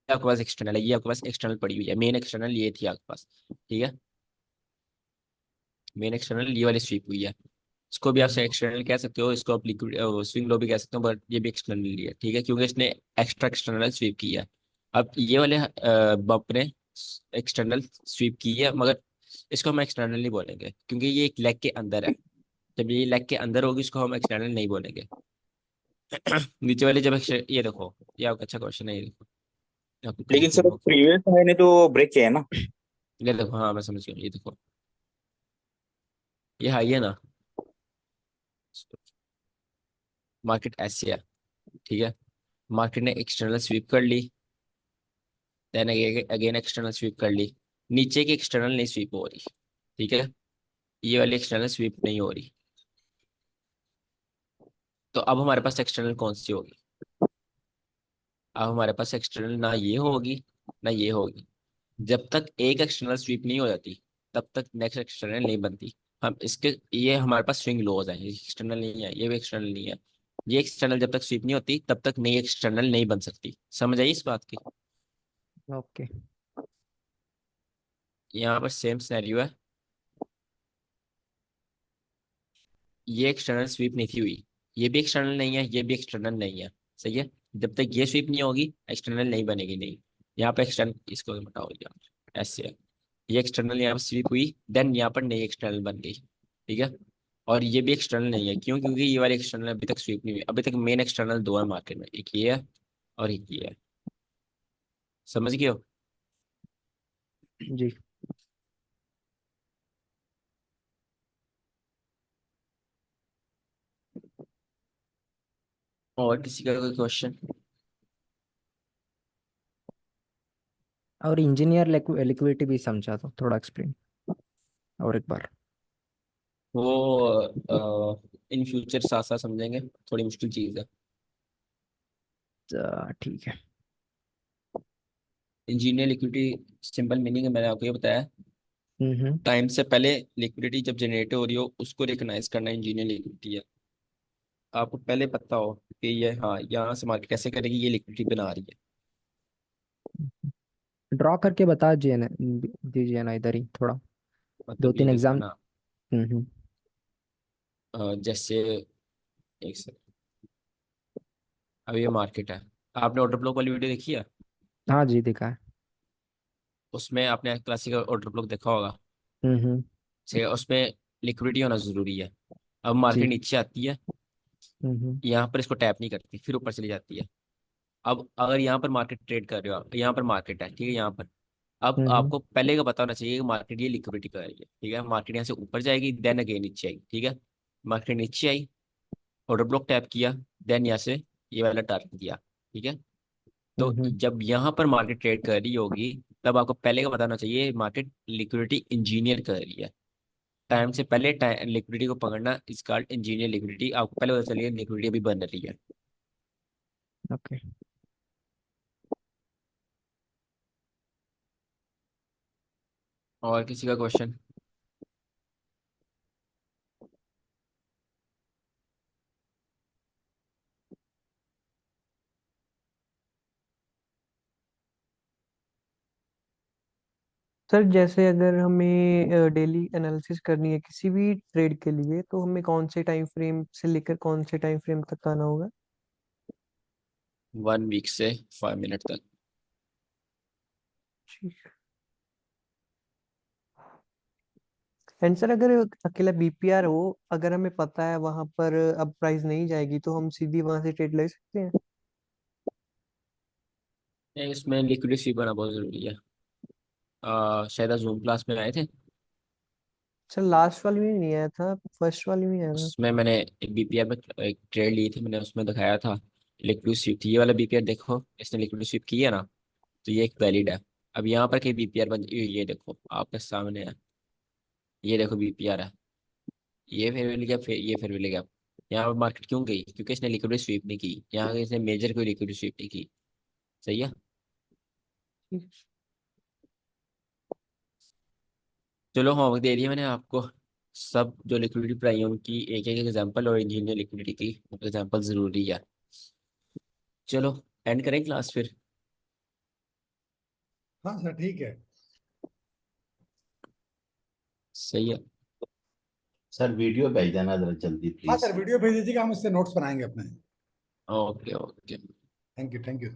आपके पास एक्सटर्नल है, ये आपके पास एक्सटर्नल पड़ी हुई है, मेन एक्सटर्नल ये थी आपके पास। ठीक है, मेन एक्सटर्नल ये वाली स्वीप हुई है, इसको भी आप एक्सटर्नल कह सकते हो, इसको आप लिक्विड स्विंग लो भी कह सकते हो, बट ये भी एक्सटर्नल ही है। ठीक है, क्योंकि इसने एक्स्ट्रा एक्सटर्नल स्वीप की है। अब ये वाले बम्प ने एक्सटर्नल स्वीप की है, मगर इसको हम एक्सटर्नल नहीं बोलेंगे, क्योंकि ये एक लेग के अंदर है। जब ये लेग के अंदर होगी इसको हम एक्सटर्नल नहीं बोलेंगे। नीचे वाले जब ये देखो, ये आपका अच्छा क्वेश्चन है, ये देखो, आपको प्रूव लेकिन सर करूंगा। प्रीवियस हाई ने तो ब्रेक किया है ना। ये देखो, हाँ मैं समझ गया, ये देखो, ये हाई है ना, मार्केट ऐसी है। ठीक है, मार्केट ने एक्सटर्नल स्वीप कर ली, देन अगेन एक्सटर्नल स्वीप कर ली, नीचे की एक्सटर्नल नहीं स्वीप हो रही। ठीक है, ये वाली एक्सटर्नल स्वीप नहीं हो रही, तो अब हमारे पास एक्सटर्नल कौन सी होगी? अब हमारे पास एक्सटर्नल ना ये होगी ना ये होगी। जब तक एक एक्सटर्नल स्वीप नहीं हो जाती तब तक नेक्स्ट एक्सटर्नल नहीं बनती। हम इसके, ये हमारे पास स्विंग लोज है, ये एक्सटर्नल नहीं है, ये भी एक्सटर्नल नहीं है। ये एक्सटर्नल जब तक स्वीप नहीं होती तब तक नई एक्सटर्नल नहीं बन सकती। समझ आई इस बात की? ओके। यहाँ पर सेम सिनेरियो है, ये एक्सटर्नल स्वीप नहीं थी हुई, ये भी एक्सटर्नल नहीं है, ये भी एक्सटर्नल नहीं है। सही है, जब तक ये स्वीप नहीं होगी एक्सटर्नल नहीं बनेगी, नहीं। यहाँ पे एक्सटर्नल, इसको हटाओ यहाँ, ऐसे है, ये एक्सटर्नल यहाँ पे स्वीप हुई, देन यहाँ पर नई एक्सटर्नल बन गई। ठीक है, और ये भी एक्सटर्नल नहीं है, क्यों? क्योंकि ये वाली एक्सटर्नल अभी तक स्वीप नहीं हुई, अभी तक मेन एक्सटर्नल दो है मार्केट में, एक ये है और एक ये है। समझ गए हो? जी। और किसी का कोई क्वेश्चन? और इंजीनियर लिक्विडिटी भी समझा तो थोड़ा एक्सप्लेन और एक बार। वो इन फ्यूचर साथ साथ समझेंगे, थोड़ी मुश्किल चीज़ है। ठीक है। इंजीनियर लिक्विडिटी सिंपल मीनिंग है, मैंने आपको ये बताया। हम्म। टाइम से पहले लिक्विडिटी जब जनरेट हो रही हो उसको रिकॉग्नाइज करना इंजीनियर लिक्विडिटी है। आपको पहले पता हो कि ये, हाँ, यहाँ से मार्केट कैसे करेगी, ये लिक्विडिटी बना रही है। ड्रॉ करके बता दीजिए ना इधर ही थोड़ा, दो मतलब ये तीन देखो एग्जाम। ना, हम्म। जैसे एक सेकंड, अब ये मार्केट है। आपने ऑर्डर ब्लॉक वाली वीडियो देखी है? हाँ जी दिखा है। उसमें आपने क्लासिकल ऑर्डर ब्लॉक देखा होगा। हम्म। ठीक है, उसमें लिक्विडिटी होना जरूरी है। अब मार्केट जी। नीचे आती है, हम्म। यहाँ पर इसको टैप नहीं करती, फिर ऊपर चली जाती है। अब अगर यहाँ पर मार्केट ट्रेड कर रहे हो आप, यहाँ पर मार्केट है, ठीक है, यहाँ पर। अब हम्म। आपको पहले का पता होना चाहिए कि मार्केट ये लिक्विडिटी कर रही है, ठीक है। मार्केट यहाँ से ऊपर जाएगी, देन अगेन नीचे आएगी, ठीक है। मार्केट नीचे आई, ऑर्डर ब्लॉक टैप किया, देन यहाँ से ये वाला टारगेट दिया, ठीक है। तो हम्म। जब यहाँ पर मार्केट ट्रेड कर रही होगी, तब आपको पहले का बताना चाहिए मार्केट लिक्विडिटी इंजीनियर कर रही है। टाइम से पहले लिक्विडिटी को पकड़ना इस कॉल्ड इंजीनियर लिक्विडिटी। आपको पहले पता चलिए लिक्विडिटी अभी बन रही है। ओके। और किसी का क्वेश्चन? सर जैसे अगर हमें डेली एनालिसिस करनी है किसी भी ट्रेड के लिए, तो हमें कौन से टाइम फ्रेम से लेकर कौन से टाइम फ्रेम तक आना होगा? 1 वीक से 5 मिनट तक। ठीक। एंड सर अगर अकेला बीपीआर हो, अगर हमें पता है वहां पर अब प्राइस नहीं जाएगी, तो हम सीधी वहां से ट्रेड ले सकते हैं? नहीं, इसमें लिक्विडिटी बनाना बहुत जरूरी है। शायद जूम क्लास में आए थे, सर लास्ट वाली में नहीं आया था, फर्स्ट वाली में आया था। उसमें मैंने एक बीपीआर में एक ट्रेड ली थी, मैंने उसमें दिखाया था लिक्विड स्वीप थी। ये वाला बीपीआर देखो, इसने लिक्विड स्वीप की है ना, तो ये एक वैलिड है। अब यहाँ पर कई बीपीआर बन, ये देखो आपके सामने है, ये देखो बीपीआर है, ये फिर मिल गया, फिर ये फिर मिल गया। यहाँ पर मार्केट क्यों गई? क्योंकि इसने लिक्विड स्वीप नहीं की, यहाँ पे इसने मेजर कोई लिक्विड स्वीप नहीं की। सही है। ठीक। चलो, होमवर्क दे दिया मैंने आपको। सब जो लिक्विडिटी पढ़ाई है उनकी एक एक एग्जांपल, और इंजीनियर लिक्विडिटी की एग्जांपल जरूरी है। चलो, एंड करें क्लास फिर। हाँ सर ठीक है। सही है। सर वीडियो भेज देना जरा जल्दी हाँ प्लीज। सर वीडियो भेज दीजिएगा, हम इससे नोट्स बनाएंगे अपने। Okay okay. Thank you thank you.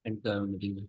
And कर मीटिंग में।